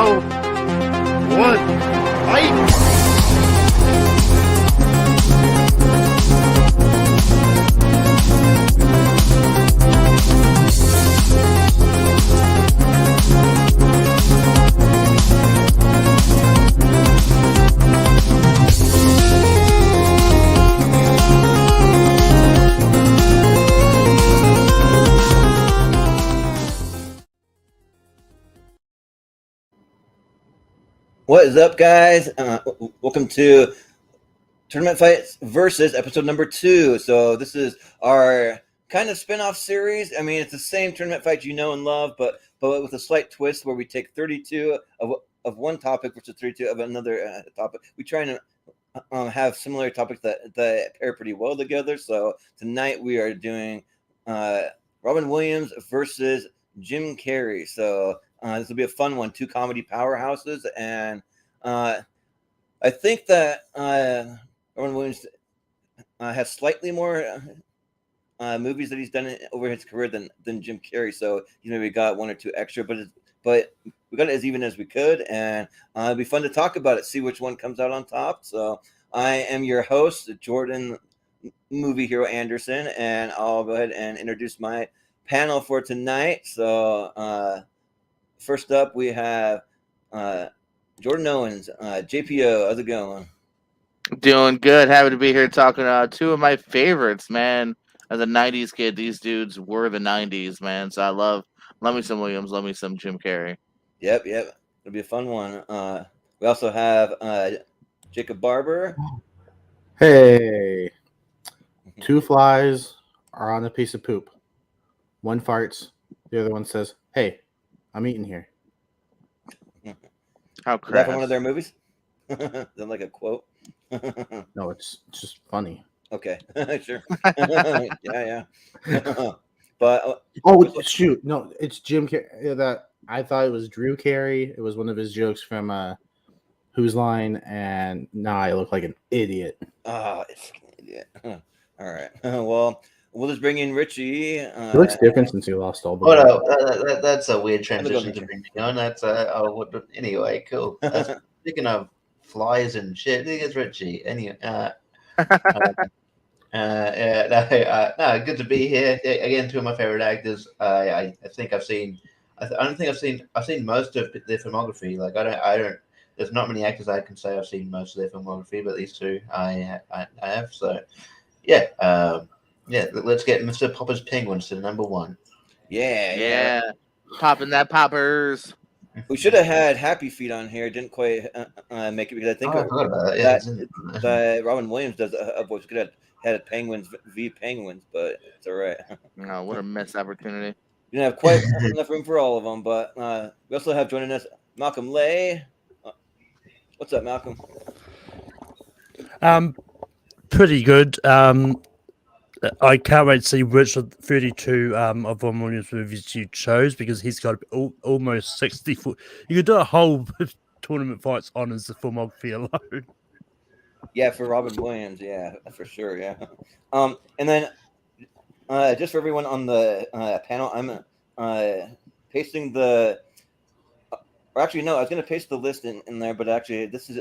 2, 1, fight! What is up, guys? Welcome to Tournament Fights Versus episode number 2. So this is our kind of spin-off series. I mean, it's the same tournament fights you know and love, but with a slight twist where we take 32 of one topic versus 32 of another topic. We try and have similar topics that pair pretty well together. So tonight we are doing Robin Williams versus Jim Carrey. So this will be a fun one. 2 comedy powerhouses, and I think that Robin Williams has slightly more movies that he's done over his career than Jim Carrey. So he's maybe got 1 or 2 extra, but we got it as even as we could, and it'll be fun to talk about it, see which one comes out on top. So I am your host, Jordan Movie Hero Anderson, and I'll go ahead and introduce my panel for tonight. So first up, we have Jordan Owens, JPO. How's it going? Doing good. Happy to be here talking 2 of my favorites, man. As a 90s kid, these dudes were the 90s, man. So I love me some Williams, love me some Jim Carrey. Yep. It'll be a fun one. We also have Jacob Barber. Hey. 2 flies are on a piece of poop. One farts, the other one says, "Hey, I'm eating here." How Is that crass. from one of their movies? Is that like a quote? No, it's just funny. Okay, sure. Yeah. But Oh shoot, no, it's Jim Carrey. That I thought it was Drew Carey. It was one of his jokes from Whose Line, and now I look like an idiot. it's an idiot. All right. Well, we'll just bring in Richie. He looks different since he lost all the. Oh no, that's a weird transition to bring me on. That's anyway, cool. Speaking of flies and shit, it's Richie. Anyway, no, good to be here again. 2 of my favorite actors. I think I've seen. I don't think I've seen most of their filmography. Like I don't. There's not many actors I can say I've seen most of their filmography, but these 2 I have. So yeah. Let's get Mr. Popper's Penguins to number 1. Yeah. Popping that poppers. We should have had Happy Feet on here. Didn't quite make it because I think I forgot about that. Yeah, that Robin Williams does a voice. We could have had Penguins v Penguins, but it's all right. No, what a missed opportunity. You didn't have quite enough room for all of them, but we also have joining us Malcolm Lay. What's up, Malcolm? Pretty good. I can't wait to see which of 32 of Robin Williams movies you chose, because he's got almost 64. You could do a whole tournament fights on his filmography alone. Yeah, for Robin Williams, yeah, for sure, yeah. And then just for everyone on the panel, I'm pasting the. Or actually, no, I was going to paste the list in there, but actually, this is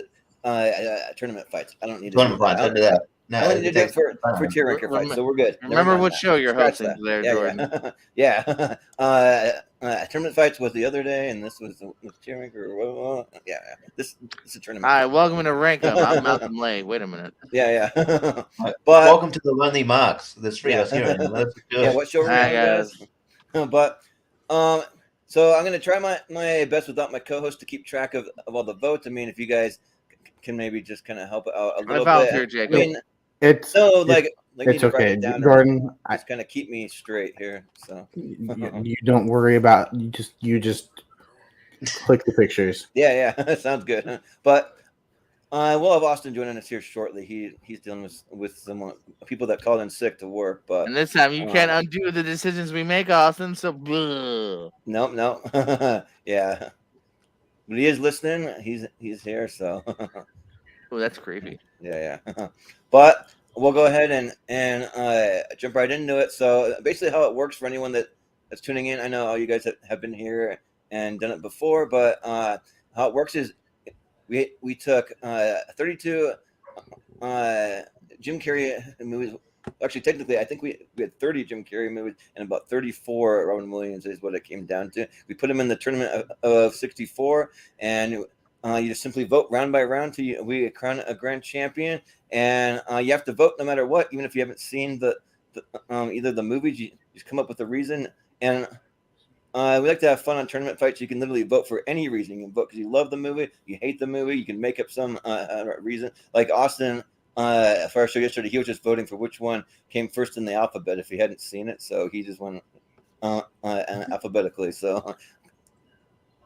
tournament fights. I don't need to tournament fights. I do that. No, I only need to do it for tier ranker fights, so we're good. Remember what show you're Scratch hosting that. there, Jordan. Yeah. Tournament fights was the other day, and this was tier ranker. Yeah. This is a tournament. All right, welcome to Rank Up. I'm Malcolm Lay. Wait a minute. Yeah. But welcome to the Lonely Marks. There's 3 of us here. That's good. Yeah, what show are we on, guys? But so I'm gonna try my best without my co-host to keep track of all the votes. I mean, if you guys can maybe just kind of help out a little bit. Jacob. I mean, it's okay, Jordan. Just kind of keep me straight here. So you don't worry about you just click the pictures. Yeah, sounds good. But we'll have Austin joining us here shortly. He's dealing with some people that called in sick to work. But and this time you can't undo the decisions we make, Austin. So no, yeah. But he is listening. He's here. So oh, that's creepy. Yeah. But we'll go ahead and jump right into it. So basically, how it works for anyone that's tuning in. I know all you guys have been here and done it before, but how it works is we took 32 Jim Carrey movies. Actually, technically, I think we had 30 Jim Carrey movies and about 34 Robin Williams is what it came down to. We put them in the tournament of 64, and you just simply vote round by round till we crown a grand champion. And you have to vote no matter what, even if you haven't seen the either the movies. You just come up with a reason. And we like to have fun on tournament fights. You can literally vote for any reason. You can vote because you love the movie, you hate the movie. You can make up some reason. Like Austin. For our show yesterday, he was just voting for which one came first in the alphabet if he hadn't seen it, so he just went alphabetically. So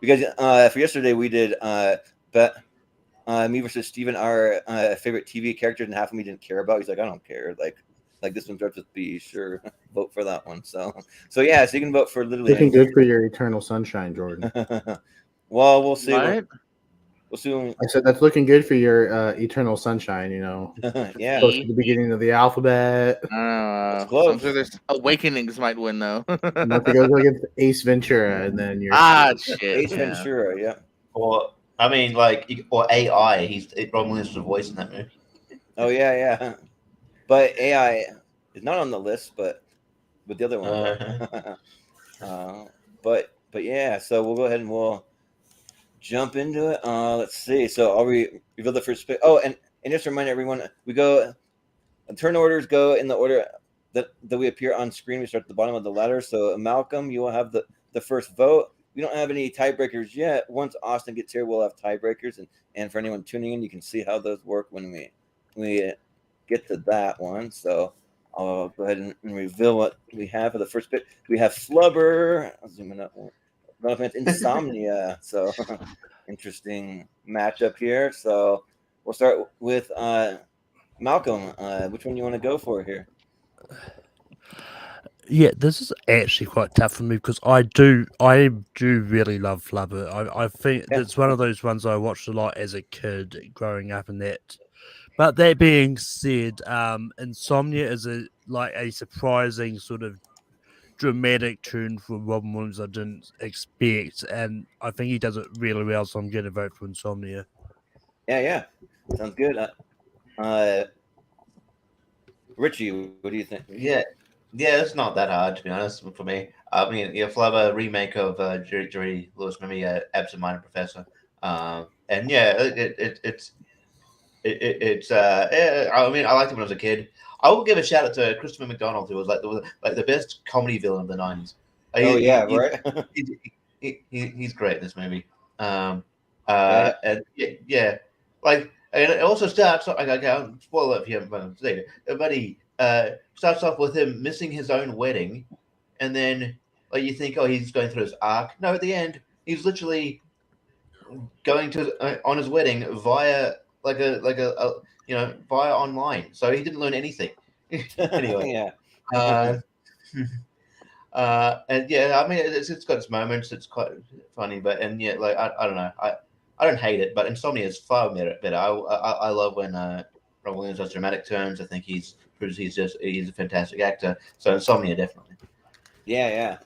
because for yesterday we did me versus Steven, our favorite TV characters, and half of them he didn't care about. He's like, I don't care. Like this one starts with B. Sure, vote for that one. So yeah, so you can vote for literally. Looking good for your eternal sunshine, Jordan. Well, we'll see. Right? We'll see. I said that's looking good for your eternal sunshine. Yeah. Close to the beginning of the alphabet. It's close. I'm sure there's Awakenings might win though. Once it goes against Ace Ventura, and then you're shit. Ace Yeah. Ventura, yeah. Or I mean, like, or AI. Robin Williams was voicing that movie. Oh yeah. But AI is not on the list, but with the other one. But yeah, so we'll go ahead and we'll jump into it. Let's see. So I'll reveal the first pick. Oh, and just to remind everyone, we go. Turn orders go in the order that we appear on screen. We start at the bottom of the ladder. So Malcolm, you will have the first vote. We don't have any tiebreakers yet. Once Austin gets here, we'll have tiebreakers. And for anyone tuning in, you can see how those work when we get to that one. So I'll go ahead and reveal what we have for the first pick. We have Flubber. I'll zoom in up. Insomnia. So interesting matchup here. So we'll start with Malcolm. Which one you want to go for here? Yeah, this is actually quite tough for me because I do really love Flubber. I think it's one of those ones I watched a lot as a kid growing up in that. But that being said, Insomnia is a surprising sort of dramatic turn for Robin Williams I didn't expect, and I think he does it really well, so I'm going to vote for Insomnia. Yeah. Sounds good. Richie, what do you think? Yeah, it's not that hard, to be honest, for me. I mean, Flubber remake of Jerry Lewis movie, Absent-Minded Professor. And yeah, it's I mean, I liked him when I was a kid. I will give a shout out to Christopher McDonald, who was like the best comedy villain of the 90s. Right. He's great in this movie. And it also starts like I can't spoil it if you haven't seen it, but he starts off with him missing his own wedding, and then you think, oh, he's going through his arc. No, at the end, he's literally going to on his wedding via via online. So he didn't learn anything. Anyway. Yeah. And yeah, I mean, it's got its moments. It's quite funny, but I don't know. I don't hate it, but Insomnia is far better. I love when Robin Williams does dramatic turns. I think he's a fantastic actor. So Insomnia, definitely. Yeah.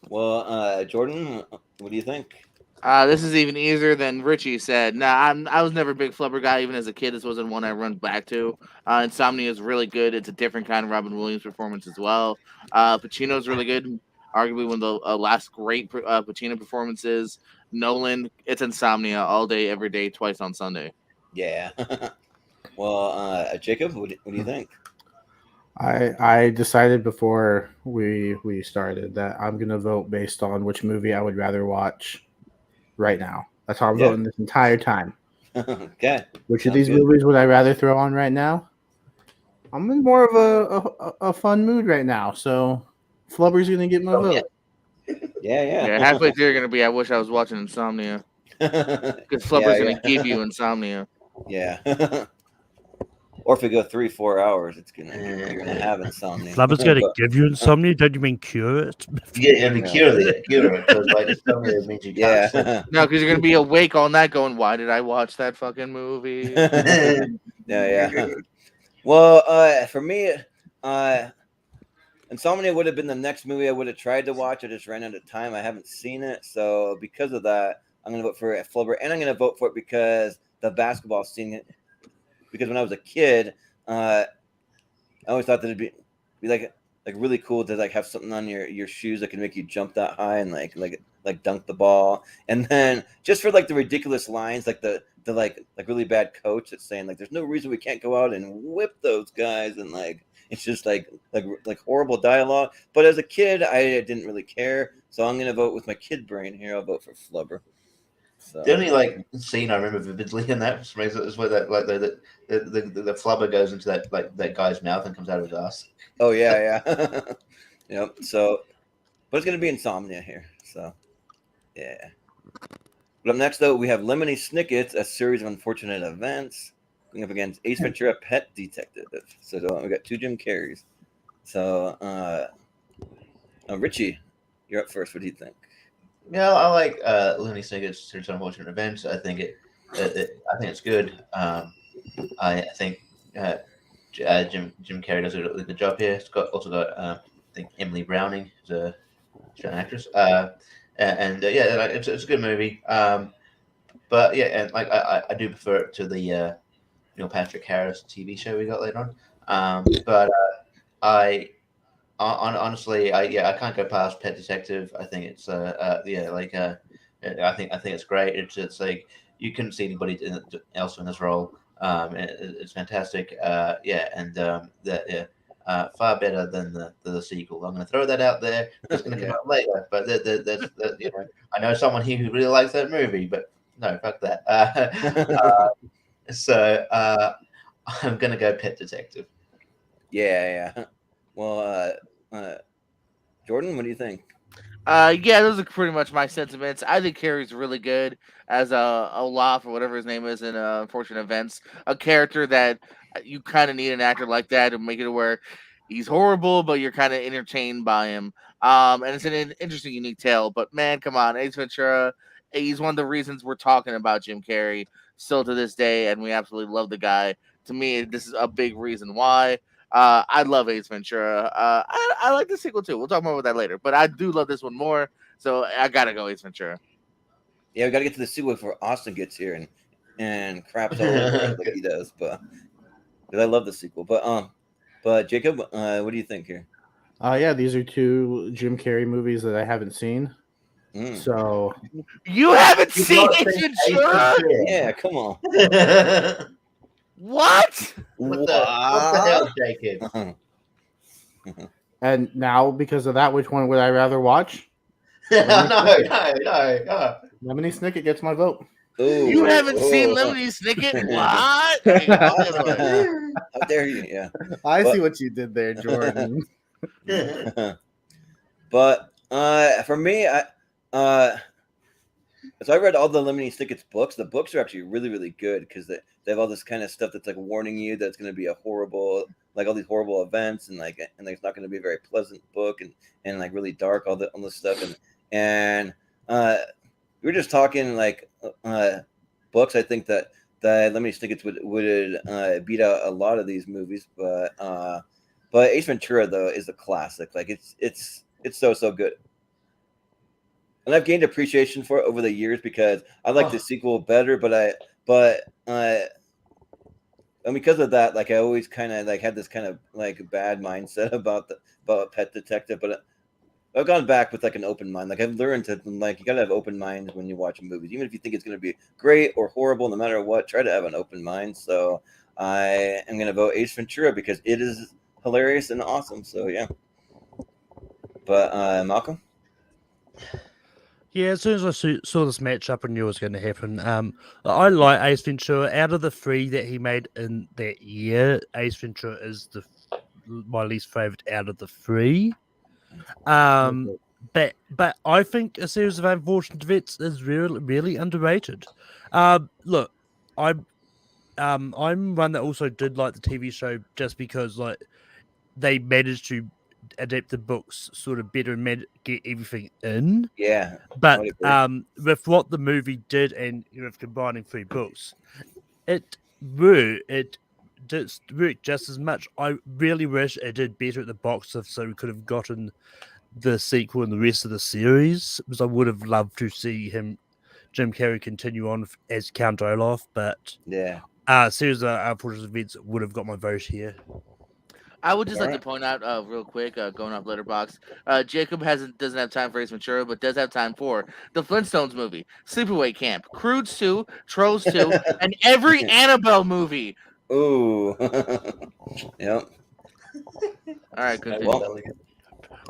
Well, Jordan, what do you think? This is even easier than Richie said. Nah, I was never a big Flubber guy, even as a kid. This wasn't one I run back to. Insomnia is really good. It's a different kind of Robin Williams performance as well. Pacino's really good. Arguably one of the last great Pacino performances. Nolan, it's Insomnia all day, every day, twice on Sunday. Yeah. Well, Jacob, what do you think? I decided before we started that I'm gonna vote based on which movie I would rather watch right now. That's how I'm voting this entire time. Okay. Which of these movies would I rather throw on right now? I'm in more of a fun mood right now, so Flubber's gonna get my vote. Yeah. Halfway through, you're gonna be. I wish I was watching Insomnia because Flubber's gonna give you Insomnia. Yeah. Or if we go 3-4 hours, you're gonna have Insomnia. Flubber's going to give you Insomnia. Don't you mean cure it? Yeah, and cure it. Because Insomnia means you can't sleep. No, because you're gonna be awake all night, going, "Why did I watch that fucking movie?" Yeah. Well, for me, Insomnia would have been the next movie I would have tried to watch. I just ran out of time. I haven't seen it, so because of that, I'm going to vote for Flubber, and I'm going to vote for it because the basketball scene. Because when I was a kid, I always thought that it'd be like really cool to like have something on your shoes that can make you jump that high and like dunk the ball. And then just for like the ridiculous lines, like the like really bad coach that's saying like there's no reason we can't go out and whip those guys, and like it's just like horrible dialogue. But as a kid, I didn't really care, so I'm gonna vote with my kid brain here. I'll vote for Flubber. So. The only like scene I remember vividly in that for some reason is where that like the flubber goes into that guy's mouth and comes out of his ass. Oh yeah. Yep. So, but it's gonna be Insomnia here. So, yeah. But up next though, we have Lemony Snicket's A Series of Unfortunate Events going up against Ace Ventura: Pet Detective. So we got 2 Jim Carreys. So, Richie, you're up first. What do you think? Yeah, I like Lemony Snicket's Series of Unfortunate Events. I think it's good. I think Jim Carrey does a really good job here. It's also got I think Emily Browning, who's an actress. It's a good movie. But yeah, and like I do prefer it to the Neil Patrick Harris TV show we got later on. Honestly, I can't go past Pet Detective. I think it's I think it's great. It's like you couldn't see anybody else in this role. It's fantastic. Far better than the sequel. I'm going to throw that out there. It's going to come out later, but I know someone here who really likes that movie, but no, fuck that. I'm going to go Pet Detective. Yeah. Well, Jordan, what do you think? Those are pretty much my sentiments. I think Carrey's really good as Olaf or whatever his name is in Unfortunate Events. A character that you kind of need an actor like that to make it where he's horrible, but you're kind of entertained by him. And it's an interesting, unique tale. But man, come on, Ace Ventura. He's one of the reasons we're talking about Jim Carrey still to this day, and we absolutely love the guy. To me, this is a big reason why. I love Ace Ventura. I like the sequel too. We'll talk more about that later. But I do love this one more, so I gotta go Ace Ventura. Yeah, we gotta get to the sequel before Austin gets here and craps all over like he does. But because I love the sequel. But Jacob, what do you think here? Yeah, these are 2 Jim Carrey movies that I haven't seen. So you haven't seen Ace Ventura? Yeah, come on. What? What the hell, Jacob? And now, because of that, which one would I rather watch? No. Lemony Snicket gets my vote. Ooh, you haven't seen Lemony Snicket? What? How dare you? Yeah. See what you did there, Jordan. But for me, so I read all the Lemony Snicket's books. The books are actually really, really good because they have all this kind of stuff that's like warning you that it's going to be a horrible, like all these horrible events, and it's not going to be a very pleasant book, and like really dark, all this stuff, and we were just talking like books. I think that Lemony Snicket's would beat out a lot of these movies, but Ace Ventura though is a classic. Like it's so good. And I've gained appreciation for it over the years because I like the sequel better, and because of that, like I always kind of like had this kind of like bad mindset about Pet Detective, but I've gone back with like an open mind. Like I've learned to like you gotta have open minds when you watch movies, even if you think it's gonna be great or horrible. No matter what, try to have an open mind. So I am gonna vote Ace Ventura because it is hilarious and awesome. So yeah. But Malcolm. Yeah, as soon as I saw this matchup, I knew it was going to happen. I like Ace Ventura. Out of the 3 that he made in that year, Ace Ventura is my least favorite out of the 3. But I think A Series of Unfortunate Events is really, really underrated. Look, I'm one that also did like the TV show just because like they managed to adapt the books sort of better and get everything in. Yeah. But with what the movie did and with combining 3 books, it worked just as much. I really wish it did better at the box office so we could have gotten the sequel and the rest of the series, because I would have loved to see him Jim Carrey continue on as Count Olaf, but Yeah. series of unfortunate events would have got my vote here. I would just like to Alright. point out, real quick, going off Letterboxd, Jacob doesn't have time for Ace Ventura, but does have time for the Flintstones movie, Sleepaway Camp, Croods 2, Trolls 2, and every Annabelle movie. Ooh. Yep. All right, continue. Well,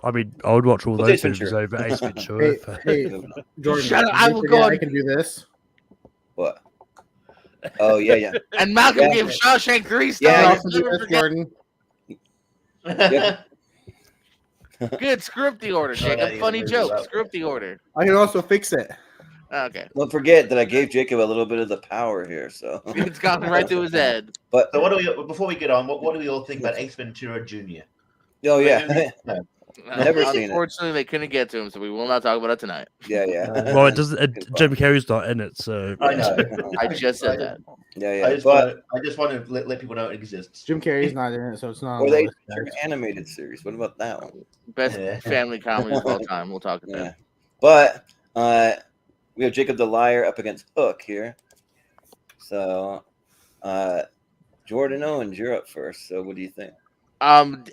I mean, I would watch all Well, those Ace movies Ventura. over Ace Ventura. Hey, moving on. Jordan, Shut up, did I you will forget go on- I can do this. What? Oh yeah. And Malcolm Yeah. gave Shawshank 3 Yeah, stars. I yeah. also do Never this, forget. Jordan. Yeah. Good, screw up the order, Jacob. yeah, Funny move it joke. up. Screw up the order. I can also fix it. Okay. Don't forget that I gave Jacob a little bit of the power here. So, It's gone right through his head. but So what do we? Before we get on, what do we all think about Ace Ventura Jr.? oh yeah, No. Never seen it. Unfortunately, they couldn't get to him, so we will not talk about it tonight. yeah. Well, it doesn't. Jim Carrey's not in it, so I know. I just said that. Yeah. I just But want to let people know it exists. Jim Carrey's not in it, so it's not. or on they the list, guys. animated series. What about that one? Best Yeah. family comedy of all time. We'll talk about Yeah. it. But we have Jacob the Liar up against Hook here. So, Jordan Owens, you're up first. So, what do you think?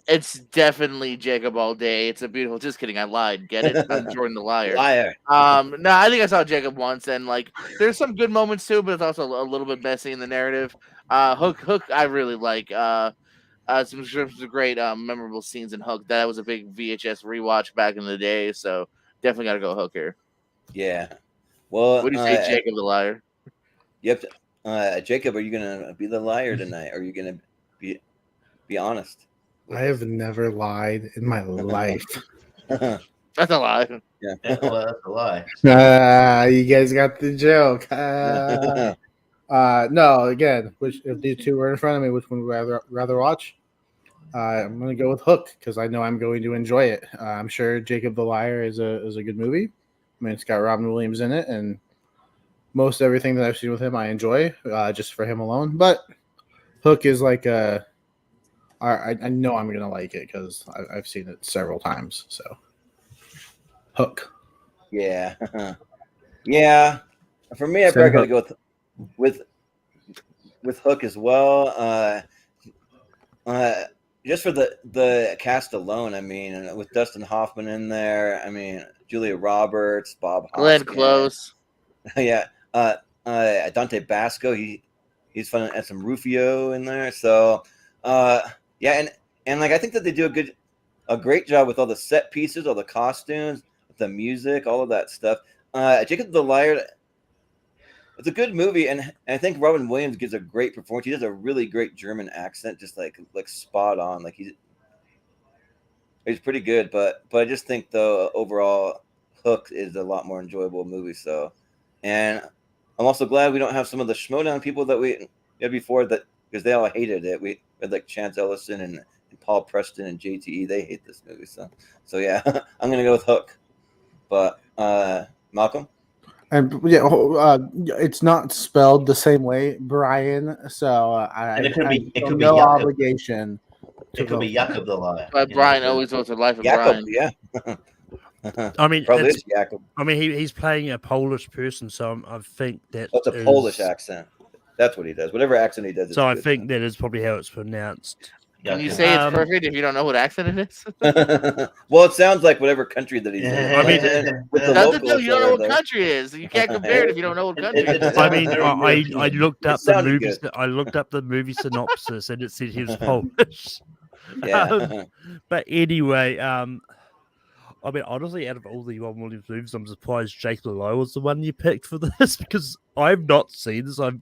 It's definitely Jacob all day. It's a beautiful. Just kidding. I lied. Get it? I'm Jordan the Liar. Liar. No, I think I saw Jacob once, and like, there's some good moments too, but it's also a little bit messy in the narrative. Hook, I really like. Some great, memorable scenes in Hook. That was a big VHS rewatch back in the day, so definitely got to go Hook here. Yeah. Well, What do you say, Jacob the Liar? you have to, Jacob, are you gonna be the liar tonight? Or are you gonna be honest? I have never lied in my life. That's a lie. Yeah. Well, that's a lie. You guys got the joke. No, again, if these two were in front of me, which one would I rather watch? I'm going to go with Hook because I know I'm going to enjoy it. I'm sure Jacob the Liar is a good movie. I mean, it's got Robin Williams in it, and most everything that I've seen with him I enjoy just for him alone. But Hook is like I know I'm going to like it because I've seen it several times. So Hook. Yeah. Yeah. For me, I probably got to go with Hook as well. Just for the cast alone, I mean, with Dustin Hoffman in there, I mean, Julia Roberts, Bob Glenn Hoskins. Close. Yeah. Dante Basco, he's fun, and some Rufio in there. So, yeah, and like I think that they do a great job with all the set pieces, all the costumes, the music, all of that stuff. Jacob the Liar, it's a good movie, and I think Robin Williams gives a great performance. He does a really great German accent, just like spot on. Like he's pretty good, but I just think though overall Hook is a lot more enjoyable movie. So, and I'm also glad we don't have some of the Schmodown people that we had before, that because they all hated it. We had like Chance Ellison and Paul Preston and JTE. They hate this movie. So yeah, I'm gonna go with Hook. But Malcolm. And yeah, it's not spelled the same way, Brian. So I it could be no Jakob. obligation. It could be Jakob the Liar. But Brian always votes for Life of Jacob, Brian. yeah. I mean, Probably is Jacob. I mean, he's playing a Polish person, so I think that That's a Polish accent. That's what he does. Whatever accent he does. So I good. think that is probably how it's pronounced. Can you Jakob. say it's perfect if you don't know what accent it is? Well, it sounds like whatever country that he's in. I mean, with the Doesn't locals do. You don't know there, what though. country it is. You can't compare it if you don't know what country it is. I mean, Very I European. looked up It the sounded movie. good. I looked up the movie synopsis, and it said he was Polish. Yeah. But anyway, I mean, honestly, out of all the Robin Williams movies, I'm surprised Jake the Liar was the one you picked for this because I've not seen this. I've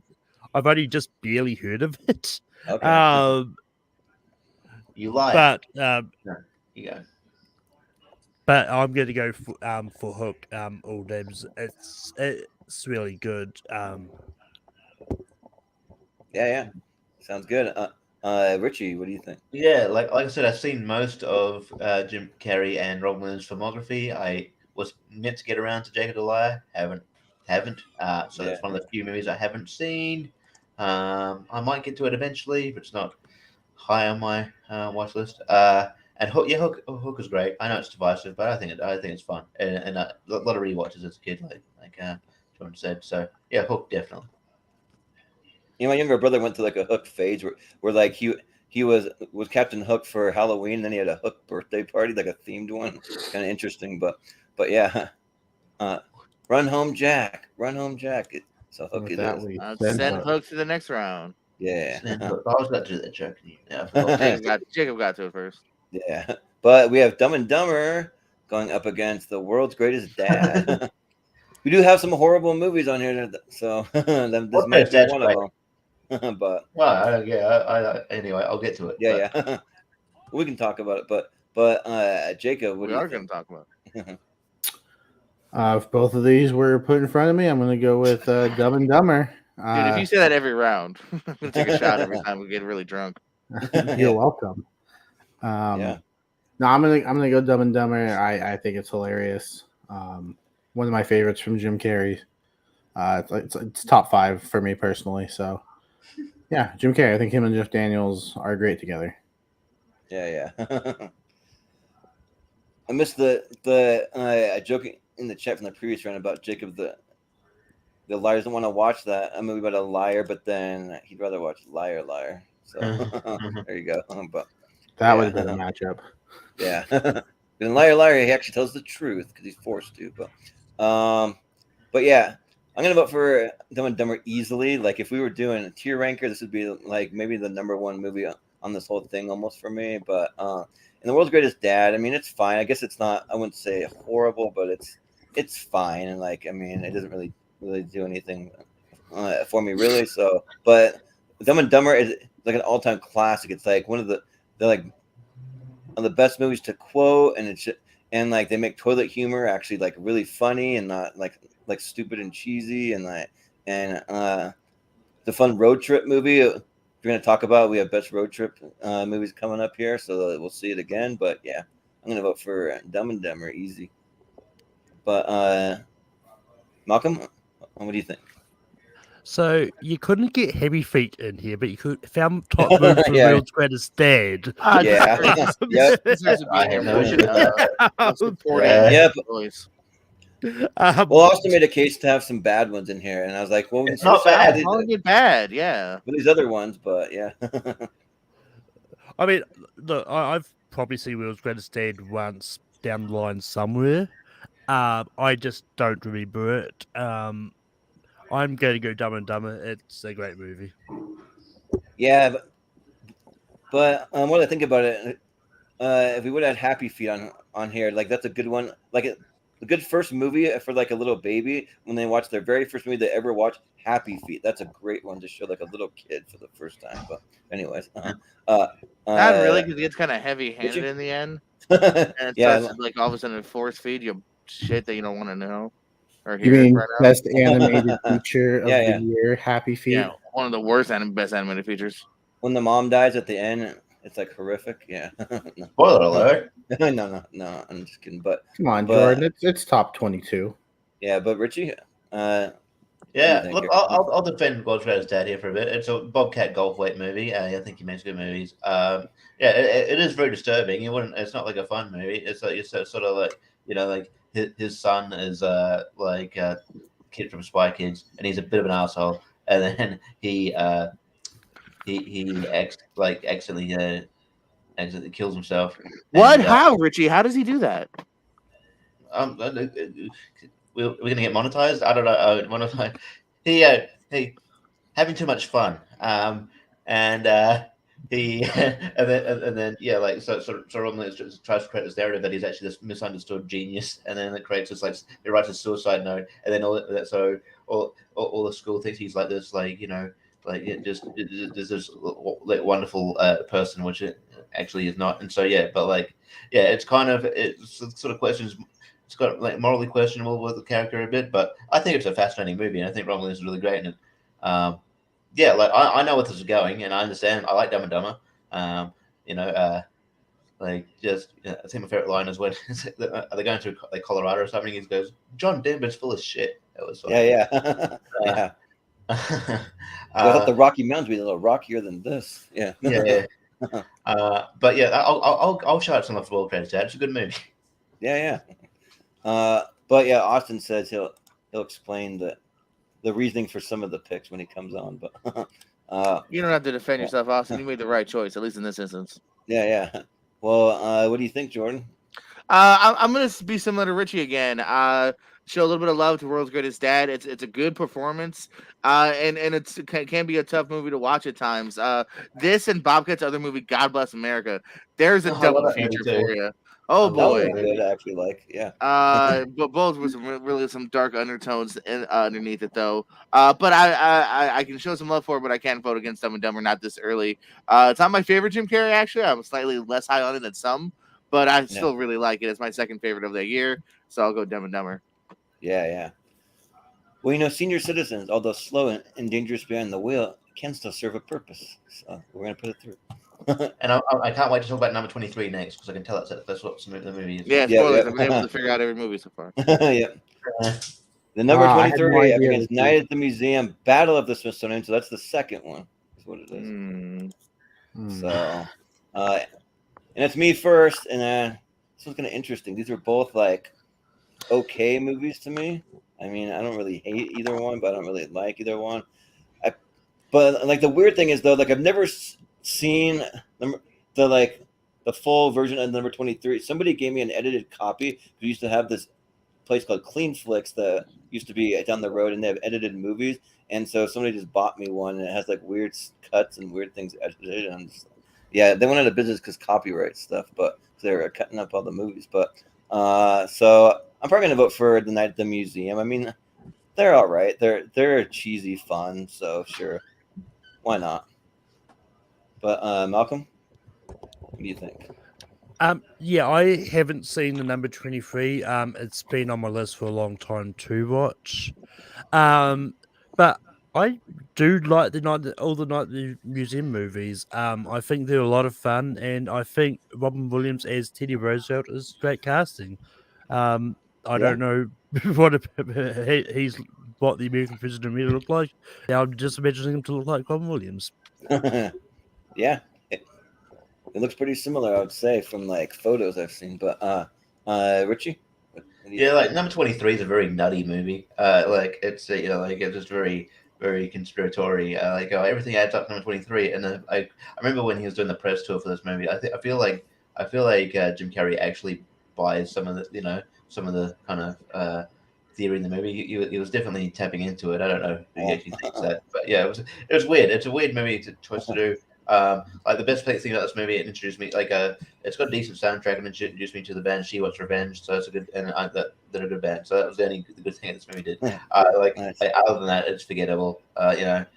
only just barely heard of it. Okay. You lie. But You go. But I'm going to go for Hook. All names. It's really good. Yeah. Sounds good. Richie, what do you think? Yeah, like I said, I've seen most of Jim Carrey and Robin Williams' filmography. I was meant to get around to Jacob the Liar, haven't. So that's one of the few movies I haven't seen. I might get to it eventually, but it's not high on my watch list. And Hook is great. I know it's divisive, but I think it's fun, and a lot of rewatches as a kid, like John said. So yeah, Hook definitely. You know, my younger brother went through like a Hook phase where like he was Captain Hook for Halloween, and then he had a Hook birthday party, like a themed one. Kind of interesting, but yeah. Run home, Jack. Run home, Jack. So Hook With it that, is. we Send send Hook to the next round. Yeah. I was about to do that joke. Yeah, I forgot. Jacob got to it first. Yeah. But we have Dumb and Dumber going up against the world's greatest dad. We do have some horrible movies on here, so this might be one of them. But well, anyway, I'll get to it. yeah, we can talk about it. But Jacob, what do you think? We are going to talk about it. If both of these were put in front of me, I'm going to go with Dumb and Dumber. Dude, if you say that every round, I'm going to take a shot every time we get really drunk. You're welcome. Yeah. No, I'm gonna go Dumb and Dumber. I think it's hilarious. One of my favorites from Jim Carrey. It's top 5 for me personally. So yeah, Jim Carrey. I think him and Jeff Daniels are great together. Yeah. I missed the joking in the chat from the previous round about Jacob the liar doesn't want to watch that a movie about a liar, but then he'd rather watch Liar Liar. So there you go. But that would have been a matchup. Yeah. In Liar Liar, he actually tells the truth because he's forced to. But yeah, I'm gonna vote for Dumb and Dumber easily. Like if we were doing a tier ranker, this would be like maybe the number 1 movie on this whole thing almost for me. But in The World's Greatest Dad, I mean, it's fine. I guess it's not. I wouldn't say horrible, but it's fine. And like, I mean, it doesn't really do anything for me really. So, but Dumb and Dumber is like an all-time classic. It's like one of the best movies to quote, and like they make toilet humor actually like really funny and not like stupid and cheesy, and the fun road trip movie we're going to talk about. We have best road trip movies coming up here, so we'll see it again. But yeah, I'm going to vote for Dumb and Dumber easy. But Malcolm, what do you think? So you couldn't get Heavy Feet in here, but you could found top move for Yeah. World's Greatest Dad. Yeah. Yep. I have no shit. Yep. Voice. Well, also made a case to have some bad ones in here, and I was like, well, It's not bad. It's not bad, yeah. These other ones, but yeah. I mean, look, I've probably seen World's Greatest Dad once down the line somewhere. I just don't remember it. I'm going to go Dumb and Dumber. It's a great movie. Yeah, but what I think about it, if we would have had Happy Feet on here, like that's a good one. Like a good first movie for like a little baby when they watch their very first movie they ever watch, Happy Feet. That's a great one to show like a little kid for the first time. But anyways, Not really, because it gets kind of heavy-handed in the end. And it starts like all of a sudden force feed you shit that you don't want to know. Or You hear mean right now. best animated feature of the year? Happy Feet. Yeah, one of the worst best animated features. When the mom dies at the end, it's like horrific. Yeah. Spoiler alert. No, I'm just kidding. But Come on, Jordan. It's top 22. Yeah, but Richie. Yeah, look, I'll defend World's Greatest Dad here for a bit. It's a Bobcat Goldthwait movie. I think he makes good movies. It is very disturbing. It's not like a fun movie. It's sort of like like his son is like a kid from Spy Kids, and he's a bit of an asshole. And then he accidentally kills himself. What? And, How, Richie? How does he do that? We're gonna get monetized. I don't know. He having too much fun. He and then like so Romulus just tries to create this narrative that he's actually this misunderstood genius, and then it creates this like he writes a suicide note, and then all the school thinks he's like this just this wonderful person, which it actually is not. And so it's sort of questions. It's got like morally questionable with the character a bit, but I think it's a fascinating movie, and I think Romulus is really great in it. I know where this is going, and I understand. I like Dumb and Dumber. I think my favorite line is when are they going through like Colorado or something? He goes, "John Denver's full of shit." That was funny. Yeah. I thought the Rocky Mountains would be a little rockier than this. Yeah. Yeah. But yeah, I'll shout out some of World Greatest Dad. It's a good movie. Yeah. But yeah, Austin says he'll explain that the reasoning for some of the picks when he comes on. But You don't have to defend yourself, Austin. You made the right choice, at least in this instance. yeah. Well, what do you think, Jordan? I'm gonna be similar to Richie again. Show a little bit of love to World's Greatest Dad. It's a good performance. And it can be a tough movie to watch at times. This and Bobcat's other movie, God Bless America. There's a I double love that movie feature too. for you. Oh That boy. was good, I actually like. Yeah. But both with really some dark undertones underneath it, though. But I can show some love for it, but I can't vote against Dumb and Dumber not this early. It's not my favorite Jim Carrey. Actually, I'm slightly less high on it than some, but I still really like it. It's my second favorite of the year, so I'll go Dumb and Dumber. Yeah. Well, senior citizens, although slow and dangerous behind the wheel, can still serve a purpose. So we're gonna put it through. And I can't wait to talk about number 23 next because I can tell that's what the movie is. Yeah, Yeah, spoilers. yeah. I've been able to figure out every movie so far. Yeah. The number I had no 23 idea against this Night at the Museum, Battle of the Smithsonian. So that's the second one. Is what it is. So, and it's me first, and this was kind of interesting. These are both like okay movies to me. I mean, I don't really hate either one, but I don't really like either one. But like the weird thing is though, like I've never seen the full version of number 23. Somebody gave me an edited copy. We used to have this place called Clean Flicks that used to be down the road, and they have edited movies. And so somebody just bought me one, and it has like weird cuts and weird things edited. And they went out of business because copyright stuff, but they were cutting up all the movies. But so I'm probably gonna vote for The Night at the Museum. I mean, they're all right. They're cheesy fun, so sure, why not? But Malcolm, what do you think? Yeah, I haven't seen the number 23. It's been on my list for a long time to watch. But I do like all the Night at the Museum movies. I think they're a lot of fun, and I think Robin Williams as Teddy Roosevelt is great casting. I don't know what he's what the American president really looked like. Yeah, I'm just imagining him to look like Robin Williams. Yeah, it looks pretty similar, I would say, from like photos I've seen. But Richie, what do you think? Like number 23 is a very nutty movie. Like it's it's just very very conspiratory. Everything adds up to number 23. And I remember when he was doing the press tour for this movie. I feel like Jim Carrey actually buys some of the kind of theory in the movie. He was definitely tapping into it. I don't know who actually thinks that, but yeah, it was weird. It's a weird movie choice to do. Like the best thing about this movie, it introduced me it's got a decent soundtrack and introduced me to the band She Wants Revenge, so it's a good they're a good band. So that was the only good thing that this movie did. Nice. Other than that, it's forgettable. I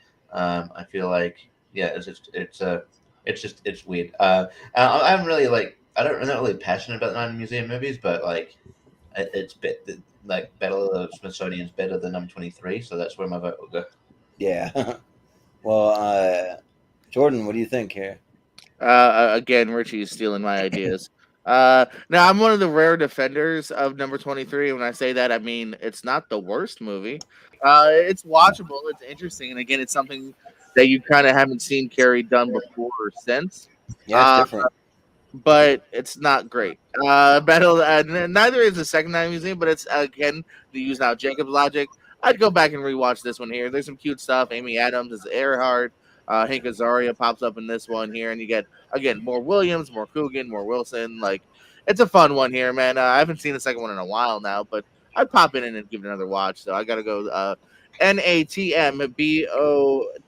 feel like it's weird. I'm really I'm not really passionate about the museum movies, but it's Battle of the Smithsonian is better than number 23, so that's where my vote will go. Yeah. Well, Jordan, what do you think here? Again, Richie is stealing my ideas. Now, I'm one of the rare defenders of number 23. When I say that, I mean it's not the worst movie. It's watchable. It's interesting. And again, it's something that you kind of haven't seen Carrey done before or since. Yeah, it's different. But it's not great. Neither is the second Night Museum, but it's, again, to use now Jacob's logic, I'd go back and rewatch this one here. There's some cute stuff. Amy Adams is Earhart. Hank Azaria pops up in this one here, and you get, again, more Williams, more Coogan, more Wilson. It's a fun one here, man. I haven't seen the second one in a while now, but I'd pop in and give it another watch. So I got to go NATMBOTS.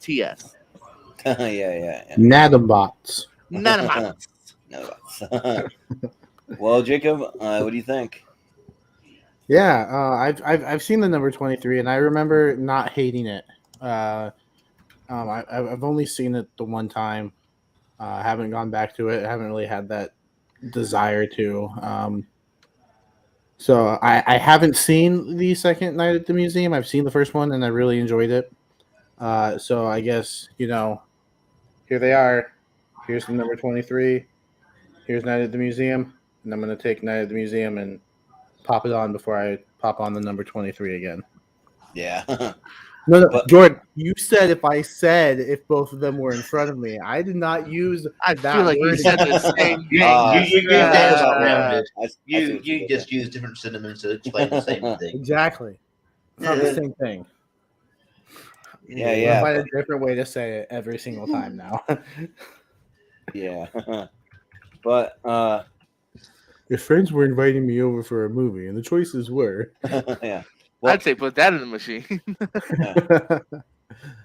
Yeah. Nadabots. Nadabots. Well, Jacob, what do you think? Yeah, I've seen the number 23, and I remember not hating it. I've only seen it the one time. I haven't gone back to it. I haven't really had that desire to. So I haven't seen the second Night at the Museum. I've seen the first one, and I really enjoyed it. So I guess, here they are. Here's the number 23. Here's Night at the Museum. And I'm going to take Night at the Museum and pop it on before I pop on the number 23 again. Yeah. No, Jordan, you said if both of them were in front of me. I did not use I that feel like you word. said the same thing. You just use different synonyms to explain the same thing. Exactly. It's not the same thing. Yeah, I'm yeah, gonna find a different way to say it every single time now. yeah. But If friends were inviting me over for a movie, and the choices were, yeah. Well, I'd say put that in the machine.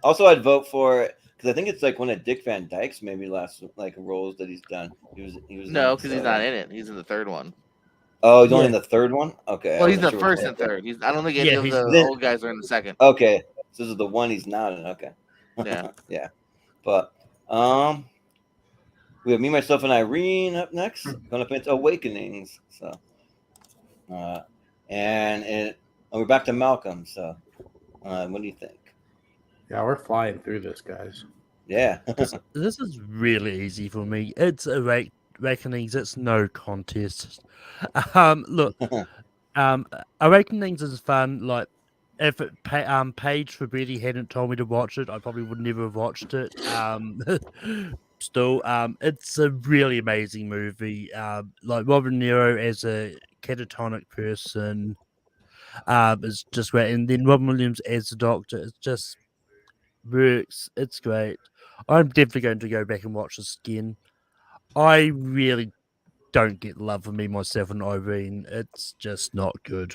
also I'd vote for it because I think it's like one of Dick Van Dyke's maybe last like roles that he's done. He was No, in, because he's not in it. He's in the third one. Oh, he's only Yeah. in the third one. Okay, I Well, he's wasn't the sure which first one. and third. I don't think any Yeah, of he's the then- old guys are in the second. Okay, so this is the one he's not in. Okay, Yeah. yeah. But we have Me, Myself, and Irene up next. Going up into Awakenings. So, and we're back to Malcolm. So, what do you think? yeah, we're flying through this, guys. Yeah, This is really easy for me. It's Awakenings. It's no contest. Look, Awakenings is fun. Like, if Paige Fabretti hadn't told me to watch it, I probably would never have watched it. Still, it's a really amazing movie. Like Robert De Niro as a catatonic person, is just great, and then Robin Williams as the Doctor, it just works. It's great. I'm definitely going to go back and watch this again. I really don't get love for Me, Myself, and Irene. It's just not good.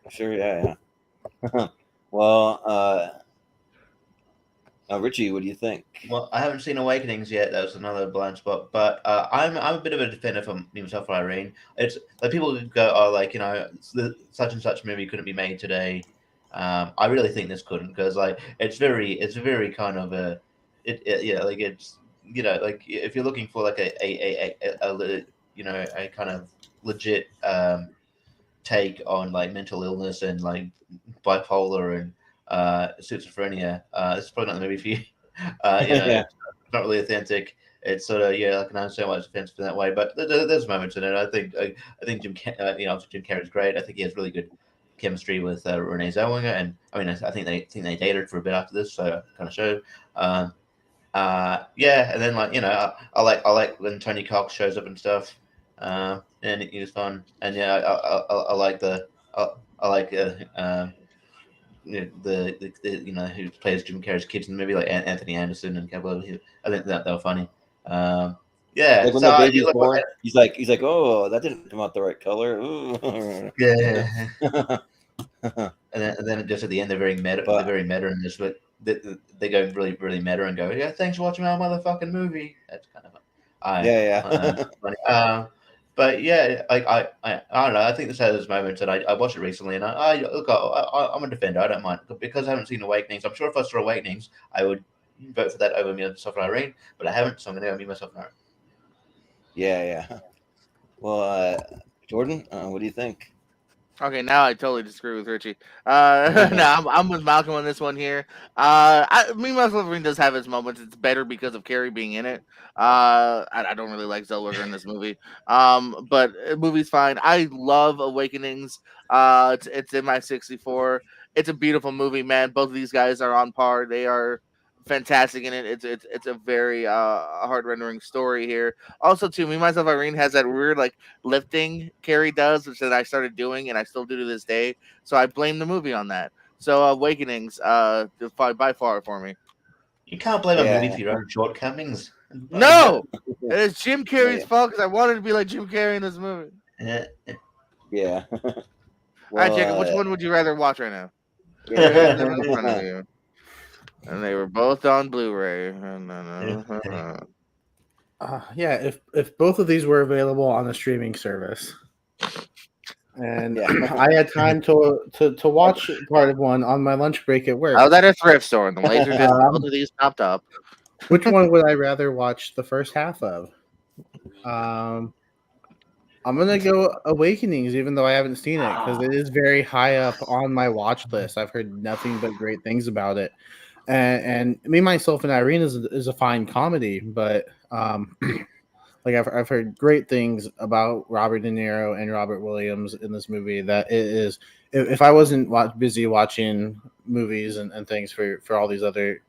sure. Yeah. Well, Richie, what do you think? Well, I haven't seen Awakenings yet. That was another blind spot. But I'm a bit of a defender for Me, Myself, and Irene. It's like people who go, oh, like such and such movie couldn't be made today. I really think this couldn't because like it's very kind of like it's like if you're looking for like a kind of legit take on like mental illness and like bipolar and schizophrenia, this is probably not the movie for you. Yeah. It's not really authentic. It's sort of I can understand why it's offensive in that way, but there's moments in it. I think Jim Carrey's great. I think he has really good chemistry with Renee Zellweger, and I mean I think they dated for a bit after this, so kind of showed. And then I like when Tony Cox shows up and stuff, and he was fun, and I like the who plays Jim Carrey's kids in the movie, like Anthony Anderson and Cabell. I think that they were funny. Like when the baby's born, he's like, oh, that didn't come out the right color. Ooh. Yeah. and then just at the end, they're very meta. They're very meta in this, but they go really, really meta and go, yeah, thanks for watching our motherfucking movie. That's kind of funny. But yeah, I don't know. I think this has its moments, and I watched it recently, and I'm a defender. I don't mind because I haven't seen Awakenings. I'm sure if I saw Awakenings, I would vote for that over Me, Myself, and Irene, but I haven't, so I'm going to go Me, Myself, and Irene. Yeah. Well, Jordan, what do you think? Okay, now I totally disagree with Richie. No, I'm with Malcolm on this one here. Me, Myself, Irene does have its moments. It's better because of Carrie being in it. I don't really like Zellweger in this movie. But the movie's fine. I love Awakenings. It's in my 64. It's a beautiful movie, man. Both of these guys are on par. They are fantastic in it. It's a very heart rendering story here. Also, too, Me, Myself, Irene has that weird like lifting Carrie does, which that I started doing and I still do to this day. So I blame the movie on that. So Awakenings, by far for me. You can't blame a movie for your own shortcomings. No, it is Jim Carrey's fault because I wanted to be like Jim Carrey in this movie. Yeah. All right, Jacob, which one would you rather watch right now? In front of you. And they were both on Blu-ray. Yeah, if both of these were available on a streaming service, and I had time to watch part of one on my lunch break at work. I was at a thrift store, and the laser disc both of these popped up. Which one would I rather watch the first half of? I'm gonna go Awakenings, even though I haven't seen it, because it is very high up on my watch list. I've heard nothing but great things about it. And Me, Myself, and Irene is a fine comedy, but like I've heard great things about Robert De Niro and Robert Williams in this movie. That it is, if I wasn't busy watching movies and things for all these other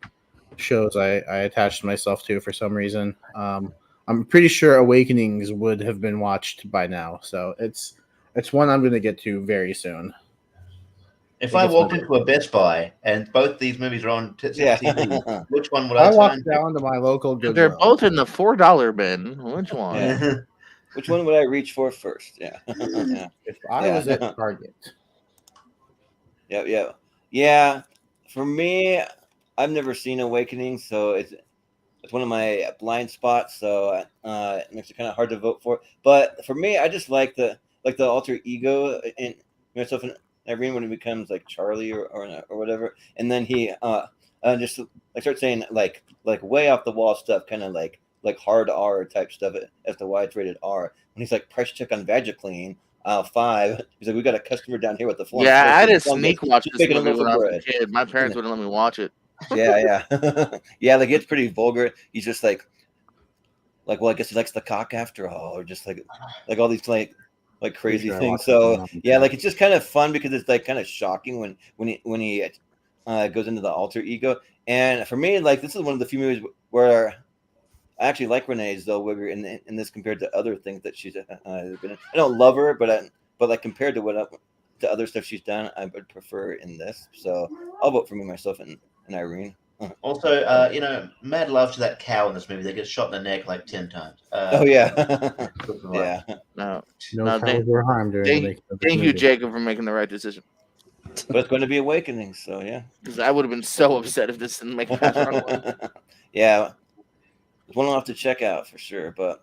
shows I attached myself to for some reason, I'm pretty sure Awakenings would have been watched by now. So it's one I'm going to get to very soon. If think I it's walked not- into a Best Buy and both these movies are on Yeah. TV, which one would I I walked turn to? down to my local If they're Goodwill. both in the $4 bin, which one? Yeah. Which one would I reach for first? Yeah. Yeah. If I Yeah. was at Target, Yeah. For me, I've never seen Awakening, so it's one of my blind spots. So it makes it kind of hard to vote for. But for me, I just like the alter ego in myself and Irene when it becomes like Charlie or whatever, and then he just like starts saying like way off the wall stuff, kind of like hard R type stuff as to why it's rated R. When he's like price check on Vagiclean. 5. He's like, we got a customer down here with the phone. Yeah, I did Phone sneak goes, watch "Just this making a movie loaf when of I was a bread." kid. My parents wouldn't let me watch it. Yeah. Yeah, like it's pretty vulgar. He's just like, well, I guess he likes the cock after all, or just like all these like crazy sure I things. watched So that one. yeah, like it's just kind of fun because it's like kind of shocking when he goes into the alter ego. And for me, like this is one of the few movies where I actually like Renee Zellweger in this compared to other things that she's been in. I don't love her, but like compared to to other stuff she's done, I would prefer in this. So I'll vote for me, myself, and Irene. Also, mad love to that cow in this movie that gets shot in the neck like 10 times. Oh yeah, yeah. No, no No, cows were harmed during the making of this thank you, movie. Jacob, for making the right decision. But it's going to be Awakening, so yeah. Because I would have been so upset if this didn't make it past round one. Yeah, it's one I'll have to check out for sure. But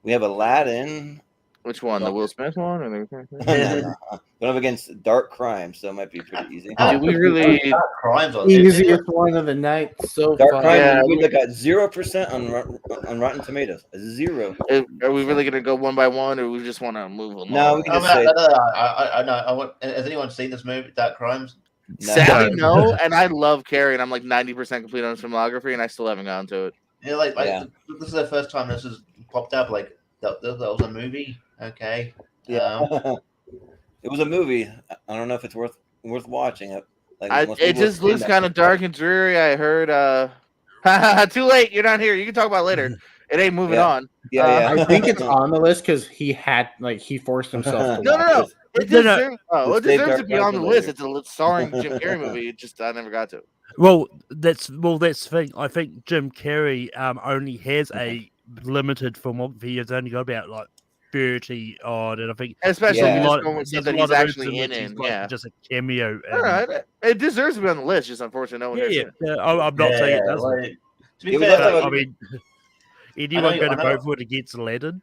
we have Aladdin. Which one? The Will Smith one? Or the... No. Going up against Dark Crime, so it might be pretty easy. Do we really? Crimes on Easiest one of the night so Dark far. Crime, Yeah, a movie that got 0% on Rotten Tomatoes. 0. Are we really going to go one by one, or we just want to move along? No, we can just say I want. Has anyone seen this movie, Dark Crimes? Sadly, no. And I love Carrey, and I'm like 90% complete on his filmography, and I still haven't gotten to it. Yeah, Yeah. This is the first time this has popped up. Like that was a movie. Okay. Yeah. It was a movie. I don't know if it's worth watching. Like, most It people have just seen looks that. kind of dark and dreary. I heard. Too late. You're not here. You can talk about it later. It ain't moving Yeah. on. Yeah, yeah. I think it's on the list because he forced himself to No, watch no. it. It No, no. deserves, it Save deserves Dark to be Knight on for the later. list. It's a starring Jim Carrey movie. It just I never got to. Well, that's the thing. I think Jim Carrey only has a limited filmography. He's only got about like 30 odd, and I think Especially Yeah. if a you lot, just go with stuff there's a that lot he's of actually movies in which he's it. got Yeah. just a cameo. All right. It deserves to be on the list. Just unfortunately, no one has Yeah, it. yeah. I'm not saying it doesn't. Like, to be It was fair, also like, I mean, anyone I going to know- vote for it against Aladdin?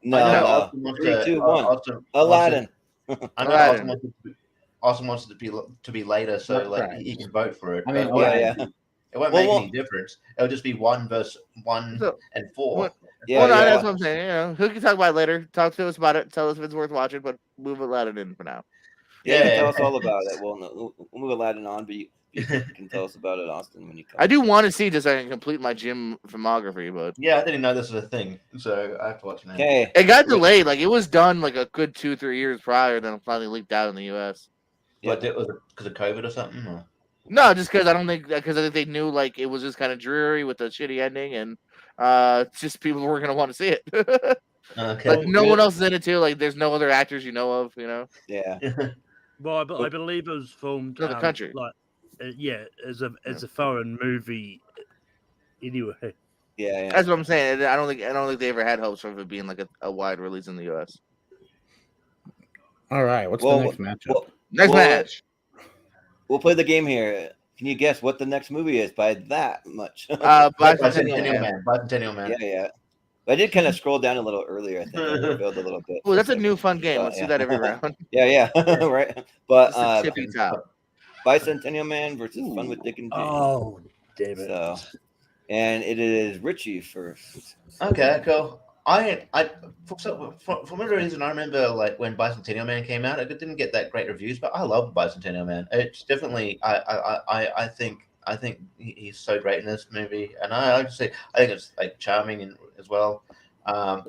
No, I know no. Austin wants 3, to- 2, 1. Austin- Aladdin. I know Aladdin. Austin wants it to be later, so Dark like Crimes. he can vote for it. I mean, but Yeah, yeah. it won't Well, make well- any difference. It'll just be 1 versus 1 So, and 4. what- Yeah, well, no, yeah. that's what I'm saying. You know, who can talk about it later? Talk to us about it. Tell us if it's worth watching, but move Aladdin in for now. Yeah, you can Yeah. tell us all about it. We'll move Aladdin on, but you can tell us about it, Austin, when you come. I do want to see just so I can complete my gym filmography, but Yeah, I didn't know this was a thing, so I have to watch it now. Okay. it got delayed. Like it was done like a good 2-3 years prior, then it finally leaked out in the U.S. But it was because of COVID or something? Or? No, just because I think they knew like it was just kind of dreary with the shitty ending, and just people weren't gonna want to see it. Okay. Like no one else is in it too. Like there's no other actors you know of. You know, Yeah. Well, I believe it was filmed Another country. like as a foreign movie. Anyway, Yeah, yeah. that's what I'm saying. I don't think they ever had hopes of it being like a wide release in the U.S. All right, what's Well, the next matchup? well, Next Well, match. We'll play the game here. Can you guess what the next movie is by that much? Bicentennial Man. Bicentennial Man. Yeah, yeah. I did kind of scroll down a little earlier. I think I revealed a little bit. Oh, that's a new fun game. But, Let's yeah. do that every round. Yeah, yeah, right. But It's the tippy top. Bicentennial Man versus Fun with Dick and Jane. oh damn it! So, and it is Richie first. Okay, cool. For whatever reason, I remember like when Bicentennial Man came out, it didn't get that great reviews, but I love Bicentennial Man. It's definitely I think he's so great in this movie, and I just say I think it's like charming as well. But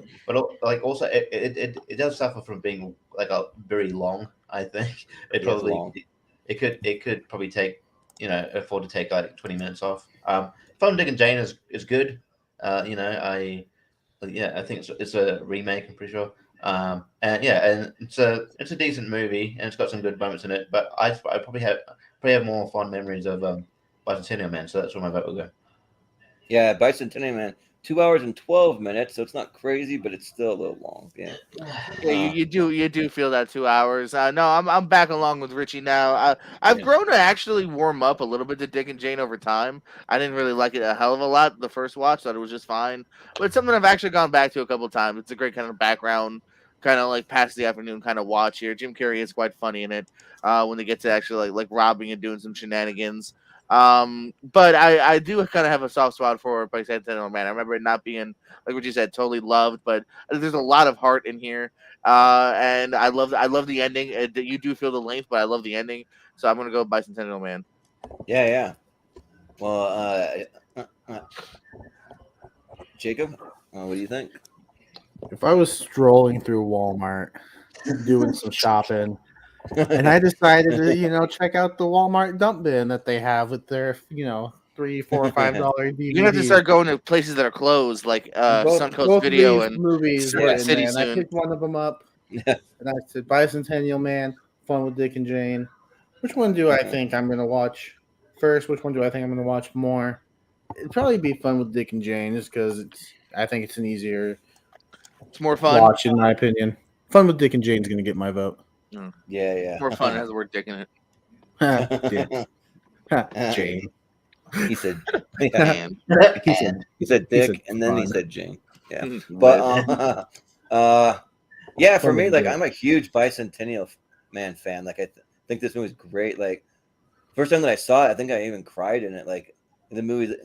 like also it does suffer from being like a very long. I think it is probably long. it could probably take afford to take like 20 minutes off. Fun Dick and Jane is good. I think it's a remake. I'm pretty sure. And it's a decent movie, and it's got some good moments in it. But I probably have more fond memories of Bicentennial Man, so that's where my vote will go. Yeah, Bicentennial Man, 2 hours and 12 minutes, so it's not crazy, but it's still a little long. Yeah. Yeah, you do feel that 2 hours. No, I'm back along with Richie now. I've grown to actually warm up a little bit to Dick and Jane over time. I didn't really like it a hell of a lot the first watch; thought it was just fine. But it's something I've actually gone back to a couple of times. It's a great kind of background, kind of like past the afternoon kind of watch here. Jim Carrey is quite funny in it when they get to actually like robbing and doing some shenanigans. But I do kind of have a soft spot for Bicentennial Man. I remember it not being like what you said, totally loved, but there's a lot of heart in here. And I love the ending. You do feel the length, but I love the ending. So I'm gonna go Bicentennial Man. Yeah. Well, Jacob, what do you think? If I was strolling through Walmart, doing some shopping, and I decided to, check out the Walmart dump bin that they have with their, $3, $4, $5 DVDs. You have to start going to places that are closed, like Suncoast Video and movies were in City there, and I soon. picked one of them up, and I said, Bicentennial Man, Fun with Dick and Jane. Which one do I think I'm going to watch first? Which one do I think I'm going to watch more? It'd probably be Fun with Dick and Jane, just because I think it's an easier it's more fun watch, in my opinion. Fun with Dick and Jane is going to get my vote. Yeah. More fun. It has the word dick in it. Jane. He said, Man. he said Dick, said and then he fun. said Jane. Yeah, but yeah, for me, like I'm a huge Bicentennial Man fan. Like I think this movie's great. Like first time that I saw it, I think I even cried in it. Like the movie is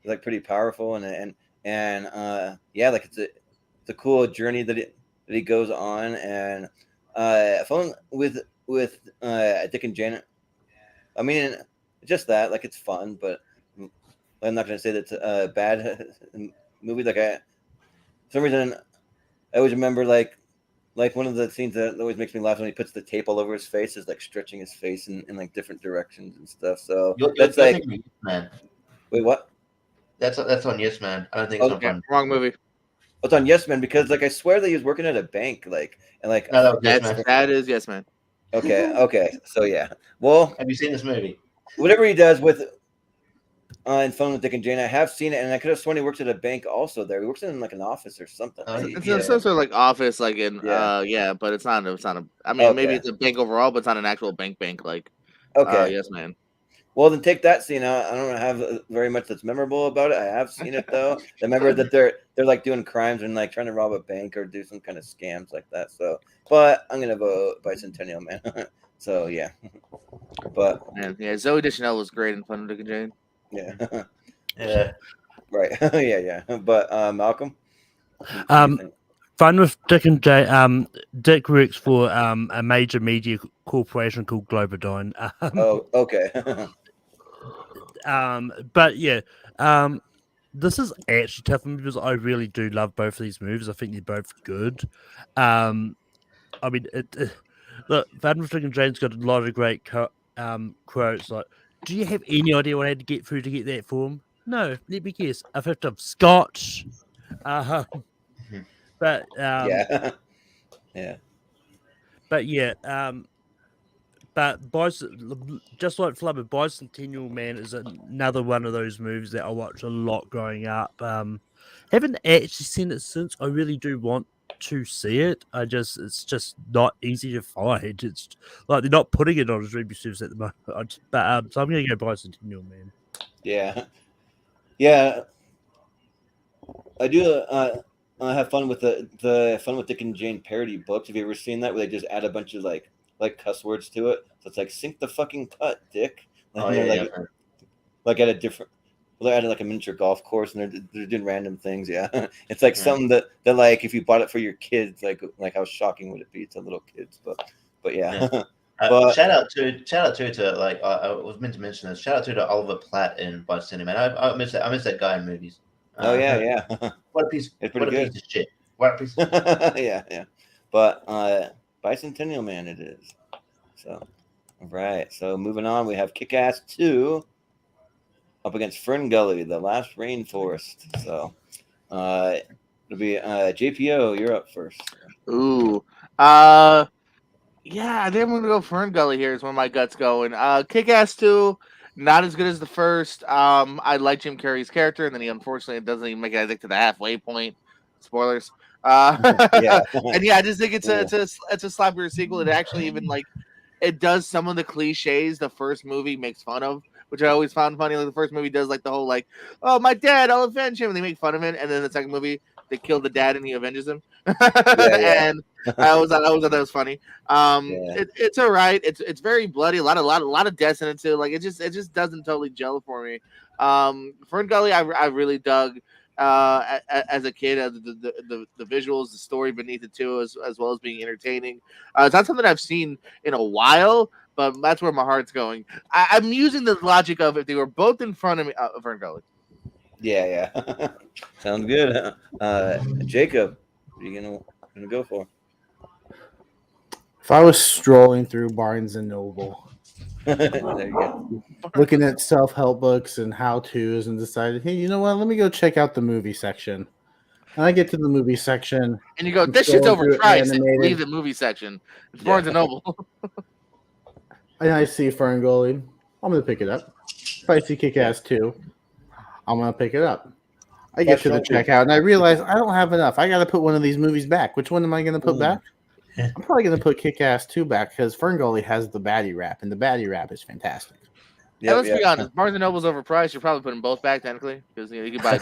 like pretty powerful, and yeah, like it's a cool journey that he goes on, and fun with Dick and Jane. I mean, just that, like it's fun, but I'm not gonna say that's a bad movie. Like for some reason, I always remember like one of the scenes that always makes me laugh when he puts the tape all over his face is like stretching his face in like different directions and stuff. So that's You're like, thinking Yes Man. wait, what? That's on Yes Man. I don't think it's on Fun. Wrong movie. It's on Yes Man because like I swear that he was working at a bank, like and like No, that was Yes Man. That is Yes Man. okay, so yeah. Well, Have you seen this movie? whatever he does with in Fun with Dick and Jane, I have seen it, and I could have sworn he works at a bank also. There, he works in like an office or something. It's some sort of like office, like in but it's not a. I mean, maybe it's a bank overall, but it's not an actual bank. Like Yes Man. Well, then take that scene out. I don't have very much that's memorable about it. I have seen it though. I remember that they're like doing crimes and like trying to rob a bank or do some kind of scams like that. So, but I'm gonna vote Bicentennial Man. So yeah, but Zoe Deschanel was great in Fun with Dick and Jane. Yeah. Yeah. Right. Yeah. But Malcolm. Fun with Dick and Jane. Dick works for a major media corporation called Globodyne. Oh, okay. But yeah, this is actually tough for me because I really do love both of these movies. I think they're both good. I mean, look, Fun with Dick and Jane's got a lot of great quotes like, "Do you have any idea what I had to get through to get that form? No, let me guess. A fifth of scotch." But yeah. But yeah, but just like Flubber, Bicentennial Man is another one of those movies that I watched a lot growing up. Haven't actually seen it since. I really do want to see it. It's just not easy to find. It's like they're not putting it on streaming service at the moment. But so I'm gonna go Bicentennial Man. Yeah. I do. Have fun with the Fun with Dick and Jane parody books. Have you ever seen that where they just add a bunch of like cuss words to it? So it's like sink the fucking cut, Dick. And like at a different. Well, they're at like a miniature golf course and they're doing random things. Yeah, it's like something that like if you bought it for your kids, like how shocking would it be to little kids? But yeah. But shout out to like I was meant to mention this. Shout out to Oliver Platt in Bicentennial Man. I miss that guy in movies. Yeah. What a piece! It's What a pretty good. piece of shit! What a piece of yeah. But Bicentennial Man it is. So, all right. So moving on, we have Kick-Ass 2 up against Fern Gully, The Last Rainforest. So, It'll be JPO. You're up first. Ooh. Yeah, I think I'm gonna go Fern Gully here. Is where my gut's going. Kick-Ass 2, not as good as the first. I like Jim Carrey's character, and then he unfortunately doesn't even make it, I think, to the halfway point. Spoilers. Yeah. And yeah, I just think it's a slappier sequel. It actually even like it does some of the cliches the first movie makes fun of, which I always found funny. Like the first movie does like the whole like, oh my dad, I'll avenge him, and they make fun of it, and then the second movie they kill the dad and he avenges him. Yeah. And I always thought that was funny. Yeah. It's all right. It's very bloody. A lot of deaths in it too. Like it just doesn't totally gel for me. Fern Gully, I really dug as a kid. The visuals, the story beneath it too, as well as being entertaining. It's not something I've seen in a while, but that's where my heart's going. I'm using the logic of if they were both in front of me, Fern Gully. Yeah. Sounds good. Jacob, what are you gonna go for? If I was strolling through Barnes and Noble, There you go. looking at self-help books and how-tos, and decided, hey, you know what? Let me go check out the movie section. And I get to the movie section, And you go, I'm this shit's scrolling through overpriced. And animated. leave the movie section. It's Barnes and Noble. and I see Fern Gully. I'm gonna pick it up. If I see Kick-Ass 2, I'm gonna pick it up. I get to the checkout and I realize I don't have enough. I got to put one of these movies back. Which one am I going to put back? I'm probably going to put Kick-Ass 2 back because Fern Gully has the baddie rap, and the baddie rap is fantastic. Yeah, let's be honest. Barnes and Noble's overpriced. You're probably putting both back technically because you can buy.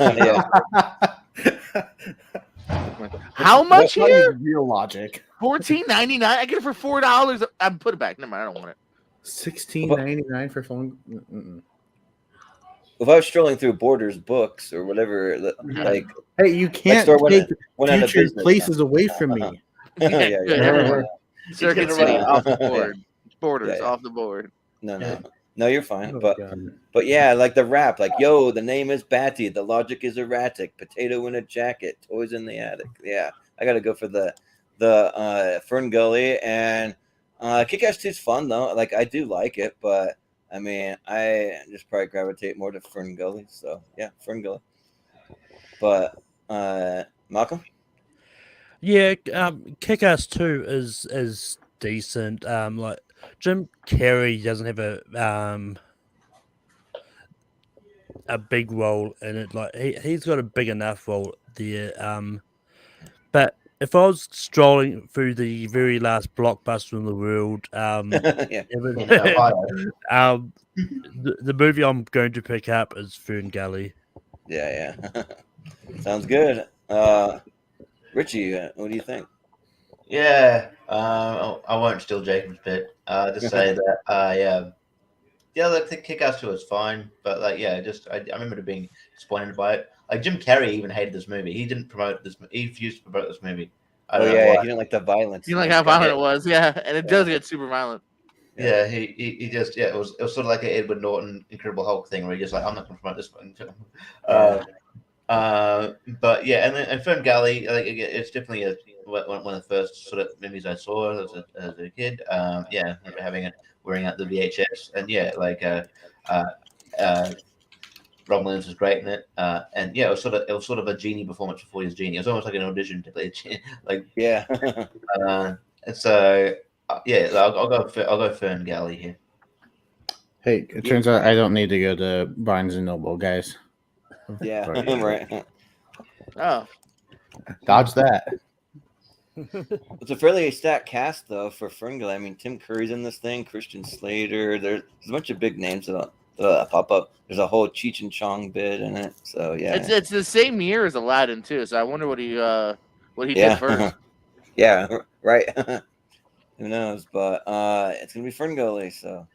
How much here? Real logic. $14.99. I get it for $4. I put it back. Never mind. I don't want it. $16.99 for phone. If I was strolling through Borders books or whatever, like, hey, you can't take future places away from me. Circuit City off the board. Borders off the board. No, you're fine. But yeah, like the rap, like, yo, the name is Batty, the logic is erratic, potato in a jacket, toys in the attic. Yeah, I gotta go for the Fern Gully, and Kick-Ass 2 is fun though. Like I do like it, but I mean, I just probably gravitate more to Fern Gully. So yeah, Fern Gully. But Malcolm? Yeah, Kick-Ass 2 is decent. Like Jim Carrey doesn't have a big role in it. Like he's got a big enough role there. But if I was strolling through the very last blockbuster in the world, the movie I'm going to pick up is Fern Gully. Yeah. Sounds good. Richie, what do you think? Yeah, I won't steal Jacob's bit. Just say that, the Kick-Ass 2 was fine, but like, I remember being disappointed by it. Like Jim Carrey even hated this movie. He didn't promote this. He refused to promote this movie. I don't know why. He didn't like the violence. He didn't like how violent it was. Yeah, and it does get super violent. Yeah, he just it was sort of like an Edward Norton Incredible Hulk thing where he just like, I'm not going to promote this fucking film. But yeah, and Fern Gully, like it's definitely one of the first sort of movies I saw as a kid. I remember having it, wearing out the VHS, and Robin Williams was great in it, and it was sort of a genie performance before he was genie. It was almost like an audition to play a genie. And so I'll go Fern Gully here. Hey, it turns out I don't need to go to Barnes and Noble, guys. Yeah, right. Oh, dodge that. It's a fairly stacked cast though for Fern Gully. I mean, Tim Curry's in this thing, Christian Slater. There's a bunch of big names that pop up. There's a whole Cheech and Chong bit in it. So yeah, it's the same year as Aladdin too. So I wonder what he did first. Yeah, right. Who knows? But it's gonna be Fern Gully. So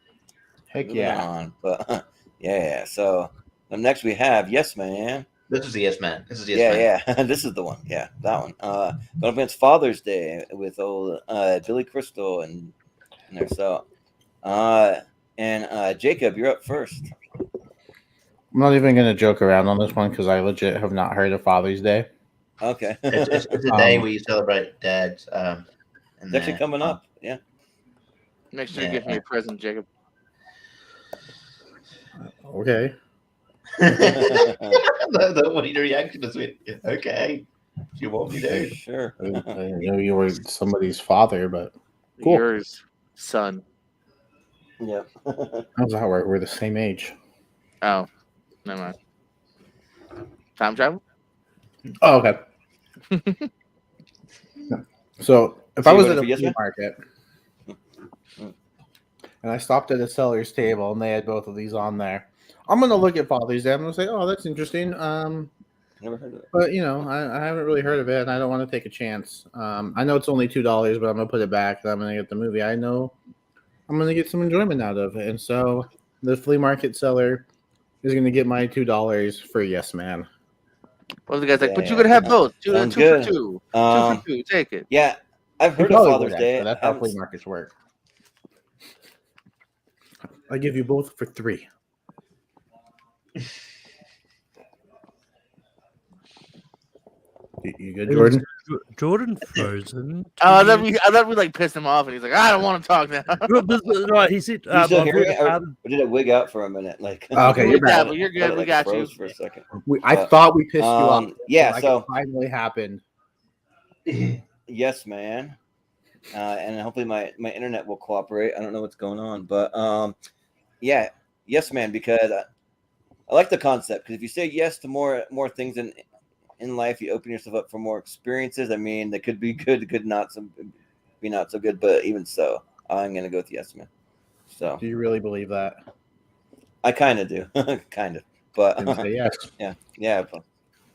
heck yeah. But yeah. So next we have Yes Man. This is the Yes Man. This is the Yes Man. Yeah. This is the one. Yeah, that one. Going up against Father's Day with old Billy Crystal and there. So, and Jacob, you're up first. I'm not even gonna joke around on this one because I legit have not heard of Father's Day. Okay. It's a day where you celebrate dads. It's actually coming up. Yeah. Make sure you give me a present, Jacob. Okay. What your reaction is with? Okay. You want me to? Sure. I didn't know you were somebody's father, but cool. Yours, son. Yeah. How's that work? We're the same age. Oh, never mind. Time travel? Oh, okay. So if So I you was voted at a for yes, flea man? market and I stopped at a seller's table and they had both of these on there, I'm gonna look at Father's Day. I'm gonna say, "Oh, that's interesting." Never heard of it. But I haven't really heard of it, and I don't want to take a chance. I know it's only $2, but I'm gonna put it back. And I'm gonna get the movie. I know I'm gonna get some enjoyment out of it, and so the flea market seller is gonna get my $2 for Yes Man. Well, the guy's like, but you Yeah. could have both. Two Sounds for good. two. Two Um, for two. Take it. Yeah, I've You heard of probably Father's would, Day. actually. That's I how haven't flea s- markets work. I give you both for $3. You good, Jordan? Jordan frozen. I thought we like pissed him off, and he's like, I don't want to talk now. Right, he said, You still I've hear heard me? of, Or did it wig out for a minute? Like, Okay, You you're can back. dabble, you're good. it, We got you. froze for a second. I But, thought we pissed you off. Yeah, like so it finally happened. yes, man. And hopefully my internet will cooperate. I don't know what's going on, but yeah, yes, man. Because I like the concept. Because if you say yes to more things in life, you open yourself up for more experiences. I mean, that could be good, could not be not so good. But even so, I'm gonna go with yes, man. So Do you really believe that? I kind of do, kind of. But Then say yes. yeah, but,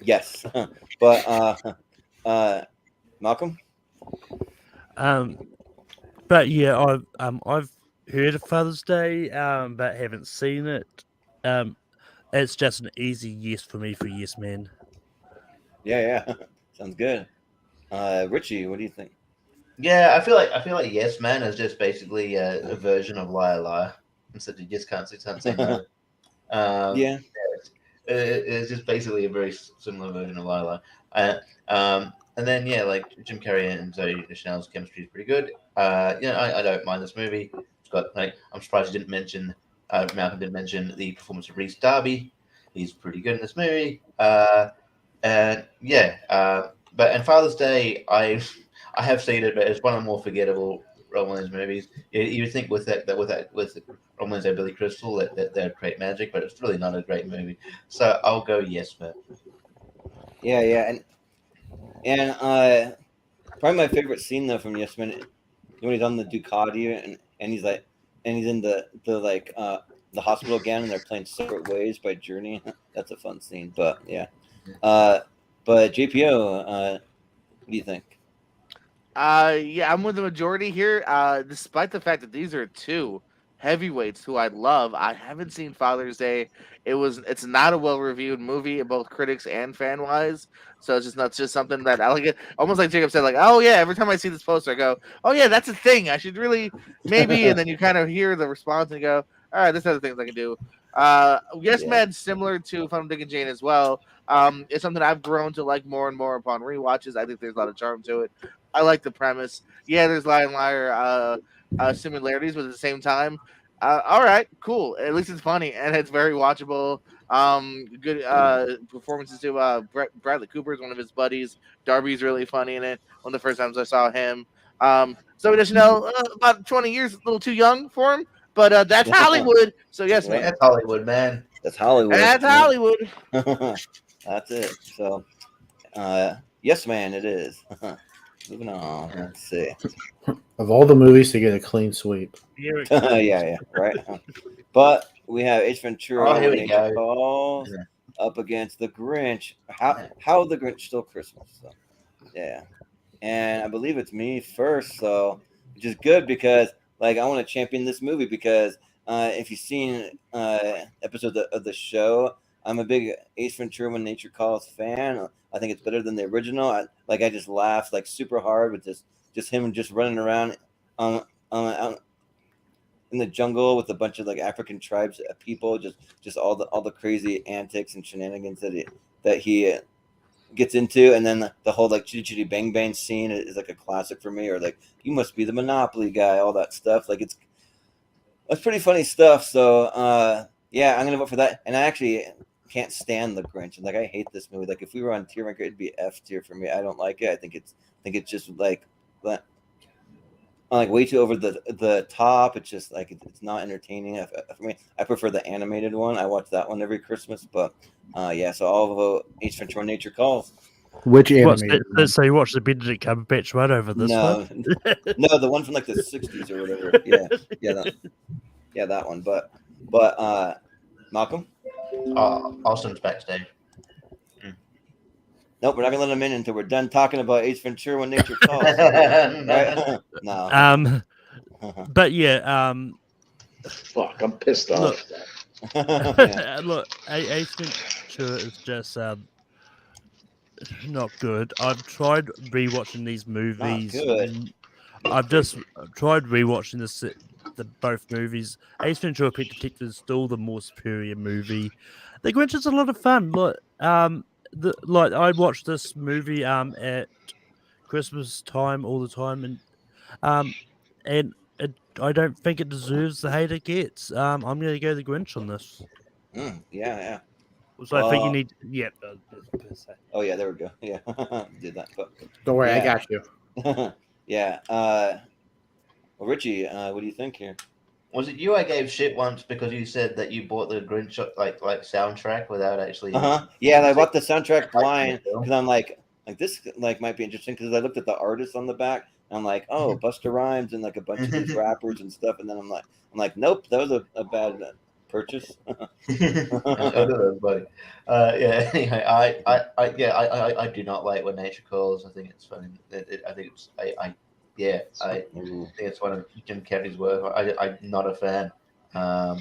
yes. But Malcolm. but yeah, I've heard of Father's Day, but haven't seen it. It's just an easy yes for me for Yes Man. Yeah. Sounds good. Richie, what do you think? Yeah, I feel like Yes Man is just basically a version of Liar Liar. Instead, you just can't say no. Yeah. It's just basically a very similar version of Liar Liar. And then yeah, like Jim Carrey and Zoe Deschanel's chemistry is pretty good. I don't mind this movie. It's got like I'm surprised you didn't mention Malcolm didn't mention the performance of Reese Darby. He's pretty good in this movie. And yeah, but Father's Day, I have seen it, but it's one of the more forgettable Robin Williams movies. You would think with Robin Williams and Billy Crystal that they'd create magic, but it's really not a great movie. So I'll go yes, man. Yeah, and probably my favorite scene though from Yes Man when he's on the Ducati and he's like he's in the hospital again and they're playing Separate Ways by Journey. That's a fun scene, but yeah. But JPO, what do you think? Yeah, I'm with the majority here. Despite the fact that these are two heavyweights who I love, I haven't seen Father's Day. It's not a well reviewed movie, both critics and fan wise. So it's just something that I like it. Almost like Jacob said, like, oh yeah, every time I see this poster, I go, oh yeah, that's a thing. I should really maybe, and then you kind of hear the response and you go, all right, there's other things I can do. Yes, Yeah. Man, similar to Fun Dick and Jane as well. It's something I've grown to like more and more upon rewatches. I think there's a lot of charm to it. I like the premise. Yeah, there's Liar and Liar similarities, but at the same time, all right, cool. At least it's funny and it's very watchable. Good performances too. Bradley Cooper is one of his buddies. Darby's really funny in it. One of the first times I saw him. Zoe Deschanel, about 20 years, a little too young for him, but that's Hollywood. So yes, Yeah. man. That's Hollywood, man. That's Hollywood. That's man. Hollywood. That's it. So, yes, man, it is. Moving on. Let's see. Of all the movies to get a clean sweep. yeah, right. But we have Ace Ventura Oh, here When we Nature go. Calls Yeah. up against the Grinch. How the Grinch Stole Christmas. So, yeah, and I believe it's me first, so which is good because like I want to champion this movie because if you've seen episodes of the show, I'm a big Ace Ventura When Nature Calls fan. I think it's better than the original. I just laughed like super hard with just him just running around out in the jungle with a bunch of like African tribes of people, just all the crazy antics and shenanigans that he gets into, and then the whole like chitty chitty bang bang scene is like a classic for me. Or like you must be the Monopoly guy, all that stuff. Like that's pretty funny stuff. So yeah, I'm gonna vote for that. And I actually can't stand the Grinch. Like I hate this movie. Like if we were on tier ranker, it'd be F tier for me. I don't like it. I think it's just like way too over the top. It's just like it's not entertaining for me. I prefer the animated one. I watch that one every Christmas. But yeah, so I'll vote Ace Ventura: Nature Calls. Which animated? So you watch the Benedict Cumberbatch one over this one? No, the one from like the 60s or whatever. Yeah, that one. But Malcolm? Austin's backstage. Nope, we're not gonna let him in until we're done talking about Ace Ventura: When Nature Calls. Right? No. But yeah, Fuck, I'm pissed off. look, Ace Ventura is just not good. I've tried rewatching these movies. Not good. I've just tried rewatching both movies. Ace Ventura: Pet Detective is still the more superior movie. The Grinch is a lot of fun. Look, I watch this movie at Christmas time all the time, and I don't think it deserves the hate it gets. I'm going to go the Grinch on this. Yeah. So I think you need. Yeah. Oh yeah, there we go. Yeah, did that. But, Don't worry, yeah. I got you. Yeah. Well, Richie, what do you think here? Was it you I gave shit once because you said that you bought the Grinch like soundtrack without actually? Yeah, I bought the soundtrack blind because I'm like this might be interesting because I looked at the artists on the back. And I'm like, oh, Busta Rhymes and like a bunch of these rappers and stuff, and then I'm like, nope, that was a bad purchase. Buddy. Yeah. Anyway, I do not like When Nature Calls. I think it's funny. I think I think it's one of Jim Carrey's work. I'm not a fan. I'm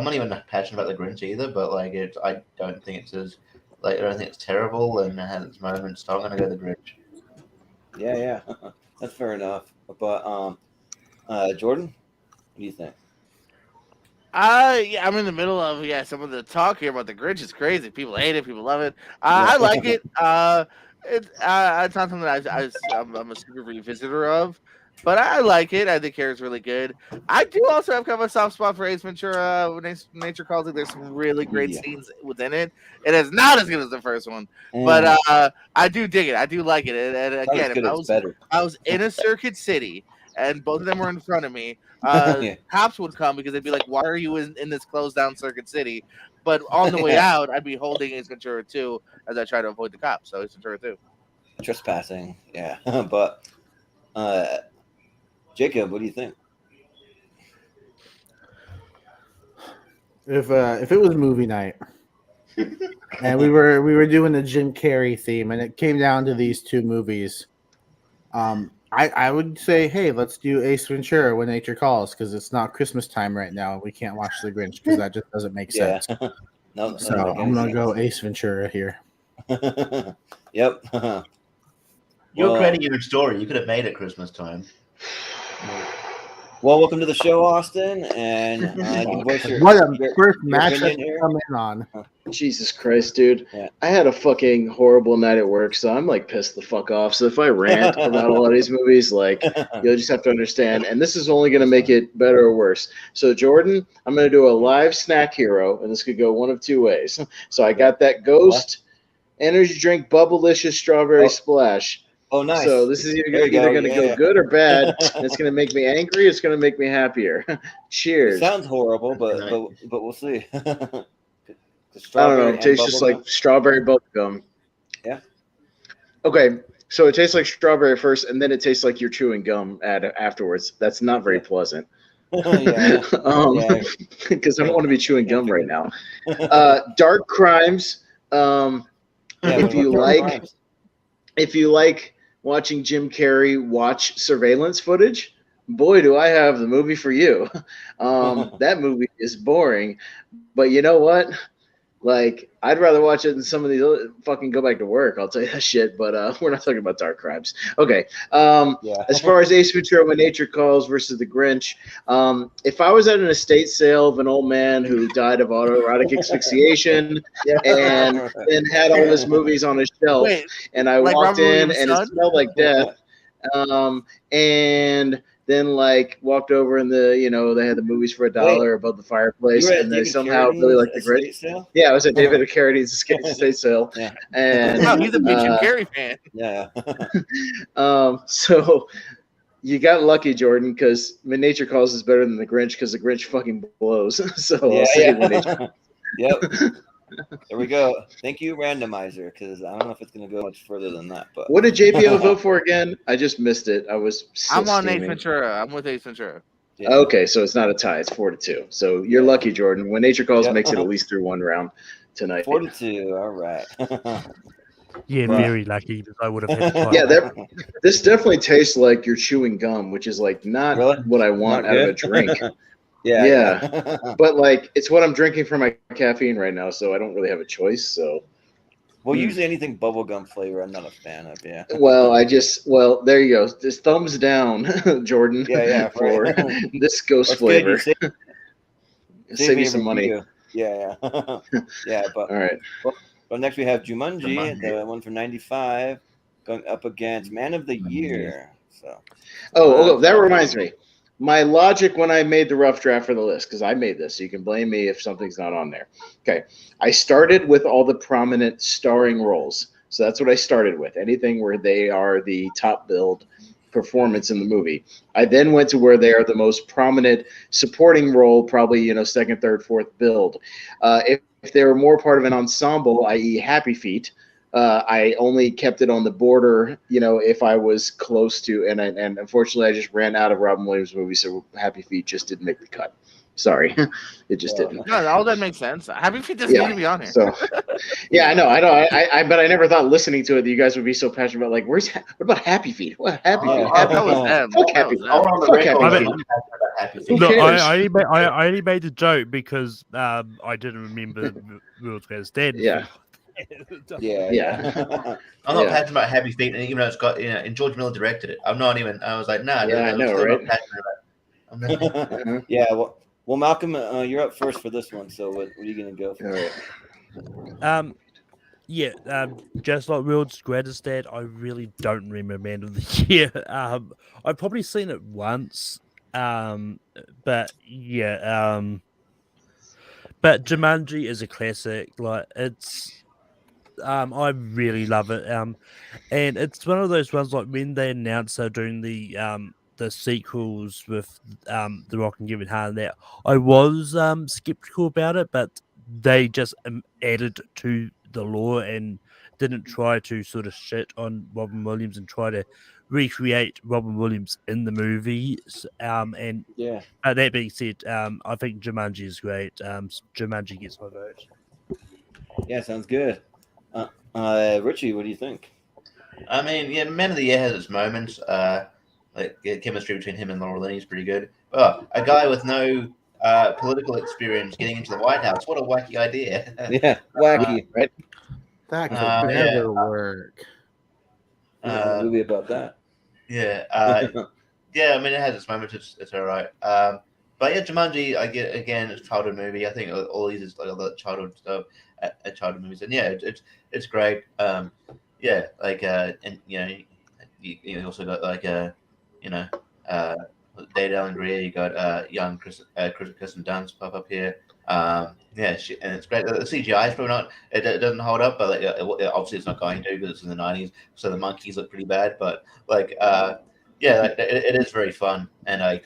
not even passionate about the Grinch either. But like, I don't think it's as I don't think it's terrible and it has its moments. So I'm gonna go the Grinch. Yeah, that's fair enough. But Jordan, what do you think? I'm in the middle of some of the talk here about the Grinch is crazy. People hate it, people love it. I like it. It's not something that I'm a super revisitor of, but I like it. I think Carrey's really good. I do also have kind of a soft spot for Ace Ventura: When Nature Calls. There's some really great scenes within it. It is not as good as the first one, but I do dig it. I do like it. And again, if I was in a circuit city and both of them were in front of me, cops would come because they'd be like, "Why are you in this closed down circuit city?" But on the way out, I'd be holding Ace Ventura 2 as I try to avoid the cops. So Ace Ventura 2. Trespassing, yeah. But Jacob, what do you think? If it was movie night and we were doing the Jim Carrey theme and it came down to these two movies, I would say, hey, let's do Ace Ventura: When Nature Calls because it's not Christmas time right now and we can't watch The Grinch because that just doesn't make sense. No, so I'm gonna go Ace Ventura here. Yep. You're creating your own story. You could have made it Christmas time. Well, welcome to the show, Austin, and what a first match to come in on. Jesus Christ, dude. Yeah. I had a fucking horrible night at work, so I'm like pissed the fuck off. So if I rant about a lot of these movies, like you'll just have to understand, and this is only going to make it better or worse. So Jordan, I'm going to do a live snack hero, and this could go one of two ways. So I got that Ghost energy drink Bubblicious Strawberry Splash. Oh, nice. So this is either going to go good or bad. And it's going to make me angry. It's going to make me happier. Cheers. It sounds horrible, but we'll see. I don't know. It tastes just like strawberry bubble gum. Yeah. Okay. So it tastes like strawberry first, and then it tastes like you're chewing gum afterwards. That's not very pleasant. Because I don't want to be chewing gum right now. Dark Crimes. If you like watching Jim Carrey watch surveillance footage, boy, do I have the movie for you. That movie is boring, but you know what? Like, I'd rather watch it than some of these other, fucking go back to work. I'll tell you that shit, but we're not talking about Dark Crimes. Okay. As far as Ace Ventura: When Nature Calls versus The Grinch, if I was at an estate sale of an old man who died of autoerotic asphyxiation and then had all his movies on his shelf, and I walked in and it smelled like death, and then like walked over and they had the movies for $1 above the fireplace, and they somehow really liked the Grinch. Sale? Yeah, I was at David Carradine's estate sale. Yeah. And no, he's a big Jim Carrey fan. Yeah. So you got lucky, Jordan, because When Nature Calls is better than the Grinch because the Grinch fucking blows. So I'll say When Nature. Yep. There we go. Thank you, randomizer, because I don't know if it's going to go much further than that. But what did JPO vote for again? I just missed it. I'm on Ace Ventura. I'm with Ace Ventura. Yeah. Okay, so it's not a tie. It's 4-2. So you're lucky, Jordan. When Nature Calls makes it at least through one round tonight. 4-2. All right. Yeah, very lucky because I would have had to Yeah, this definitely tastes like you're chewing gum, which is like not what I want out of a drink. Yeah. But like it's what I'm drinking for my caffeine right now, so I don't really have a choice. So well, usually anything bubblegum flavor I'm not a fan of, yeah. Well, there you go. Just thumbs down, Jordan. For this ghost flavor. Save me some money. Yeah. Yeah, but all right. Well, next we have Jumanji, the one from 95, going up against Man of the Year. So that reminds me. My logic when I made the rough draft for the list, because I made this, so you can blame me if something's not on there. Okay. I started with all the prominent starring roles. So that's what I started with. Anything where they are the top billed performance in the movie. I then went to where they are the most prominent supporting role, probably, second, third, fourth build. If they were more part of an ensemble, i.e. Happy Feet, I only kept it on the border, if I was close to, and unfortunately I just ran out of Robin Williams movies, so Happy Feet just didn't make the cut. Sorry, it just didn't. No, all that makes sense. Happy Feet doesn't need to be on here. So, yeah, I know. But I never thought listening to it that you guys would be so passionate about what about Happy Feet? What Happy Feet? That was them. Fuck Happy Feet. No, I only made the joke because I didn't remember Rules Where Stand. Yeah. I'm not passionate about Happy Feet, and even though it's got, and George Miller directed it, I'm not even. I was like, nah. Yeah, I know, right? Yeah. Well, Malcolm, you're up first for this one. So, what are you gonna go for? Just like World's Greatest Dad, I really don't remember Man of the Year. I've probably seen it once, but but Jumanji is a classic. Like it's, I really love it. And it's one of those ones like when they announced they're doing the sequels with The Rock and Kevin Hart and that, I was skeptical about it, but they just added to the lore and didn't try to sort of shit on Robin Williams and try to recreate Robin Williams in the movies. That being said, I think Jumanji is great. Jumanji gets my vote. Yeah, sounds good. Richie, what do you think? I mean, Man of the Year has its moments. Chemistry between him and Laura Linney is pretty good. Oh, a guy with no political experience getting into the White House. What a wacky idea. Yeah, wacky, right? That could never work. A movie about that. Yeah. Yeah, I mean, it has its moments. It's all right. But yeah, Jumanji, I get, again, it's a childhood movie. I think all these is like a lot of childhood stuff, childhood movies. And yeah, it's great. And you also got like David Allen Greer, you got young Kristen Dunst pop up here. And it's great. The CGI is probably not, it doesn't hold up, but obviously it's not going to because it's in the 90s, so the monkeys look pretty bad. But it is very fun, and I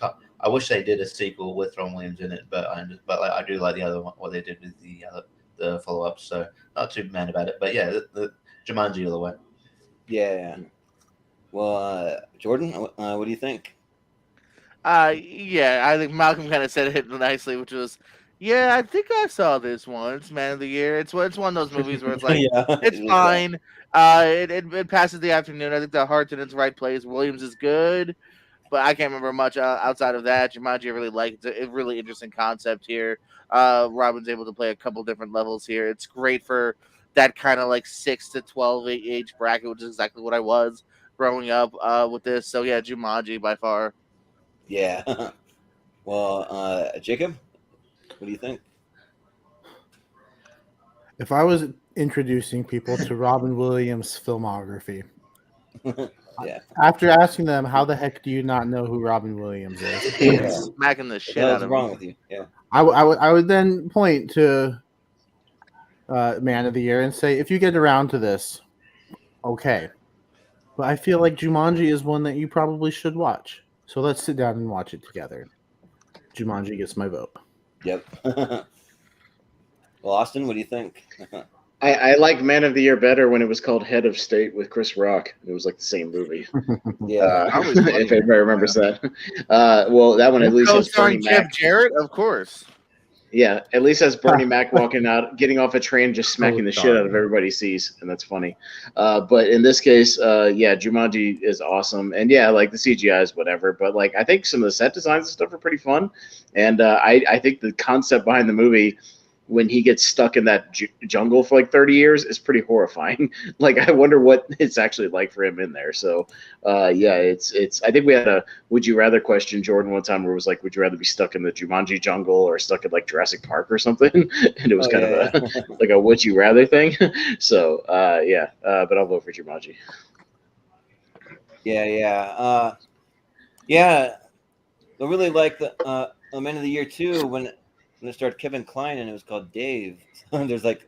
wish they did a sequel with Ron Williams in it, but I do like the other one, what they did with the follow up. So not too mad about it, but yeah, the Jumanji all the way. Yeah. Well, Jordan, what do you think? I think Malcolm kind of said it nicely, which was, I think I saw this once, Man of the Year. It's one of those movies where it's like, it's fine. It passes the afternoon. I think the heart's in its right place. Williams is good, but I can't remember much outside of that. Jumanji, I really like. It's a really interesting concept here. Robin's able to play a couple different levels here. It's great for that kind of like 6 to 12 age bracket, which is exactly what I was growing up with this. So yeah, Jumanji by far. Yeah. Well, Jacob, what do you think? If I was introducing people to Robin Williams' filmography, Yeah. After asking them, how the heck do you not know who Robin Williams is? Yeah. Smacking the shit What out is of wrong him. with you? Yeah. I would then point to Man of the Year and say, if you get around to this, okay. But I feel like Jumanji is one that you probably should watch. So let's sit down and watch it together. Jumanji gets my vote. Yep. Well, Austin, what do you think? I like Man of the Year better when it was called Head of State with Chris Rock. It was like the same movie. Yeah. If anybody remembers that. Well, that one at least has Bernie Co-starring Jeff Mac. Jarrett, of course. Yeah, at least has Bernie Mac walking out, getting off a train, just smacking the shit out of everybody he sees, and that's funny. But in this case, yeah, Jumanji is awesome, and yeah, like the CGI is whatever. But like, I think some of the set designs and stuff are pretty fun, and I think the concept behind the movie, when he gets stuck in that jungle for like 30 years, is pretty horrifying. Like, I wonder what it's actually like for him in there. So, yeah, it's. I think we had a "Would you rather" question, Jordan, one time where it was like, "Would you rather be stuck in the Jumanji jungle or stuck in like Jurassic Park or something?" And it was kind of a like a "Would you rather" thing. So, yeah, but I'll vote for Jumanji. Yeah. Yeah. I really like the Man of the Year too when it started Kevin Kline and it was called Dave. There's like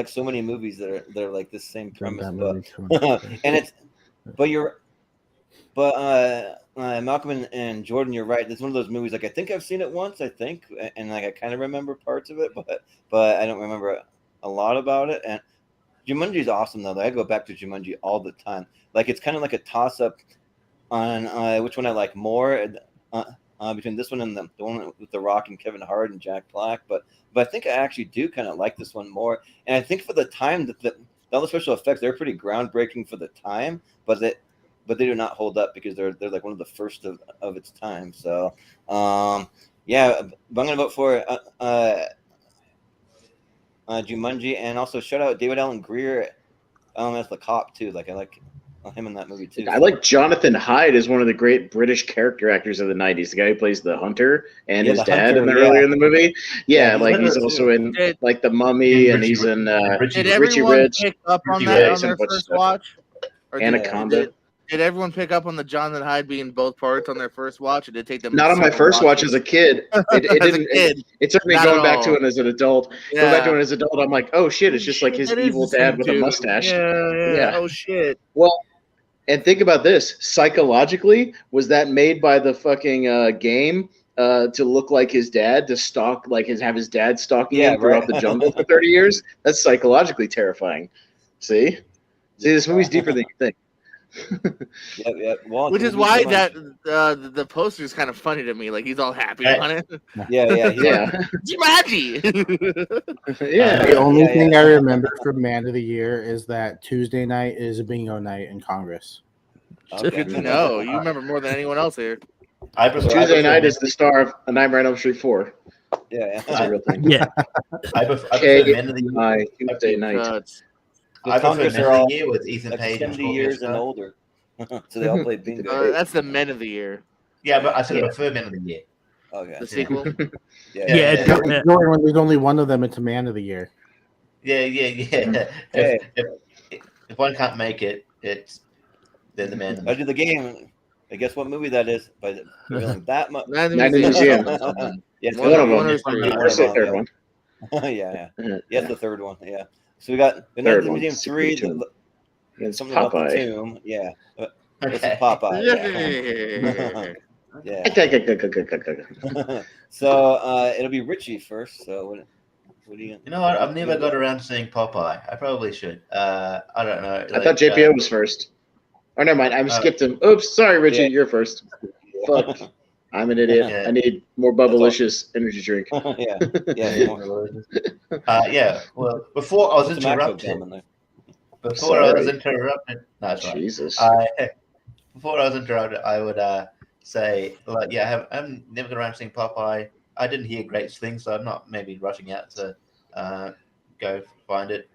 so many movies that are like this same premise, but Malcolm and Jordan, you're right. It's one of those movies like I think I've seen it once, and like I kind of remember parts of it, but I don't remember a lot about it. And Jumanji is awesome though. I go back to Jumanji all the time. Like it's kind of like a toss up on which one I like more. Between this one and the one with The Rock and Kevin Hart and Jack Black, but I think I actually do kind of like this one more. And I think for the time that all the special effects, they're pretty groundbreaking for the time, but they do not hold up because they're like one of the first of its time. So yeah, but I'm gonna vote for Jumanji, and also shout out David Allen Greer as the cop too. Like I like him in that movie too. I like Jonathan Hyde as one of the great British character actors of the 90s. The guy who plays the hunter and his dad earlier in the movie. Yeah, like he's also in like The Mummy, and he's in Did Richie everyone Rich. pick up on Richie that Rich on their and a bunch of first stuff. watch? Or Anaconda. Did everyone pick up on the Jonathan Hyde being both parts on their first watch? Or did it take them? Not on my first watch as a kid. It didn't. It took me Not going at back all. to it as an adult. Yeah. Going back to it as an adult, I'm like, oh shit! It's just like his That is evil the dad same with a dude. mustache. Yeah. Oh shit. Well, and think about this. Psychologically, was that made by the fucking game to look like his dad, to stalk, like have his dad stalking him throughout the jungle for 30 years? That's psychologically terrifying. See, this movie's deeper than you think. Yep. Well, which is why that the poster is kind of funny to me. Like he's all happy on it. Yeah. Jumanji. Yeah. The only thing I remember from Man of the Year is that Tuesday night is a bingo night in Congress. Okay. Good to know. You remember more than anyone else here. Tuesday night is the star of A Nightmare on Elm Street 4. Yeah. That's a real thing. Yeah. I prefer Men of the Year. Tuesday night. I prefer Congress Men are of all the Year with Ethan like Page 70 and years and older. So they all played bingo. That's the Men of the Year. Yeah, but I said I prefer Men of the Year. Okay. The sequel. Yeah. When there's only one of them, it's a Man of the Year. Yeah. If one can't make it, it's then the Man. I do the game. I guess what movie that is by revealing that much. Night in the Museum. Yes, One of them. Or the third one. Yeah. Yes, the third one. Yeah. So we got the Night in the Museum 3. Something about the tomb. Yeah. This is Popeye. Yeah. So it'll be Richie first. So what do you? You know what? I've never got around to seeing Popeye. I probably should. I don't know. I thought JPO was first. Oh, never mind. I skipped him. Oops. Sorry, Richie. You're first. Fuck. I'm an idiot. Yeah. I need more Bubblicious energy drink. Yeah. Well, before I was interrupted. Before I was interrupted. No, that's right. Jesus. Before I was interrupted, I would say, like, yeah, I'm never got around to seeing Popeye. I didn't hear great things, so I'm not maybe rushing out to go find it.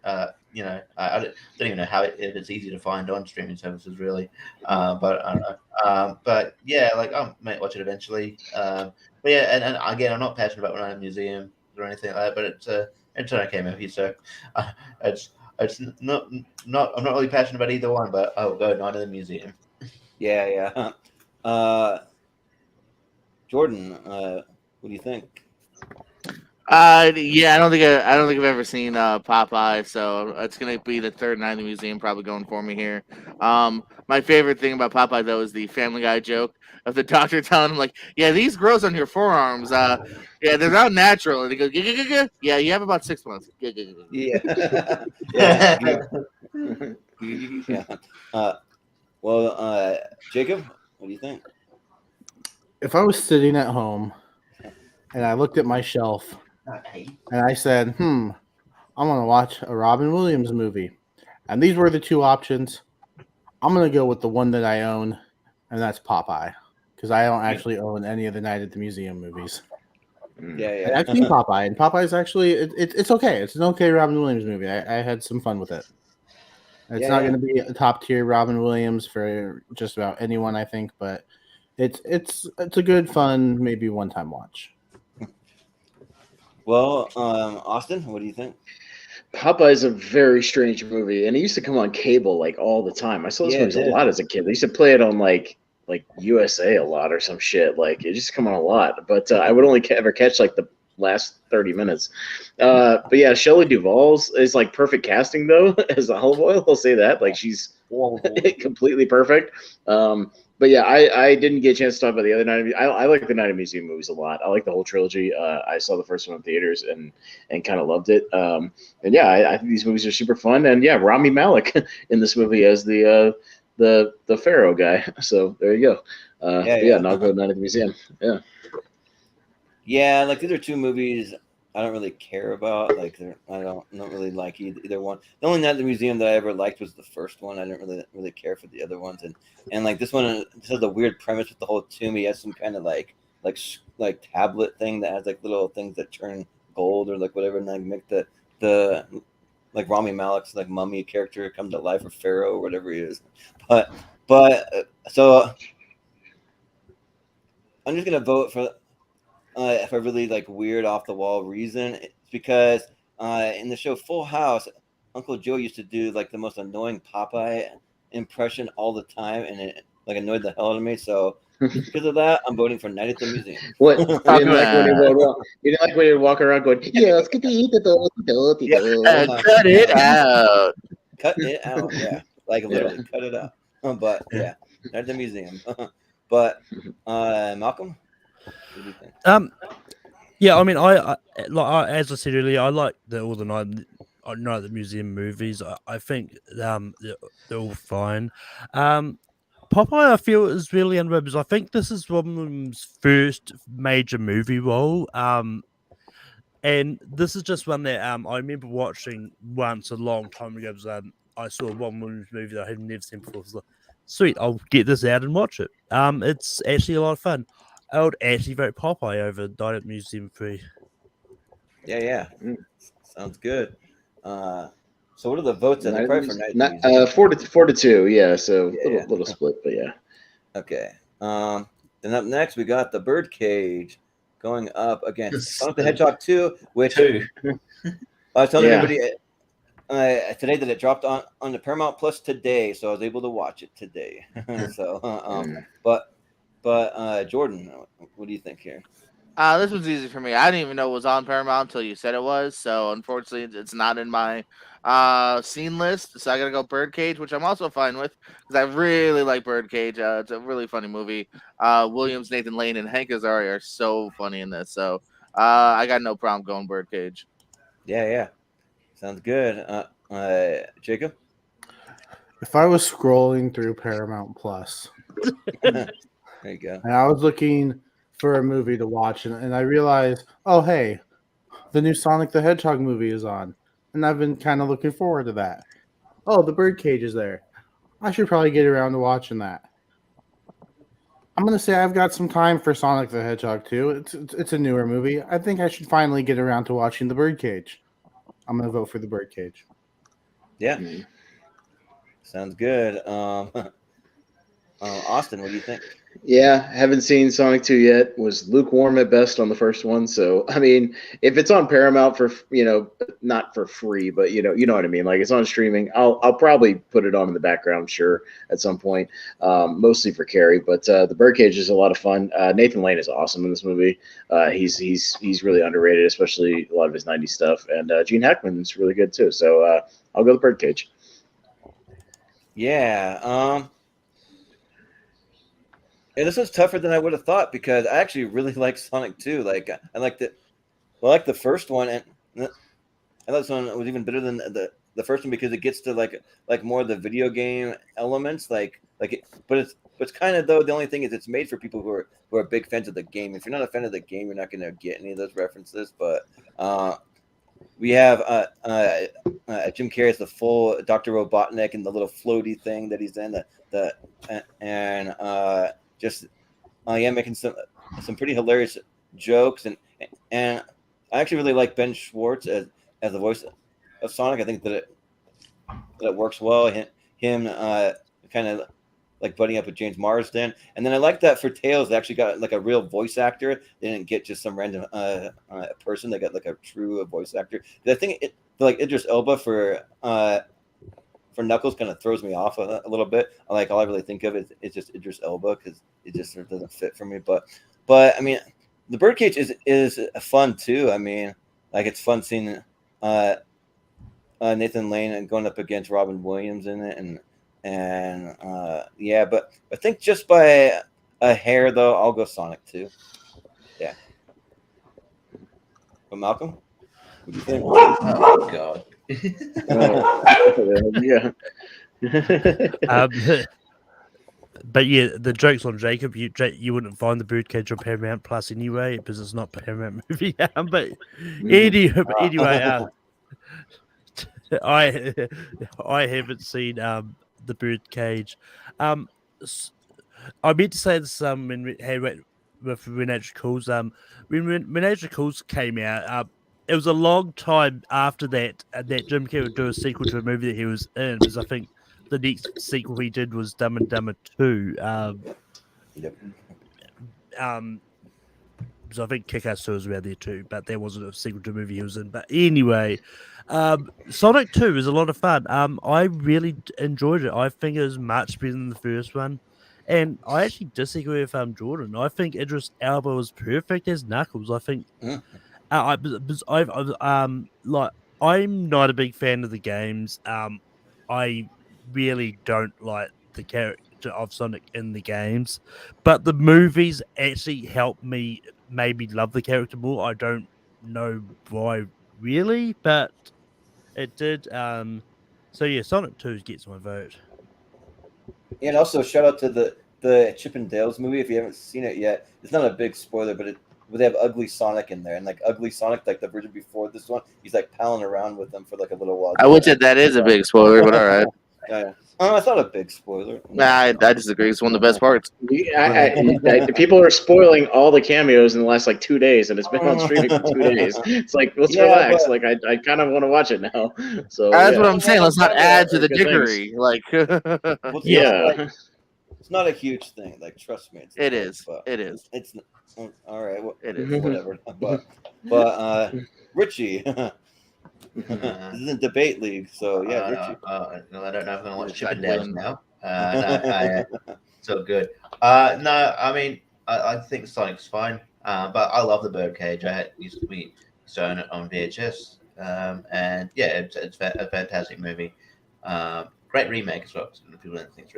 You know, I don't even know if it's easy to find on streaming services, really. But I don't know. But yeah, like I might watch it eventually. But yeah, and again, I'm not passionate about running a museum or anything like that. But it's an okay movie, so I it's not. I'm not really passionate about either one, but I'll go Night at the Museum. Yeah. Jordan, what do you think? Yeah, I don't think I've ever seen Popeye, so it's gonna be the third Night in the Museum probably going for me here. My favorite thing about Popeye though is the Family Guy joke of the doctor telling him like, "Yeah, these grows on your forearms. Yeah, they're not natural." And he goes, "Yeah, you have about 6 months." Yeah. Jacob, what do you think? If I was sitting at home and I looked at my shelf and I said, I'm going to watch a Robin Williams movie, and these were the two options, I'm going to go with the one that I own, and that's Popeye, because I don't actually own any of the Night at the Museum movies. Yeah. I've seen Popeye, and Popeye's actually, it's okay. It's an okay Robin Williams movie. I had some fun with it. It's not going to be a top tier Robin Williams for just about anyone, I think, but it's a good fun, maybe one time watch. Well, Austin, what do you think? Popeye is a very strange movie, and it used to come on cable like all the time. I saw this movie a lot as a kid. They used to play it on like USA a lot or some shit. Like it used to come on a lot, but I would only ever catch like the last 30 minutes. But yeah, Shelley Duvall's is like perfect casting though as Olive Oil. I'll say that. Like she's completely perfect. But yeah, I didn't get a chance to talk about the other Night. I like the Night at the Museum movies a lot. I like the whole trilogy. I saw the first one in theaters and kind of loved it. And yeah, I think these movies are super fun. And yeah, Rami Malek in this movie as the Pharaoh guy. So there you go. And I'll go Night at the Museum. Yeah. Yeah, like these are two movies I don't really care about. Like I don't really like either one. The only Night at the Museum that I ever liked was the first one. I didn't really care for the other ones. And like this one, this has a weird premise with the whole tomb. He has some kind of like tablet thing that has like little things that turn gold or like whatever, and like make the like Rami Malek's like mummy character come to life, or Pharaoh or whatever he is. But so I'm just gonna vote for. If I really like weird off the wall reason, it's because in the show Full House, Uncle Joe used to do like the most annoying Popeye impression all the time, and it like annoyed the hell out of me. So because of that, I'm voting for Night at the Museum. What? You didn't like when he would walk around going, "Yes, cut it out." Cut it out. Yeah, like literally cut it out. But yeah, Night at the Museum. But Malcolm. What do you think? Yeah, I mean, I as I said earlier, I like all the Night at the Museum movies. I think they're all fine. Popeye, I feel, is really underrated because I think this is Robin's first major movie role. And this is just one that I remember watching once a long time ago. Because, I saw a Robin Williams movie that I had never seen before. So, sweet, I'll get this out and watch it. It's actually a lot of fun. I would actually vote Popeye over Night at the Museum 3. Yeah. Sounds good. So what are the votes that are for Night at the Museum? 4-2, yeah. So little split, but yeah. Okay. Then up next we got the Birdcage going up against Sonic the Hedgehog 2, which I was telling everybody today that it dropped on the Paramount Plus today, so I was able to watch it today. But Jordan, what do you think here? This was easy for me. I didn't even know it was on Paramount until you said it was. So unfortunately, it's not in my scene list. So I gotta go Birdcage, which I'm also fine with because I really like Birdcage. It's a really funny movie. Williams, Nathan Lane, and Hank Azaria are so funny in this. So I got no problem going Birdcage. Yeah. Sounds good. Jacob? If I was scrolling through Paramount Plus, there you go. And I was looking for a movie to watch, and I realized, oh, hey, the new Sonic the Hedgehog movie is on. And I've been kind of looking forward to that. Oh, the Birdcage is there. I should probably get around to watching that. I'm going to say I've got some time for Sonic the Hedgehog 2. It's a newer movie. I think I should finally get around to watching the Birdcage. I'm going to vote for the Birdcage. Yeah. Sounds good. Austin, what do you think? Yeah, haven't seen Sonic 2 yet. Was lukewarm at best on the first one. So, I mean, if it's on Paramount for, not for free, but you know what I mean. Like it's on streaming, I'll probably put it on in the background, sure, at some point. Mostly for Carrie, but the Birdcage is a lot of fun. Nathan Lane is awesome in this movie. He's really underrated, especially a lot of his '90s stuff. And Gene Hackman's really good too. So I'll go with Birdcage. Yeah. Yeah, this was tougher than I would have thought because I actually really like Sonic 2. Like I like the first one, and I thought this one was even better than the first one because it gets to like more of the video game elements. But it's kind of though the only thing is it's made for people who are big fans of the game. If you're not a fan of the game, you're not going to get any of those references. But we have Jim Carrey as the full Dr. Robotnik and the little floaty thing that he's in. Making some pretty hilarious jokes, and I actually really like Ben Schwartz as the voice of Sonic. I think that it works well. Him kind of like buddying up with James Marsden, and then I like that for Tails they actually got like a real voice actor. They didn't get just some random person. They got like a true voice actor. I think like Idris Elba for Knuckles kind of throws me off a little bit. Like all I really think of is just Idris Elba because it just sort of doesn't fit for me. But I mean, the Birdcage is fun too. I mean, like it's fun seeing Nathan Lane and going up against Robin Williams in it, and yeah. But I think just by a hair though, I'll go Sonic 2. Yeah. But Malcolm, what do you think? Oh God. Yeah. But yeah, the joke's on Jacob. You wouldn't find the Birdcage on Paramount Plus anyway because it's not a Paramount movie. But anyway, I haven't seen the Birdcage. I meant to say this when Nature Calls. When Nature Calls came out, it was a long time after that Jim Carrey would do a sequel to a movie that he was in, because I think the next sequel he did was Dumb and Dumber 2. Yep. So I think Kick-Ass 2 was around there too, but that wasn't a sequel to a movie he was in. But anyway, Sonic 2 is a lot of fun. I really enjoyed it. I think it was much better than the first one. And I actually disagree with Jordan. I think Idris Elba was perfect as Knuckles. I think... I'm not a big fan of the games. I really don't like the character of Sonic in the games, but the movies actually helped me maybe love the character more. I don't know why really, but it did. So yeah, Sonic 2 gets my vote. And also shout out to the Chip and Dale's movie. If you haven't seen it yet, it's not a big spoiler, but they have Ugly Sonic in there, and like Ugly Sonic, like the version before this one, he's like palling around with them for like a little while. I would say that is a big spoiler, but all right. Yeah. It's not a big spoiler. Nah, I disagree. It's one of the best parts. People are spoiling all the cameos in the last like 2 days, and it's been on streaming for 2 days. It's like, let's relax. Like I kind of want to watch it now. So that's what I'm saying. Let's not add to the dickery. Like, it's not a huge thing. Like, trust me. It is. It is. It's all right. Well, it is. Whatever. But Richie. This is a debate league, so yeah. Richie. No, I don't know if I'm gonna watch Chip and Dale's now. So good. No, I mean, I think Sonic's fine, but I love the Birdcage. Used to be shown it on VHS, and yeah, it's a fantastic movie. Great remake as well. People don't think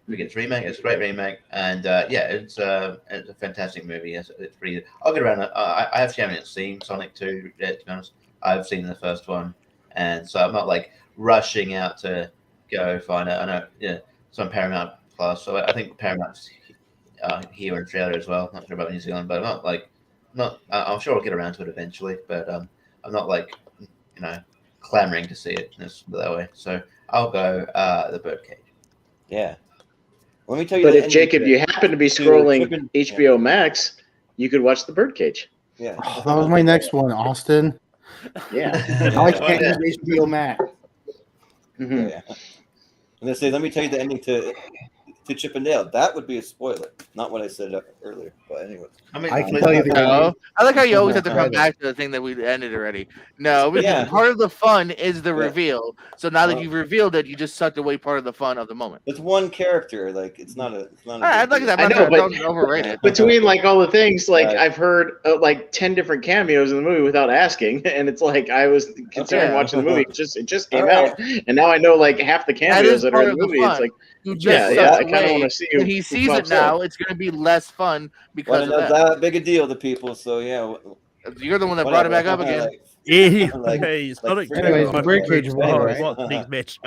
it's remake. It's a great remake, and yeah, it's a fantastic movie. It's pretty. I'll get around it. I actually haven't seen Sonic 2 yet, to be honest. I've seen the first one, and so I'm not like rushing out to go find it. I know, it's on Paramount Plus, so I think Paramount's here in Australia as well. Not sure about New Zealand, but I'm sure I'll get around to it eventually. But I'm not like clamoring to see it that way. So I'll go the Birdcage. Yeah. Let me tell you. But if Jacob, you happen to be scrolling HBO Max, you could watch the Birdcage. Yeah. Oh, that was my next one, Austin. Yeah. I can't use HBO Max. Mm-hmm. Yeah. Let me tell you the ending to to Chip and Dale. That would be a spoiler. Not what I said earlier. But anyway. I mean, I can tell you the No, I like how you always have to come Right. back to the thing that we ended already. No, because Yeah. part of the fun is the Yeah. reveal. So now that you've revealed it, you just sucked away part of the fun of the moment. It's one character. Like it's not a. I'd like that. I know, but overrated. between like all the things, like Right. I've heard like 10 different cameos in the movie without asking, and it's like I was considering watching the movie. It just came out, and now I know like half the cameos that are in the movie. It's like, I kind of want to see. When he sees it now, it's going to be less fun because of that. That big a deal to people. So yeah. You're the one that brought it back up again. Anyways, Anyways, the birdcage won, right? Big match.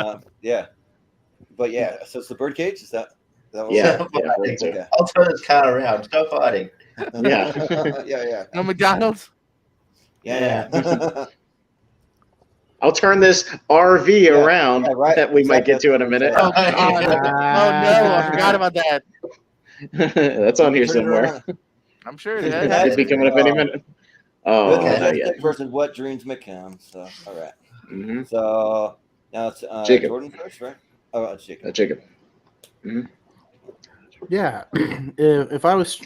Yeah. But yeah, so it's the birdcage. Is that what Yeah. okay. I'll turn this car around. Stop fighting. Yeah. yeah. No McDonald's? Yeah. I'll turn this RV around right. that we might get to in a minute. Oh, God. Oh no, I forgot about that. That's on here somewhere. I'm sure it It'd has. be coming up any minute. Oh, not yet. Versus what dreams may come. So all right. Mm-hmm. So now it's Jacob. Jordan first, right? Oh, it's Jacob. Jacob. Mm-hmm. Yeah, if I was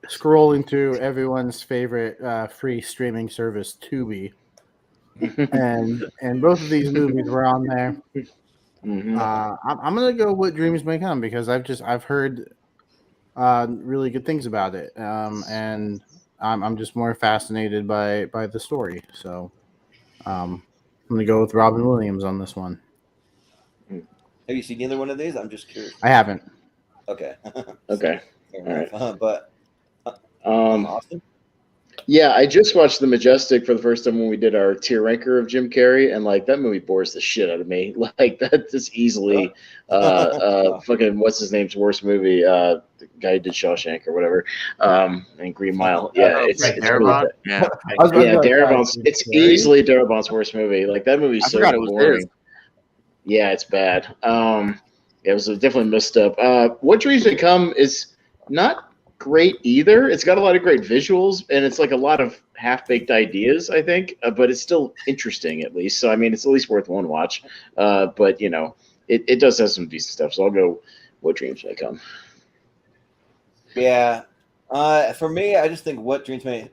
scrolling through everyone's favorite free streaming service, Tubi, and both of these movies were on there, Mm-hmm. I'm gonna go What Dreams May Come because I've heard really good things about it, and I'm just more fascinated by the story. So I'm gonna go with Robin Williams on this one. Have you seen either one of these? I'm just curious. I haven't. Okay. Okay. All right. But Austin? Yeah, I just watched The Majestic for the first time when we did our tier ranker of Jim Carrey, and like that movie bores the shit out of me. Like that is easily fucking what's his name's worst movie? The guy who did Shawshank or whatever, and Green Mile. Yeah, it's really bad. Yeah. Darabont's. It's easily Darabont's worst movie. Like that movie's so boring. Yeah, it's bad. It was definitely messed up. What Dreams May Come is not great either. It's got a lot of great visuals, and it's like a lot of half-baked ideas, I think, but it's still interesting at least. So, I mean, it's at least worth one watch. But, you know, it does have some decent stuff. So I'll go What Dreams May Come. Yeah. For me, I just think What Dreams May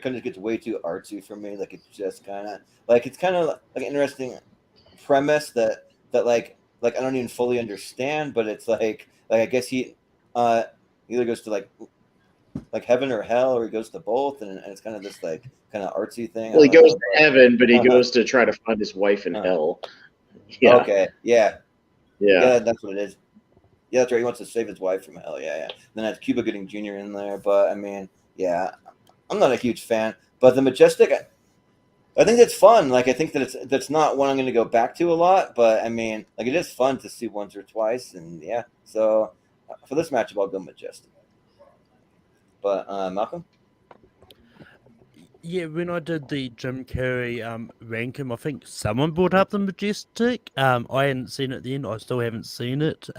Come just gets way too artsy for me. Like, it's just kind of like an interesting premise that like I don't even fully understand, but it's like I guess he either goes to like heaven or hell, or he goes to both, and it's kind of this like kind of artsy thing. Well, he goes to heaven, but he goes to try to find his wife in hell. Yeah. Okay. Yeah. Yeah. That's what it is. Yeah, that's right. He wants to save his wife from hell. Yeah. Then that's Cuba Gooding Jr. in there, but I mean, yeah, I'm not a huge fan. But The Majestic, I think that's fun. Like, I think that's not one I'm going to go back to a lot, but I mean, like, it is fun to see once or twice, and yeah. So for this matchup, I'll go Majestic. But Malcolm? Yeah, when I did the Jim Carrey ranking, I think someone brought up The Majestic. I hadn't seen it then. I still haven't seen it.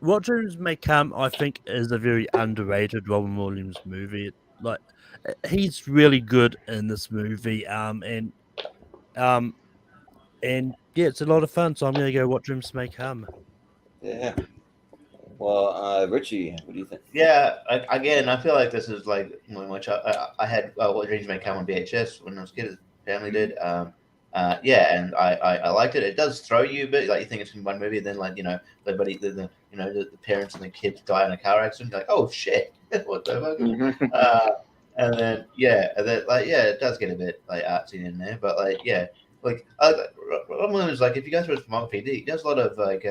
What Dreams May Come, I think, is a very underrated Robin Williams movie. Like, he's really good in this movie, and yeah, it's a lot of fun. So I'm gonna go What Dreams May Come. Yeah. Well, Richie, what do you think? Yeah, I feel like this is like much. I had What Dreams May Come on VHS when I was a kid. Family did. Yeah, and I liked it. It does throw you a bit, like you think it's in one movie, and then like the parents and the kids die in a car accident. You're like, oh shit, what the fuck? And then it does get a bit like artsy in there, but like Robin Williams, like if you go through his filmography, he does a lot of like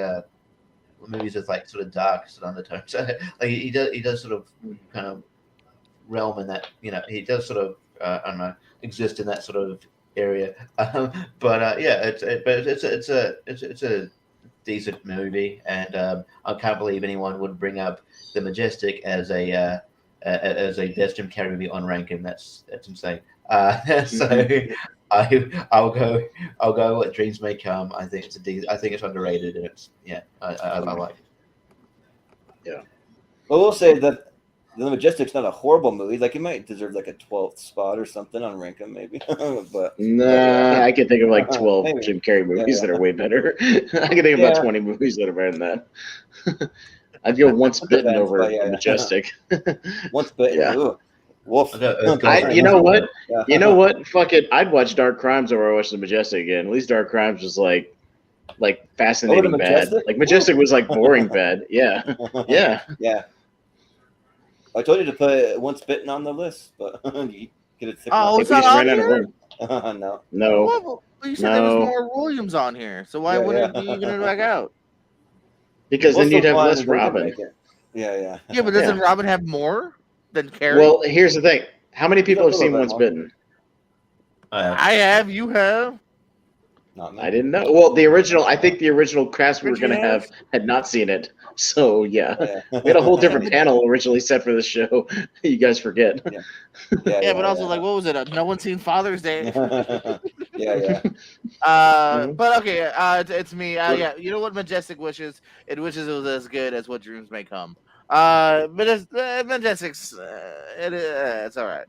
movies with like sort of dark sort of undertones. So like he does sort of kind of realm in that, he does sort of I don't know, exist in that sort of area. But it's a decent movie, and I can't believe anyone would bring up The Majestic as a best Jim Carrey movie on ranking. That's insane. So I'll go What Dreams May Come. I think it's underrated, and it's I like it. Yeah. Well, we'll say that The Majestic's not a horrible movie. Like, it might deserve like a 12th spot or something on Rankin, maybe. but Nah, I can think of like 12 maybe. Jim Carrey movies that are way better. I can think of about 20 movies that are better than that. I'd go Once Bitten over Majestic. Once Bitten. Yeah. Ooh. Wolf. You know what? You know what? Fuck it. I'd watch Dark Crimes over watching the Majestic again. At least Dark Crimes was like fascinating bad. Like Majestic was like boring bad. Yeah. Yeah. Yeah. I told you to put Once Bitten on the list, but you get it. Oh, it's not on here? No. No. You said there was more Williams on here, so why wouldn't it be even back out? Because then you'd have less Robin. Yeah. Yeah, but doesn't Robin have more than Carrey? Well, here's the thing. How many people have seen Once Bitten? I have. You have. Not me. I didn't know. Well, I think the original cast we were going to have had not seen it. So, yeah. We had a whole different panel originally set for this show. You guys forget. Yeah, but also, like, what was it? No one's seen Father's Day. Yeah. But okay, it's me. Yeah, you know what Majestic wishes? It wishes it was as good as What Dreams May Come. But Majestic's, it's all right.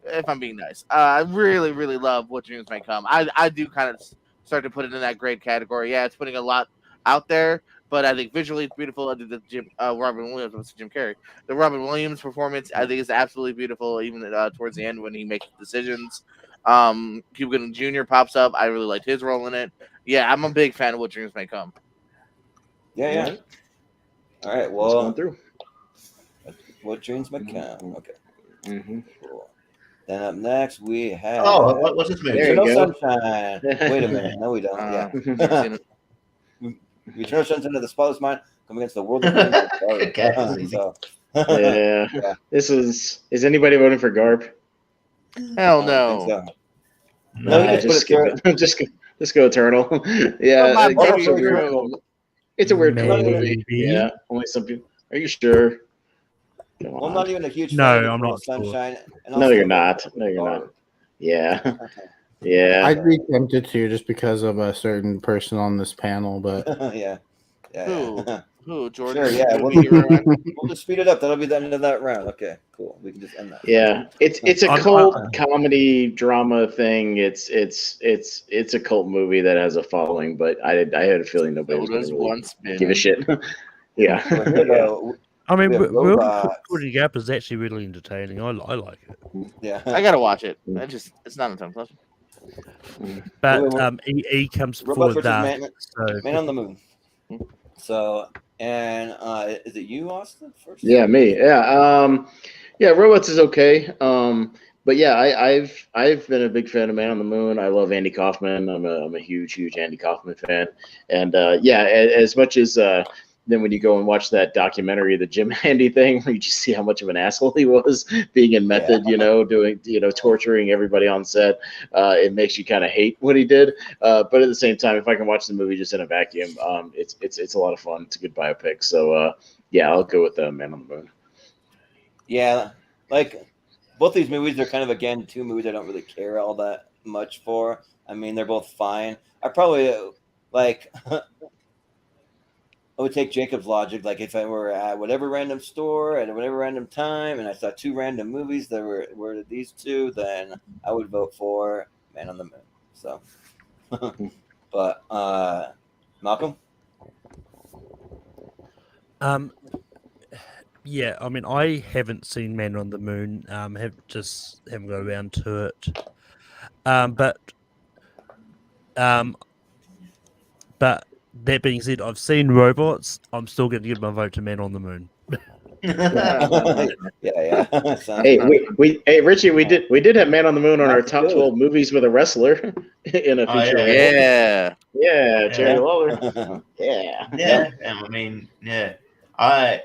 If I'm being nice, I really, really love What Dreams May Come. I do kind of start to put it in that great category. Yeah, it's putting a lot out there, but I think visually it's beautiful. I think the Robin Williams, Jim Carrey, the Robin Williams performance, I think is absolutely beautiful. Even towards the end when he makes decisions, Cuba Gooding Jr. pops up. I really liked his role in it. Yeah, I'm a big fan of What Dreams May Come. Yeah. All right, well, going through. What Dreams May Come. Okay. Mm-hmm. Cool. Then up next we have. Oh, what's this movie? There you go. Sunshine. Wait a minute. No, we don't. Yeah. Eternal Sunshine of the Spotless Mind come against the World of Yeah. This is anybody voting for Garp? Hell no. No, just skip it. Just go Eternal. Yeah, Garp's a weird. It's a weird movie. Yeah, only some people. Are you sure? Well, I'm not even a huge fan No, of I'm not. Sunshine. No, you're not. No, you're not. Yeah. Yeah. I'd be tempted to just because of a certain person on this panel, but yeah. Who, Jordan? Sure, yeah. We'll just speed it up. That'll be the end of that round. Okay, cool. We can just end that. Yeah, it's a cult comedy drama thing. It's a cult movie that has a following, but I had a feeling nobody was going to give a shit. Yeah. I mean, Recording Gap is actually really entertaining. I like it. Yeah, I gotta watch it. It's not a ton question. But E comes forward that Man on the Moon. So, and is it you, Austin? First? Yeah, me. Yeah, Robots is okay. But yeah, I've been a big fan of Man on the Moon. I love Andy Kaufman. I'm a huge Andy Kaufman fan. And as much as then when you go and watch that documentary, the Jim Handy thing, where you just see how much of an asshole he was being in method, doing, torturing everybody on set. It makes you kind of hate what he did. But at the same time, if I can watch the movie just in a vacuum, it's a lot of fun. It's a good biopic. So I'll go with Man on the Moon. Yeah, like both these movies are kind of, again, two movies I don't really care all that much for. I mean, they're both fine. I probably I would take Jacob's logic. Like, if I were at whatever random store at whatever random time and I saw two random movies that were these two, then I would vote for Man on the Moon. So, but Malcolm? Yeah, I mean, I haven't seen Man on the Moon. Haven't got around to it. But that being said, I've seen Robots. I'm still going to give my vote to Man on the Moon. Yeah. Hey, Richie, we did have Man on the Moon on our top 12 movies with a wrestler in a feature. Yeah, Jerry Lawler. Yeah. I mean, I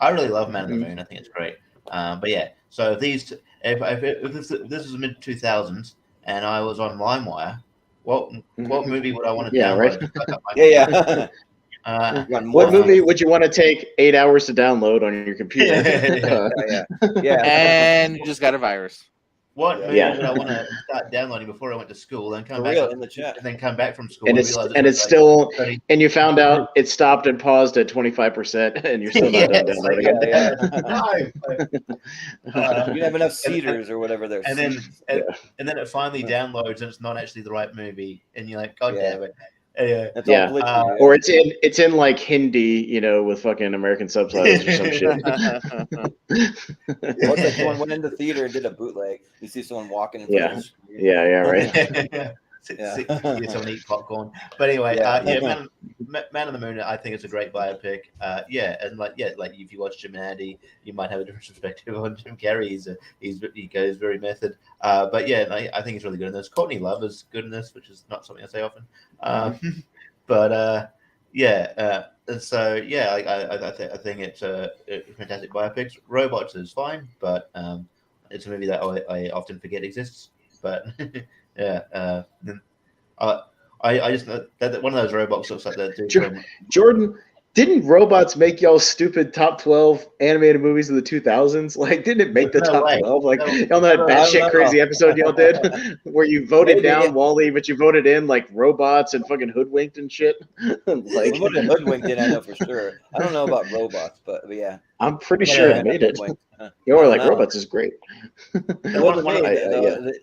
really love Man on the Moon. I think it's great. But yeah, so if this was mid 2000s and I was on LimeWire, what movie would I want to download? Right. What movie would you want to take 8 hours to download on your computer? And you just got a virus. What Yeah. movie Yeah. would I want to start downloading before I went to school and come For back real, in the chat. and then come back from school And and it's realize and was it's like still 30 and you found out it stopped and paused at 25% and you're still not done Yes, like, downloading it. no. You didn't have enough cedars or whatever they're And then Yeah. and then it finally downloads and it's not actually the right movie and you're like, God damn it. Anyway, That's Yeah. all glitchy. Or it's in like Hindi, with fucking American subtitles or some shit. What's like someone went into the theater and did a bootleg. You see someone walking in front of the screen. Yeah, right. Someone eat popcorn. But anyway, Yeah. Man on the Moon, I think it's a great biopic. And like if you watch Jumanji, you might have a different perspective on Jim Carrey. He goes very method. But yeah, I think it's really good in this. Courtney Love is good in this, which is not something I say often. But and so yeah, I think it's a fantastic biopic. Robots is fine, but it's a movie that I often forget exists. But yeah, I just that one of those robots looks like that dude from Jordan, didn't Robots make y'all stupid top 12 animated movies of the 2000s? Like, didn't it make the No top way. 12? Like, No, y'all know that I don't batshit know. crazy episode y'all did where you voted Maybe. down Wall-E, but you voted in like Robots and fucking Hoodwinked and shit? Like, We would have hoodwinked it, I know for sure. I don't know about robots, but yeah. I'm pretty sure it made it. You were like, Robots is great. It wasn't One of made.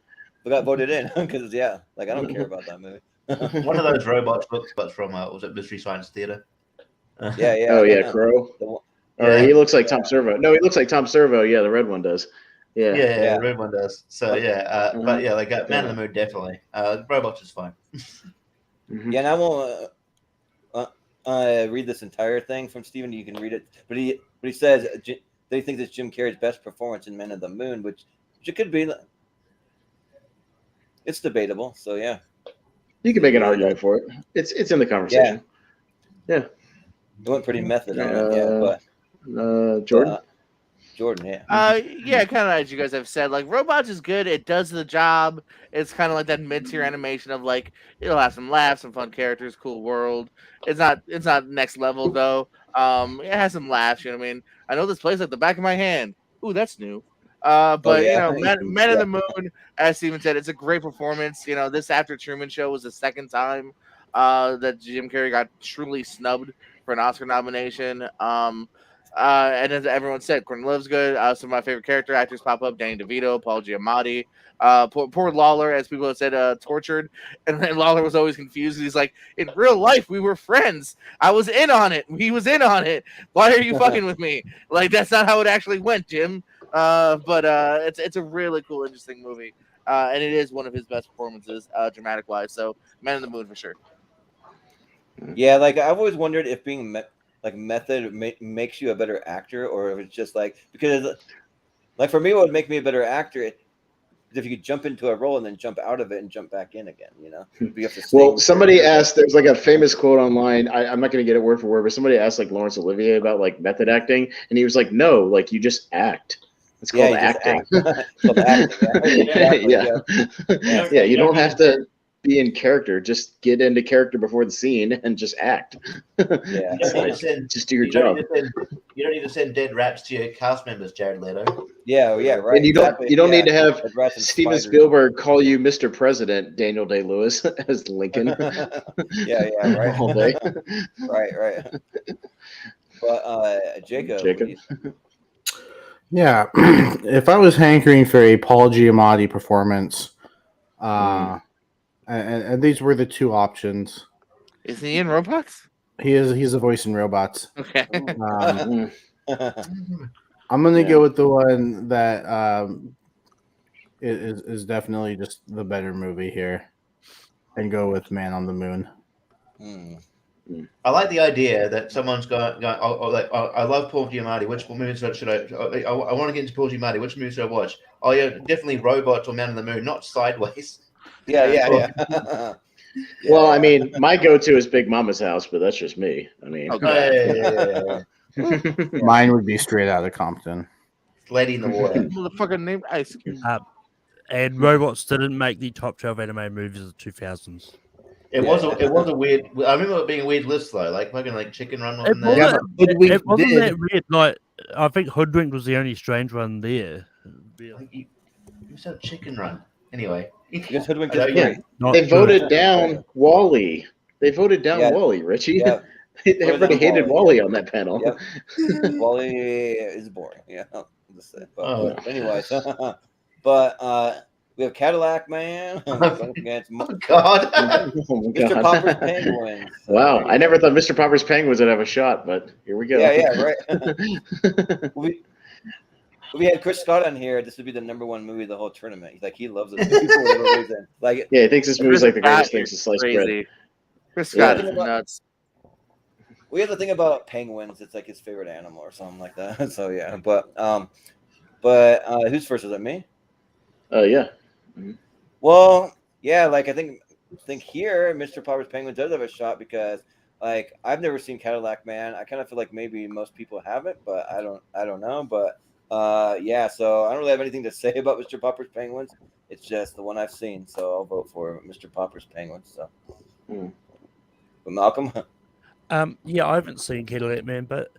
We got voted in because I don't care about that movie. one of those robots looks from was it Mystery Science Theater? Yeah. Oh yeah, Crow. Or Yeah. he looks like Tom Servo. No, he looks like Tom Servo. Yeah, the red one does. Yeah. Yeah, the red one does. So yeah, but yeah, like Man on the Moon definitely. Robots is fine. Mhm. Yeah, and I won't read this entire thing from Steven. You can read it, but he says that he thinks it's Jim Carrey's best performance in Man on the Moon, which it could be. It's debatable, so yeah. You can make an argument for it. It's in the conversation. Yeah. It went pretty method on it, but Jordan. Jordan, yeah. Yeah, kind of as you guys have said, like Robots is good. It does the job. It's kind of like that mid-tier animation of like it'll have some laughs, some fun characters, cool world. It's not next level though. It has some laughs. You know what I mean? I know this place like the back of my hand. Ooh, that's new. But Man on the Moon, as Steven said, it's a great performance. This After Truman Show was the second time that Jim Carrey got truly snubbed for an Oscar nomination. And as everyone said, Courtney Love's good. Some of my favorite character actors pop up: Danny DeVito, Paul Giamatti. Poor Lawler, as people have said, tortured. And then Lawler was always confused. He's like, in real life, we were friends. I was in on it. He was in on it. Why are you fucking with me? Like, that's not how it actually went, Jim. But it's a really cool, interesting movie. And it is one of his best performances, dramatic wise. So Man on the Moon for sure. Yeah, like I've always wondered if being method makes you a better actor, or if it's just because like for me, what would make me a better actor is if you could jump into a role and then jump out of it and jump back in again. You have to somebody asked. There's like a famous quote online. I'm not going to get it word for word, but somebody asked like Laurence Olivier about like method acting, and he was like, "No, like you just act." It's called acting. Yeah, you don't have to be in character. Just get into character before the scene and just act. Yeah, just do your job. You don't need to send dead raps to your cast members, Jared Leto. Yeah, right. And you don't need to have Steven Spielberg call you Mr. President, Daniel Day-Lewis as Lincoln. Yeah, right. All day. Right. But Jacob. Yeah, if I was hankering for a Paul Giamatti performance, and these were the two options. Is he in Robots? He's a voice in Robots. Okay. I'm gonna go with the one that is definitely just the better movie here, and go with Man on the Moon. I like the idea that someone's going. I love Paul Giamatti. Which movies should I want to get into Paul Giamatti. Which movies should I watch? Oh yeah, definitely Robots or Man on the Moon, not Sideways. Yeah. Well, I mean, my go-to is Big Mama's House, but that's just me. I mean, Mine would be Straight Outta Compton. Lady in the Water. Motherfucker named Ice Cube. And Robots didn't make the top 12 animated movies of the 2000s. It was a weird. I remember it being a weird list though, like fucking like Chicken Run wasn't It there. it wasn't that weird. Like I think Hoodwink was the only strange one there. You said Chicken Run. Anyway. Because Hoodwink is Yeah. great. They voted down Wall-E. They voted down Wall-E, Richie. Yeah. Everybody hated Wall-E on that panel. Yep. Wall-E is boring. Yeah. But anyways, but we have Cadillac Man. Against God. Mr. Popper's Penguins. Wow. I never thought Mr. Popper's Penguins would have a shot, but here we go. Yeah, right. We had Chris Scott on here. This would be the #1 movie of the whole tournament. He's like, he loves this movie for whatever reason. Like, yeah, he thinks this movie's like the greatest thing since sliced bread. Chris Scott is nuts. We have the thing about penguins. It's like his favorite animal or something like that. So yeah, but who's first? Is that me? Yeah. Mm-hmm. Well, yeah, like I think here, Mr. Popper's Penguins does have a shot because like I've never seen Cadillac Man. I kind of feel like maybe most people haven't, but I don't know. But yeah, so I don't really have anything to say about Mr. Popper's Penguins. It's just the one I've seen, so I'll vote for Mr. Popper's Penguins. So, But Malcolm. Yeah, I haven't seen Cadillac Man, but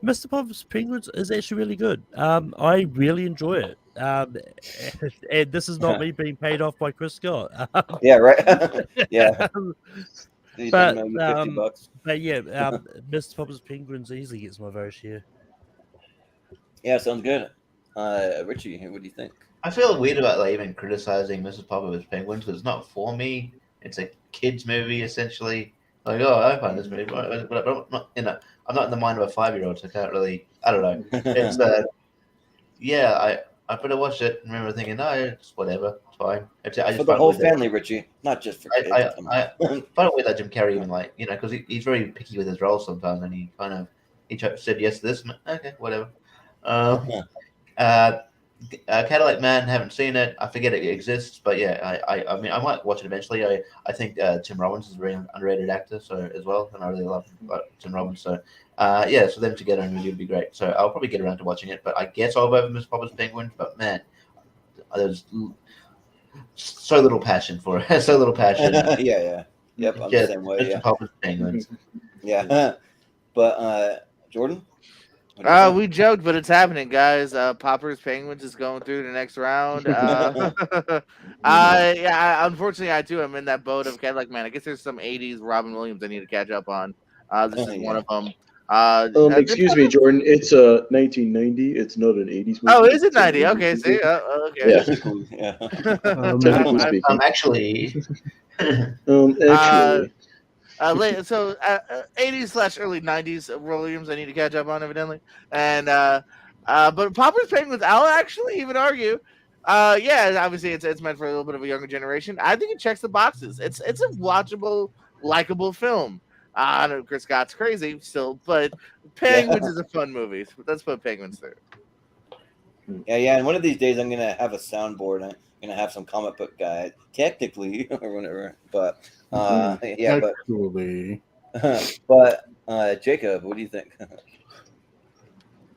Mr. Popper's Penguins is actually really good. I really enjoy it. And this is not me being paid off by Chris Scott. Yeah, right. Yeah. But yeah, Mr. Popper's Penguins easily gets my vote here. Yeah, sounds good. Richie, what do you think? I feel weird about like even criticizing Mrs. Popper's Penguins because it's not for me. It's a kids movie essentially. Like, oh, I find this movie, but I'm not in the mind of a 5-year-old, so I can't really. I don't know. It's yeah, I better watch it and remember thinking, no, it's whatever, it's fine. I just for the whole family, Richie, not just for kids. I find it weird that Jim Carrey even like because he's very picky with his roles sometimes, and he kind of said yes to this. Okay, whatever. Cadillac Man, haven't seen it. I forget it exists, but yeah, I mean, I might watch it eventually. I think Tim Robbins is a very underrated actor, so as well, and I really love Tim Robbins. So yeah, so them together in a movie would be great. So I'll probably get around to watching it, but I guess I'll vote for Miss Popper's Penguins. But man, there's so little passion for it. So little passion. Yeah. Yep, I'm the same way. Mr. Popper's Penguins. Yeah, but Jordan. We joked, but it's happening, guys. Popper's Penguins is going through the next round. Yeah, unfortunately, I too am in that boat of Cadillac Man. I guess there's some 80s Robin Williams I need to catch up on. This is one of them. Excuse me, Jordan. It's 1990. It's not an 80s movie. Oh, is it 90? Okay, see, okay. Yeah. Actually. So 80s / early 90s Williams I need to catch up on evidently, and but Popper's Penguins I'll actually even argue, yeah, obviously it's meant for a little bit of a younger generation. I think it checks the boxes. It's a watchable, likable film. I know Chris Scott's crazy still, but Penguins is a fun movie. Let's put Penguins through. Yeah, and one of these days I'm gonna have a soundboard. I'm gonna have some comic book guy, technically or whatever, but. Yeah, but Jacob, what do you think?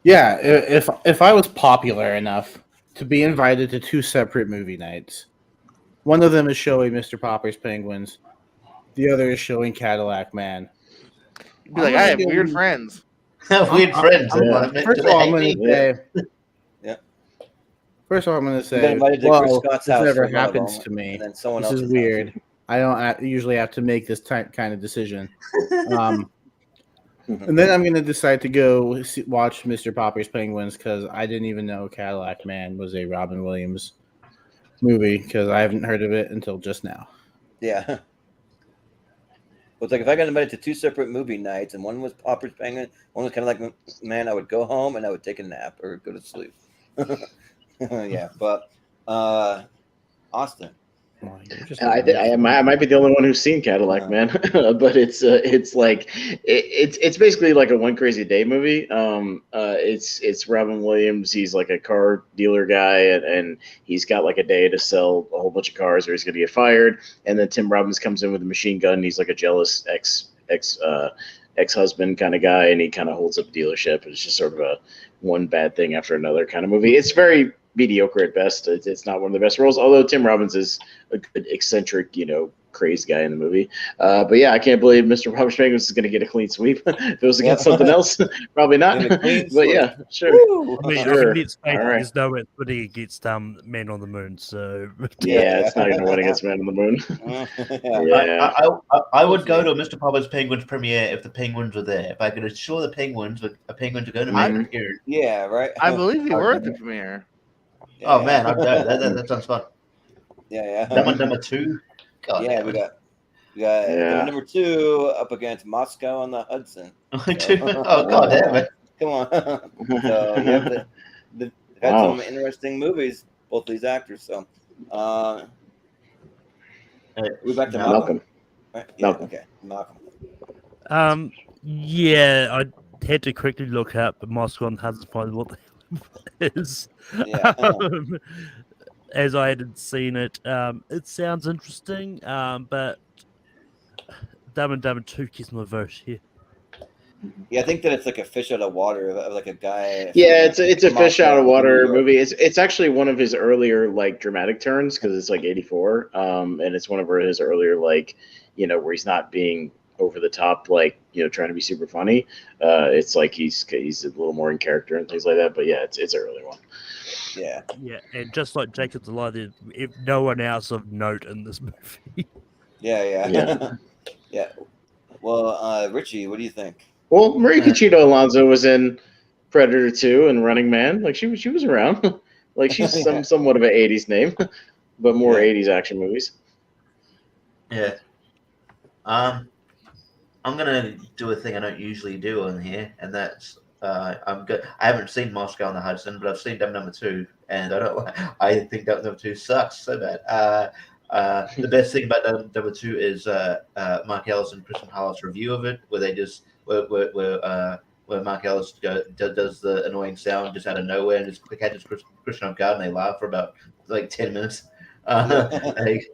Yeah, if I was popular enough to be invited to 2 separate movie nights, one of them is showing Mr. Popper's Penguins, the other is showing Cadillac Man. You'd be like, I have weird friends. Weird friends. First of all, I'm going to say. First of all, I'm going to say, well, this never happens to me. This is weird. I don't usually have to make this kind of decision. And then I'm going to decide to go watch Mr. Popper's Penguins because I didn't even know Cadillac Man was a Robin Williams movie because I haven't heard of it until just now. Yeah. Well, it's like if I got invited to 2 separate movie nights and one was Popper's Penguins, one was Cadillac Man, I would go home and I would take a nap or go to sleep. Yeah, but Austin. I might be the only one who's seen Cadillac Man, but it's basically like a One Crazy Day movie. It's Robin Williams. He's like a car dealer guy, and he's got like a day to sell a whole bunch of cars, or he's gonna get fired. And then Tim Robbins comes in with a machine gun. And he's like a jealous ex-husband kind of guy, and he kind of holds up a dealership. It's just sort of a one bad thing after another kind of movie. It's very mediocre at best. It's not one of the best roles, although Tim Robbins is a good eccentric, crazed guy in the movie. But yeah, I can't believe Mr. Robert Penguins is going to get a clean sweep. If it was against something else, probably not. But yeah, sure. Sure. Let's face it, there's no way it's winning against Man on the Moon. So yeah, it's not going to win against Man on the Moon. I would go to a Mr. Popper's Penguins premiere if the Penguins were there. If I could assure the Penguins are going to make an appearance. Yeah, right. I believe you were at the premiere. Oh man, that sounds fun. Yeah. Dumb and Dumber 2. God, yeah, we got number 2 up against Moscow on the Hudson. Oh god damn it! Come on. So yeah, they've had some interesting movies, both these actors. So we're back to Malcolm. Right? Yeah, Malcolm. Okay, Malcolm. Yeah, I had to quickly look up, but Moscow on the Hudson find what the hell it is. Yeah. As I hadn't seen it, it sounds interesting, but Dumb and Dumber 2 gets my vote here. Yeah, I think that it's like a fish out of water, of like a guy. Yeah, it's a fish out of water movie. It's actually one of his earlier like dramatic turns because it's like '84, and it's one of his earlier like where he's not being over the top like trying to be super funny. It's like he's a little more in character and things like that. But yeah, it's an early one. Yeah, and just like Jacob the Lie, there's no one else of note in this movie. Yeah. Well, Richie, what do you think? Well, Marie Conchita Alonso was in Predator 2 and Running Man. Like she was around. Like she's somewhat of an '80s name, but more '80s action movies. Yeah. I'm gonna do a thing I don't usually do on here, and that's I'm good. I haven't seen Moscow on the Hudson, but I've seen Dumb Number 2, and I think Dumb Number 2 sucks so bad. The best thing about Dumb Number 2 is Mark Ellis and Kristen Harlott's review of it, where they just where Mark Ellis does the annoying sound just out of nowhere and just catches Christian off guard, and they laugh for about like 10 minutes. That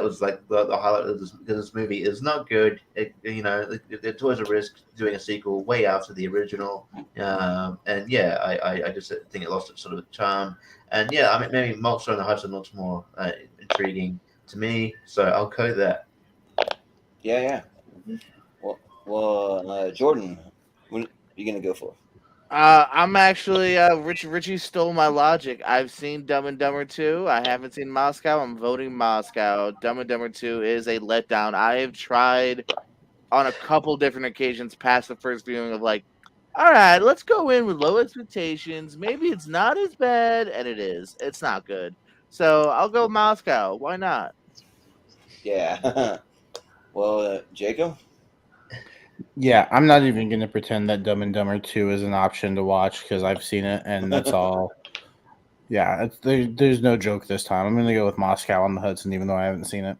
was like the highlight of this movie. Is not good. It's always a risk doing a sequel way after the original. And yeah, I just think it lost its sort of charm. And yeah, I mean maybe Monster on the Hudson looks more intriguing to me, so I'll go that. Yeah. Well, Jordan, what are you gonna go for? I'm actually Richie stole my logic. I've seen Dumb and Dumber 2. I haven't seen Moscow. I'm voting Moscow. Dumb and Dumber 2 is a letdown. I have tried on a couple different occasions past the first viewing of like, all right, let's go in with low expectations. Maybe it's not as bad, and it is. It's not good. So I'll go Moscow. Why not? Yeah. Well, Jacob? Yeah, I'm not even going to pretend that Dumb and Dumber 2 is an option to watch because I've seen it, and that's all. Yeah, there's no joke this time. I'm going to go with Moscow on the Hudson, even though I haven't seen it.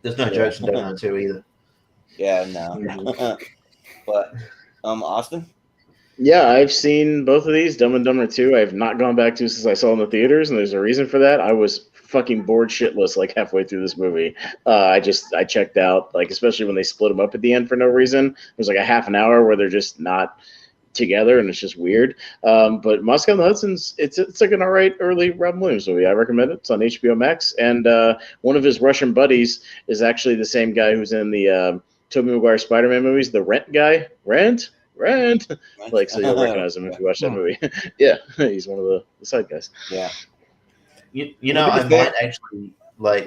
There's no jokes in Dumb Number 2 either. Yeah, no. But, Austin? Yeah, I've seen both of these, Dumb and Dumber 2. I have not gone back to since I saw it in the theaters, and there's a reason for that. I was fucking bored shitless like halfway through this movie. I checked out, like especially when they split them up at the end for no reason. There's like a half an hour where they're just not together, and it's just weird. But Moscow on the Hudson's it's like an alright early Robin Williams movie. I recommend it. It's on HBO Max, and one of his Russian buddies is actually the same guy who's in the Tobey Maguire Spider-Man movies, the Rent guy. Rent. Like, so you'll recognize him if you watch that movie. Yeah, he's one of the side guys. Yeah. You know, I might actually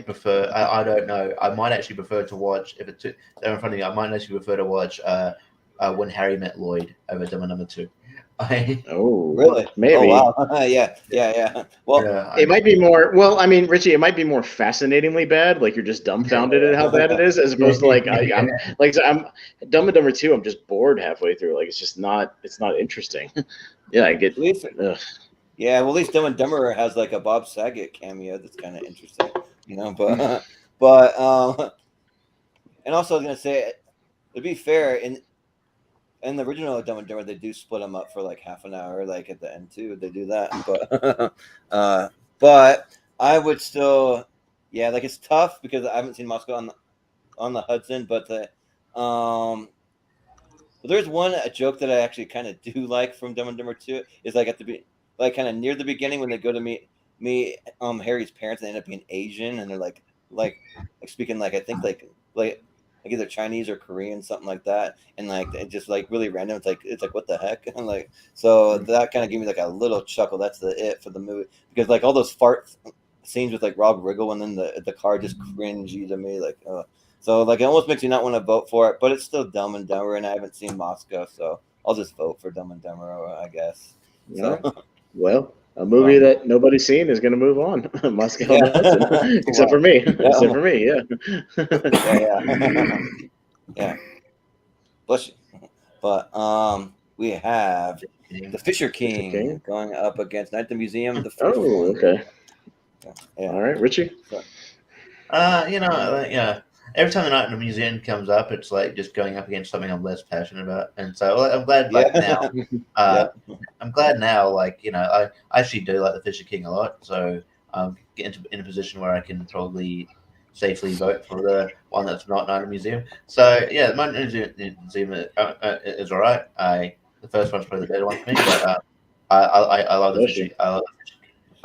prefer. I don't know. I might actually prefer to watch if it's there in front of me. I might actually prefer to watch When Harry Met Lloyd over Dumb and Number 2. Oh, really? Maybe. Oh, wow. Yeah. Well, it might be more. Well, I mean, Richie, it might be more fascinatingly bad. Like you're just dumbfounded at how bad it is, as opposed to like I'm Dumb and Dumber 2. I'm just bored halfway through. Like it's just not. It's not interesting. Yeah, I get. Yeah, well, at least Dumb and Dumber has like a Bob Saget cameo that's kind of interesting, But and also I was gonna say, to be fair, in the original Dumb and Dumber, they do split them up for like half an hour, like at the end too. They do that, but I would still, like it's tough because I haven't seen Moscow on the Hudson, but there's a joke that I actually kind of do like from Dumb and Dumber 2 is like at the kind of near the beginning when they go to meet meet Harry's parents and end up being Asian, and they're like speaking like I think like either Chinese or Korean, something like that, and like it just like really random. It's like what the heck, and like so that kind of gave me like a little chuckle. That's it for the movie, because like all those fart scenes with like Rob Riggle and then the car just cringy to me, like so like it almost makes me not want to vote for it, but it's still Dumb and Dumber, and I haven't seen Moscow, so I'll just vote for Dumb and Dumber, I guess. So. Right. Well, a movie that nobody's seen is going to move on. Moscow and Hudson, except for me. Except for me, yeah. Bless you. But we have the Fisher King going up against Night at the Museum. The first one. Okay. Yeah. All right, Richie. Every time the Night in the Museum comes up, it's like just going up against something I'm less passionate about, and so I'm glad now. I'm glad now, like I actually do like the Fisher King a lot, so get in a position where I can probably safely vote for the one that's not Night in the Museum. So yeah, Night in the Museum is all right. The first one's probably the better one for me, but I love the Fisher. I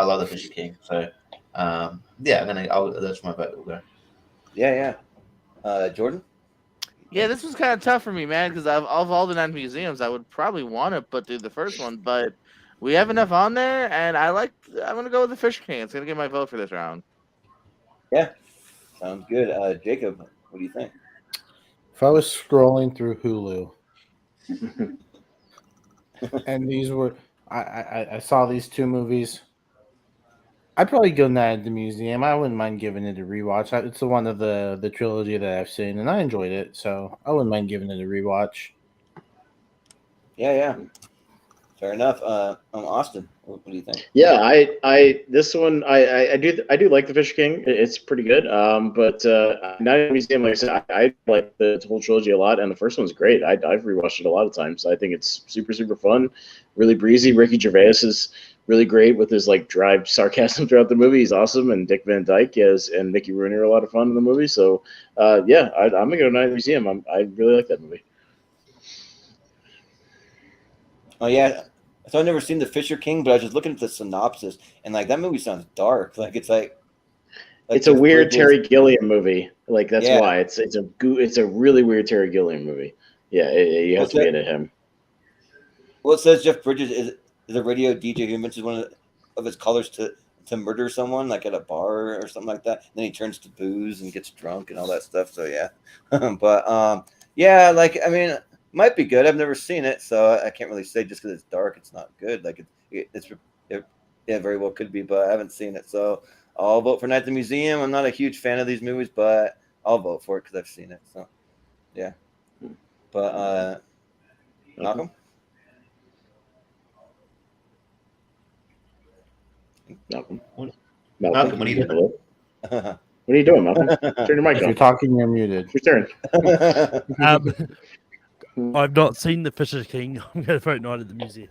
love the Fisher King. So that's my vote. Will go. Yeah. Jordan? Yeah, this was kind of tough for me, man, because of all the 9 museums, I would probably want to put through the first one, but we have enough on there, and I'm going to go with the Fisher King. It's going to get my vote for this round. Yeah, sounds good. Jacob, what do you think? If I was scrolling through Hulu, and these were, I saw these 2 movies, I'd probably go Night at the Museum. I wouldn't mind giving it a rewatch. It's the one of the trilogy that I've seen, and I enjoyed it, so I wouldn't mind giving it a rewatch. Yeah. Fair enough. Austin, what do you think? Yeah, this one I do like the Fisher King. It's pretty good. But Night at the Museum, like I said, I like the whole trilogy a lot, and the first one's great. I've rewatched it a lot of times. I think it's super fun, really breezy. Ricky Gervais is really great with his like dry sarcasm throughout the movie. He's awesome, and Dick Van Dyke and Mickey Rooney are a lot of fun in the movie. So I'm gonna go to Night at the Museum. I really like that movie. Oh yeah. So I've never seen the Fisher King, but I was just looking at the synopsis, and like that movie sounds dark. Like it's it's a weird Terry Gilliam movie. Like that's why it's a really weird Terry Gilliam movie. Yeah, you have to be into him. Well, it says Jeff Bridges is a radio DJ who mentions one of his callers to murder someone, like at a bar or something like that. And then he turns to booze and gets drunk and all that stuff. So yeah, but like I mean. Might be good. I've never seen it, so I can't really say just because it's dark, it's not good. Like it very well could be, but I haven't seen it. So I'll vote for Night at the Museum. I'm not a huge fan of these movies, but I'll vote for it because I've seen it. So yeah. But Malcolm. Malcolm, what are you doing? What are you doing, Malcolm? Turn your mic If on. you're talking, you're muted. It's your turn. I've not seen the Fisher King. I'm going to vote Night at the Museum.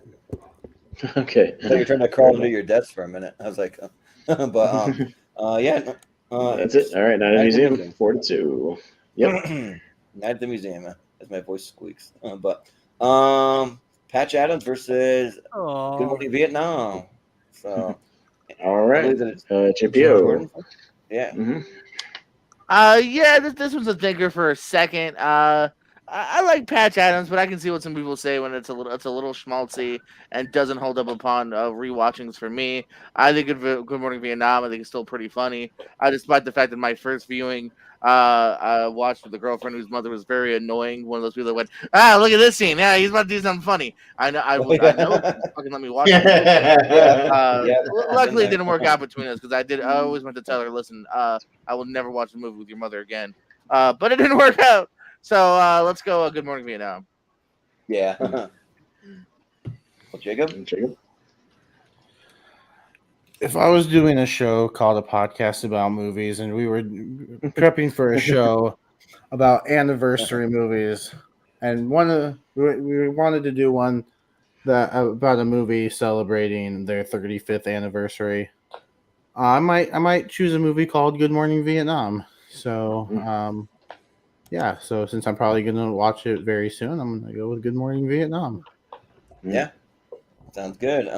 Okay. I thought you were trying to crawl under your desk for a minute. I was like, but yeah. That's it. All right, Night at the Museum, 4-2. Yep. Night at the Museum, as my voice squeaks. But Patch Adams versus Good Morning Vietnam. So all right, JPO. Yeah. Yeah, this was a thinker for a second. I like Patch Adams, but I can see what some people say when it's a little schmaltzy and doesn't hold up upon rewatchings for me. I think Good Morning Vietnam, I think it's still pretty funny. Despite the fact that my first viewing, I watched with a girlfriend whose mother was very annoying. One of those people that went, look at this scene. Yeah, he's about to do something funny. I know. I know. Fucking let me watch it. Luckily, it didn't work out between us because I always went to tell her, listen, I will never watch a movie with your mother again. But it didn't work out. So let's go. Good Morning Vietnam. Yeah. Jacob. If I was doing a show called a podcast about movies, and we were prepping for a show about anniversary movies, and we wanted to do one about a movie celebrating their 35th anniversary, I might choose a movie called Good Morning Vietnam. So. Yeah, so since I'm probably going to watch it very soon, I'm going to go with Good Morning Vietnam. Yeah, sounds good.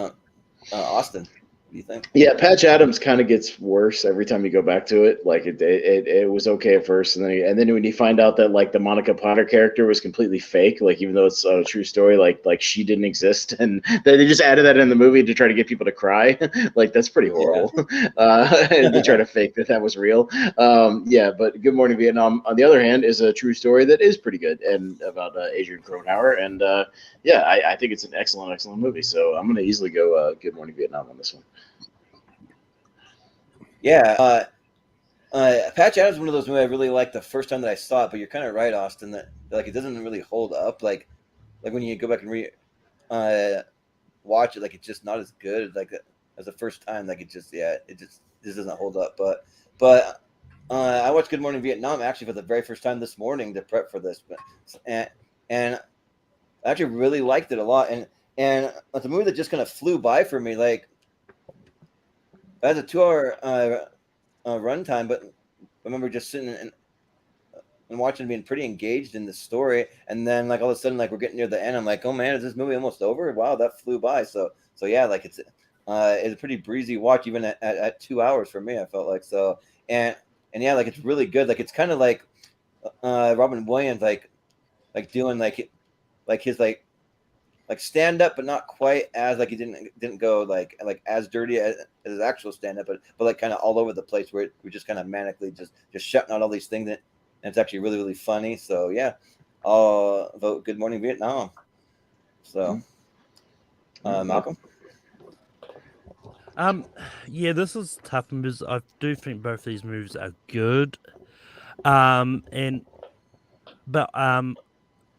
Austin, You think? Yeah, Patch Adams kind of gets worse every time you go back to it. Like it was okay at first, and then when you find out that like the Monica Potter character was completely fake, like even though it's a true story, like she didn't exist, and they just added that in the movie to try to get people to cry. Like that's pretty horrible. And they try to fake that was real. Yeah, but Good Morning Vietnam, on the other hand, is a true story that is pretty good and about Adrian Cronauer, and yeah, I think it's an excellent movie. So I'm gonna easily go Good Morning Vietnam on this one. Yeah, Patch Adams is one of those movies I really liked the first time that I saw it, but you're kind of right, Austin, that like it doesn't really hold up. Like when you go back and watch it, like it's just not as good like as the first time. Like it just doesn't hold up. But I watched Good Morning Vietnam actually for the very first time this morning to prep for this, and I actually really liked it a lot. And it's a movie that just kind of flew by for me. Like it has a 2-hour runtime, but I remember just sitting and watching, being pretty engaged in the story, and then like all of a sudden, like we're getting near the end, I'm like, oh man, is this movie almost over? Wow, that flew by. So yeah, like it's a pretty breezy watch, even at 2 hours for me. I felt like so, and yeah, like it's really good. Like it's kind of like Robin Williams, like doing like his like stand up, but not quite as like he didn't go like as dirty as his actual stand up, but like kind of all over the place where we're just kind of manically just shouting out all these things, and it's actually really, really funny. So yeah, I'll vote Good Morning Vietnam. So Malcolm. Yeah, this is tough because I do think both these movies are good. But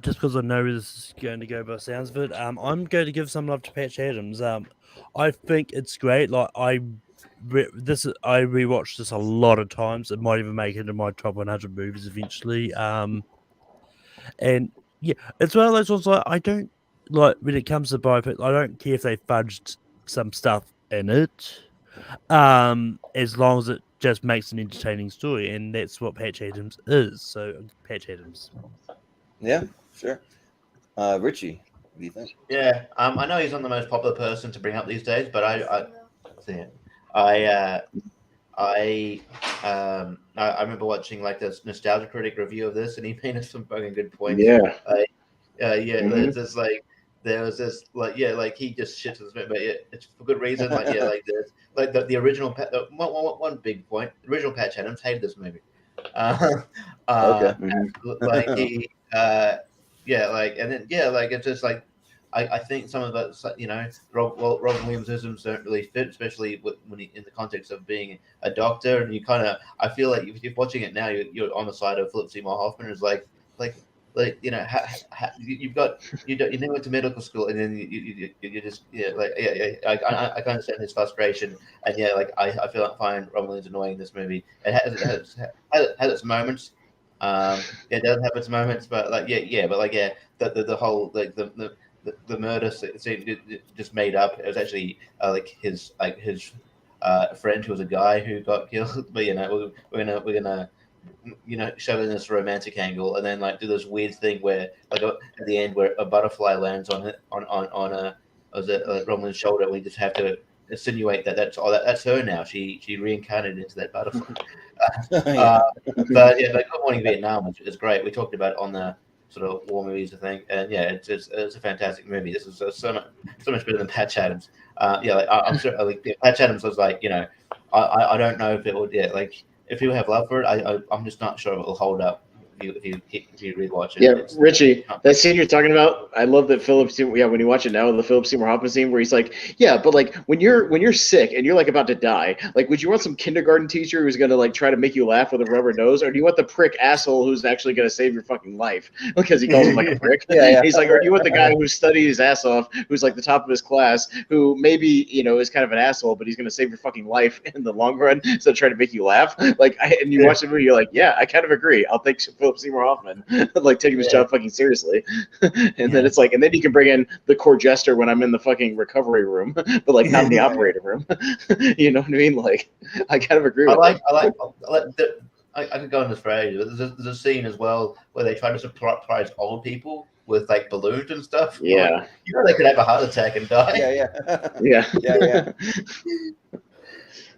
just because I know where this is going to go by the sounds of it, I'm going to give some love to Patch Adams. I think it's great. Like I rewatched this a lot of times. It might even make it in my top 100 movies eventually. And yeah, it's one of those ones like I don't like when it comes to biopic. I don't care if they fudged some stuff in it, as long as it just makes an entertaining story, and that's what Patch Adams is. So Patch Adams. Yeah, sure. Richie, what do you think? Yeah, I know he's not the most popular person to bring up these days, but I remember watching like this Nostalgia Critic review of this, and he made some fucking good points. Yeah. It's just like there was this like he just shits this movie, but it's for good reason. Like like this, like the original one big point. The original Patch Adams hated this movie. Okay. Like he and then it's just like I think some of that Robin Williams-isms don't really fit, especially when in the context of being a doctor, and you kind of I feel like if you're watching it now, you're on the side of Philip Seymour Hoffman, is like you never went to medical school, and then you just I can understand his frustration, and I feel like find Robin Williams annoying in this movie. It has its moments. It does have its moments, but the whole the murder scene just made up. It was actually his friend who was a guy who got killed. But we're gonna show in this romantic angle, and then do this weird thing where at the end where a butterfly lands on Roman's shoulder. We just have to insinuate that's her now. She reincarnated into that butterfly. But Good Morning Vietnam is great. We talked about it on the sort of war movies, I think, and it's a fantastic movie. This is so much better than Patch Adams. I'm sure Patch Adams was I don't know if it would if you have love for it, I'm just not sure if it will hold up if you rewatch it. Yeah, Richie, that scene you're talking about, I love that when you watch it now, the Philip Seymour Hoffman scene where he's like, yeah, but when you're sick and you're about to die, would you want some kindergarten teacher who's gonna try to make you laugh with a rubber nose, or do you want the prick asshole who's actually gonna save your fucking life because he calls him a prick? Yeah. He's like, or do you want the guy who studied his ass off, who's the top of his class, who maybe is kind of an asshole, but he's gonna save your fucking life in the long run, so try to make you laugh? And you watch the movie, you're like, yeah, I kind of agree. I'll take Philip Seymour Hoffman, taking his job fucking seriously. And then it's and then you can bring in the court jester when I'm in the fucking recovery room, but not in the operating room. You know what I mean? I kind of agree with I could go on this for ages, but there's a scene as well where they try to surprise old people with like balloons and stuff. Yeah. Like, they could have a heart attack and die. Yeah.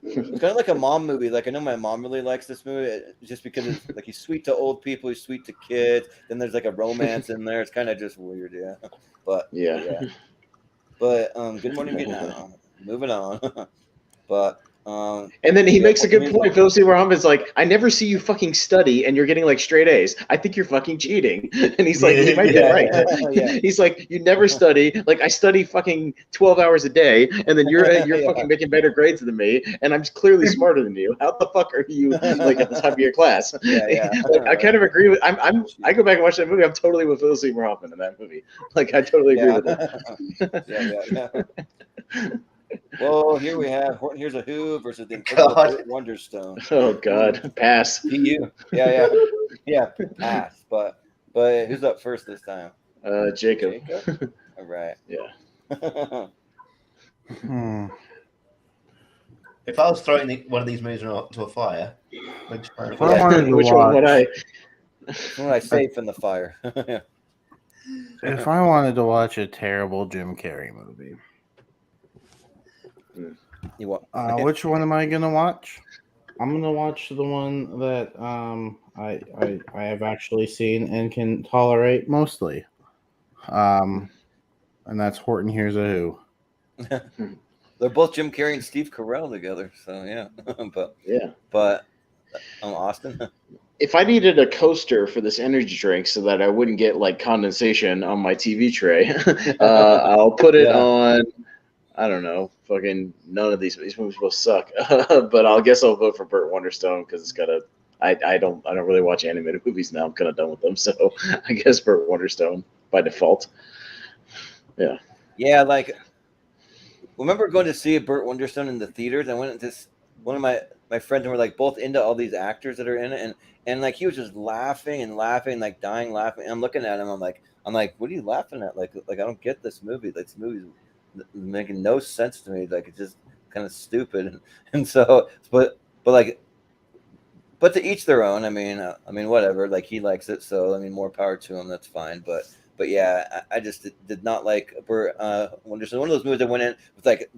It's kind of like a mom movie. Like I know my mom really likes this movie just because it's like he's sweet to old people, he's sweet to kids. Then there's like a romance in there. It's kind of just weird, But Good Morning Vietnam. Moving on. But and then he makes a good point. Philip Seymour Hoffman's like, I never see you fucking study and you're getting like straight A's. I think you're fucking cheating. And he's like, he might be right. He's like, you never study. Like I study fucking 12 hours a day, and then you're fucking making better grades than me, and I'm clearly smarter than you. How the fuck are you like at the top of your class? Like, I kind of agree with. I go back and watch that movie. I'm totally with Philip Seymour Hoffman in that movie. Like I totally agree with him. Well, here we have Horton Hears a Who versus the Incredible Burt Wonderstone. Oh God, pass. PU. Yeah, pass. But who's up first this time? Jacob. All right. Yeah. If I was throwing one of these movies into a fire, which one would I? When I safe in the fire. If I wanted to watch a terrible Jim Carrey movie. Which one am I gonna watch? I'm gonna watch the one that I have actually seen and can tolerate mostly. And that's Horton Hears a Who. They're both Jim Carrey and Steve Carell together, so yeah. But Austin. If I needed a coaster for this energy drink so that I wouldn't get like condensation on my TV tray, I'll put it on. I don't know, fucking none of these movies will suck. But I'll vote for Burt Wonderstone because it's got a. I don't really watch animated movies now. I'm kind of done with them, so I guess Burt Wonderstone by default. Yeah. Yeah, like remember going to see Burt Wonderstone in the theaters? I went to one of my friends and we're like both into all these actors that are in it, and like he was just laughing, like dying laughing. And I'm looking at him, I'm like, what are you laughing at? Like I don't get this movie. Like this movie's making no sense to me. Like it's just kind of stupid, and so but to each their own. I mean whatever. Like he likes it, so I mean more power to him. That's fine. But yeah, I just did not like Burt Wonderstone. One of those movies that went in with like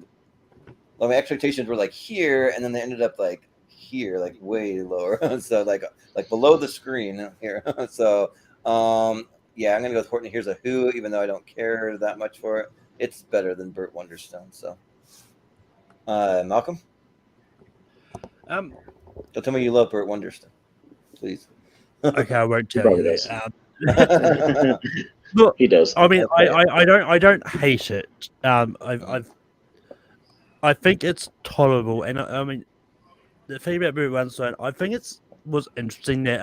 my expectations were like here, and then they ended up like here, like way lower. So like below the screen here. So yeah, I'm gonna go with Horton Hears a Who, even though I don't care that much for it. It's better than Burt Wonderstone. So, Malcolm, don't tell me you love Burt Wonderstone, please. Okay, I won't tell you that. Look, he does. I mean, I don't hate it. I think it's tolerable, and I mean, the thing about Burt Wonderstone, I think was interesting that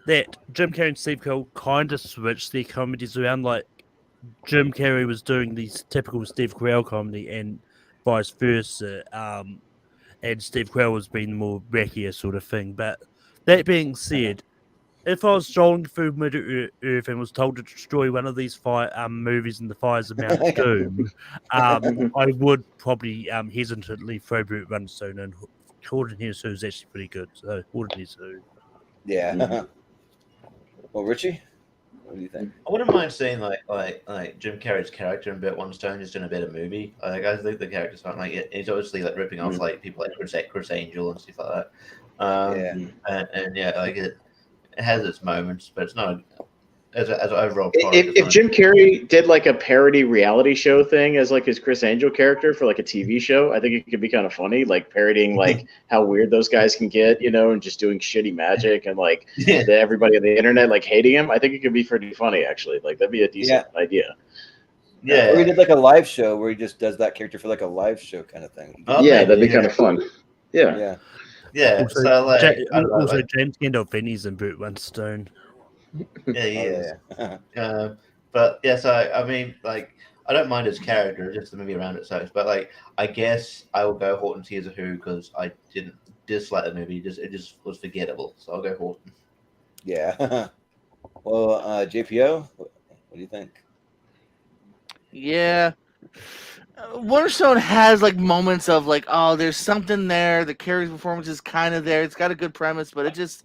that Jim Carrey and Steve Carell kind of switched their comedies around, like. Jim Carrey was doing these typical Steve Carell comedy and vice versa, and Steve Carell was being the more wackier sort of thing. But that being said, if I was strolling through Middle Earth and was told to destroy one of these movies in the fires of Mount Doom, I would probably hesitantly throw Burt Wonderstone in. Horton Hears Who is actually pretty good, so Horton Hears Who. Yeah. Well, Richie? What do you think? I wouldn't mind seeing like Jim Carrey's character in Burt Wonderstone just in a better movie. Like I think the character's fine. Like he's obviously like ripping off like people like Chris Angel and stuff like that. And yeah, like it has its moments, but it's not as an overall product. If Jim Carrey did like a parody reality show thing as like his Chris Angel character for like a TV show, I think it could be kind of funny, like parodying like how weird those guys can get, and just doing shitty magic and like everybody on the internet like hating him. I think it could be pretty funny actually. Like that'd be a decent idea. Yeah. Or he did like a live show where he just does that character for like a live show kind of thing. That'd be kind of fun. Yeah. Also, so like James Gandolfini's in Burt Wonderstone. Yeah. But yeah, so I mean, like, I don't mind his character, just the movie around it sucks. But like, I guess I will go Horton Hears a Who because I didn't dislike the movie. It just was forgettable. So I'll go Horton. Yeah. Well, JPO, what do you think? Yeah. Wonderstone has like moments of like, oh, there's something there. The Carrey's performance is kind of there. It's got a good premise, but it just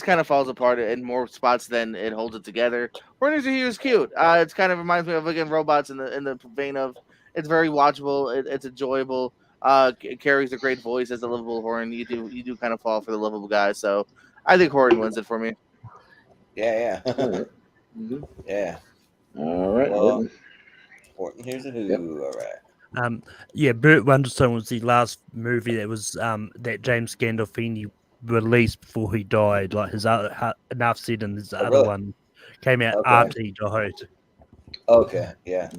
kind of falls apart in more spots than it holds it together. Horners Are Here is cute. It kind of reminds me of again Robots in the vein of it's very watchable. It's enjoyable. Carrey's a great voice as a lovable Horn. You do kind of fall for the lovable guy. So I think Horton wins it for me. Yeah. Mhm. Yeah. All right. Well, Horton Hears a Who. Yep. All right. Yeah, Burt Wonderstone was the last movie that was that James Gandolfini released before he died. Like his other Enough Said and his other really? one came out Okay. after he died. Okay, yeah.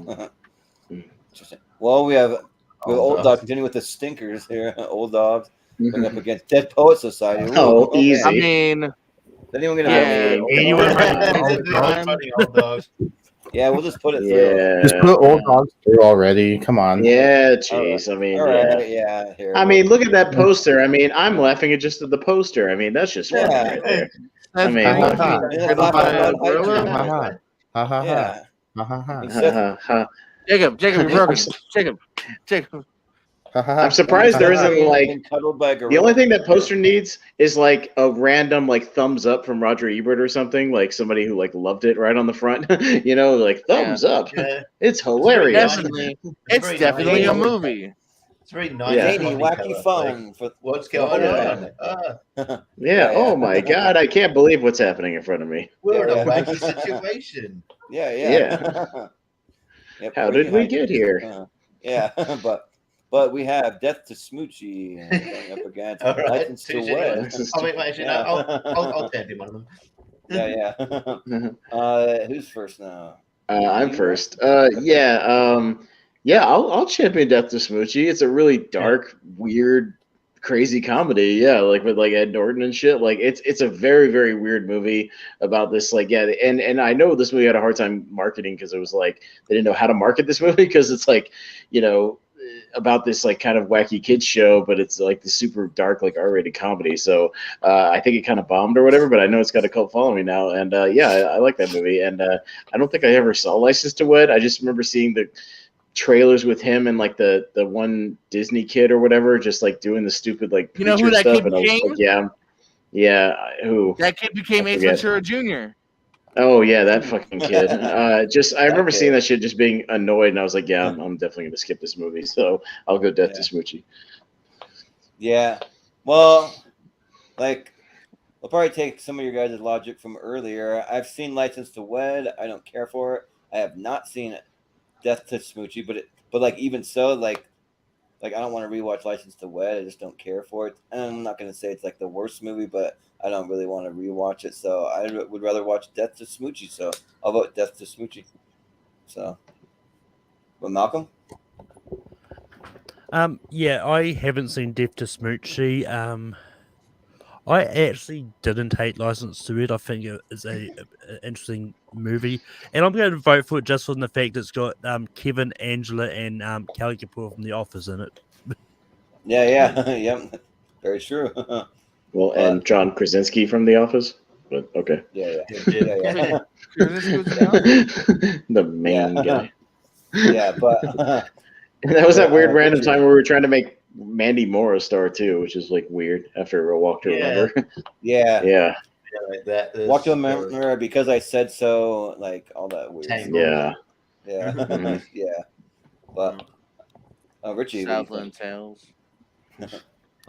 Interesting. Well, we have Old Dog continue with the stinkers here. Old Dogs going up against Dead Poet Society. Ooh, Oh, easy. I mean, Is anyone gonna yeah, Old Dogs. Yeah, we'll just put it through. Yeah. Just put Old Dogs through already. Come on. Yeah, jeez. I mean, All right, yeah. Here, I mean, look at that poster. I mean, I'm laughing at just at the poster. I mean, that's just funny right there. I mean, Jacob, you're broken. Jacob. I'm surprised there isn't like cuddled by a the only thing that poster needs is like a random like thumbs up from Roger Ebert or something, like somebody who like loved it right on the front, you know, like thumbs up. Yeah. It's hilarious. It's definitely a movie. It's very nice. Yeah. Wacky phone for what's going on? Yeah. Oh my God, I can't believe what's happening in front of me. We're in a wacky situation. Yeah. Yep, How did we get here? Yeah, but we have Death to Smoochie going up against License to Wed. I'll champion one of them. Yeah. Who's first now? I'm first. I'll champion Death to Smoochie. It's a really dark, weird, crazy comedy. Yeah, like with like Ed Norton and shit. Like it's a very, very weird movie about this. Like and I know this movie had a hard time marketing because it was like they didn't know how to market this movie because it's like, you know, about this like kind of wacky kids show, but it's like the super dark like R-rated comedy. So I think it kind of bombed or whatever, but I know it's got a cult following now. And I like that movie. And I don't think I ever saw License to Wed. I just remember seeing the trailers with him and like the one Disney kid or whatever, just like doing the stupid like you know who that stuff. kid And I was became? like, who? That kid became Ace Ventura Jr. Oh yeah, that fucking kid. I remember seeing that shit, just being annoyed, and I was like, yeah, I'm definitely gonna skip this movie. So I'll go Death to Smoochie. Yeah, well, like I'll probably take some of your guys' logic from earlier. I've seen License to Wed. I don't care for it. I have not seen Death to Smoochie, but like even so, like I don't want to rewatch License to Wed. I just don't care for it. And I'm not gonna say it's like the worst movie, but I don't really want to rewatch it. So I would rather watch Death to Smoochie. So I'll vote Death to Smoochie. So, but Malcolm? Yeah, I haven't seen Death to Smoochie. I actually didn't hate License to Wed. I think it is a interesting movie, and I'm going to vote for it just on the fact it's got Kevin, Angela, and Kelly Kapoor from The Office in it. Yeah, very true. Well, and John Krasinski from The Office, but okay. Yeah. The main guy. Yeah, but and that was that weird random time where we were trying to make Mandy Moore a star too, which is like weird after a Walk to Remember. Yeah. Like that. Walk to Remember, Because I Said So, like all that weird stuff. Yeah. Yeah. But Richie, Southland Tales.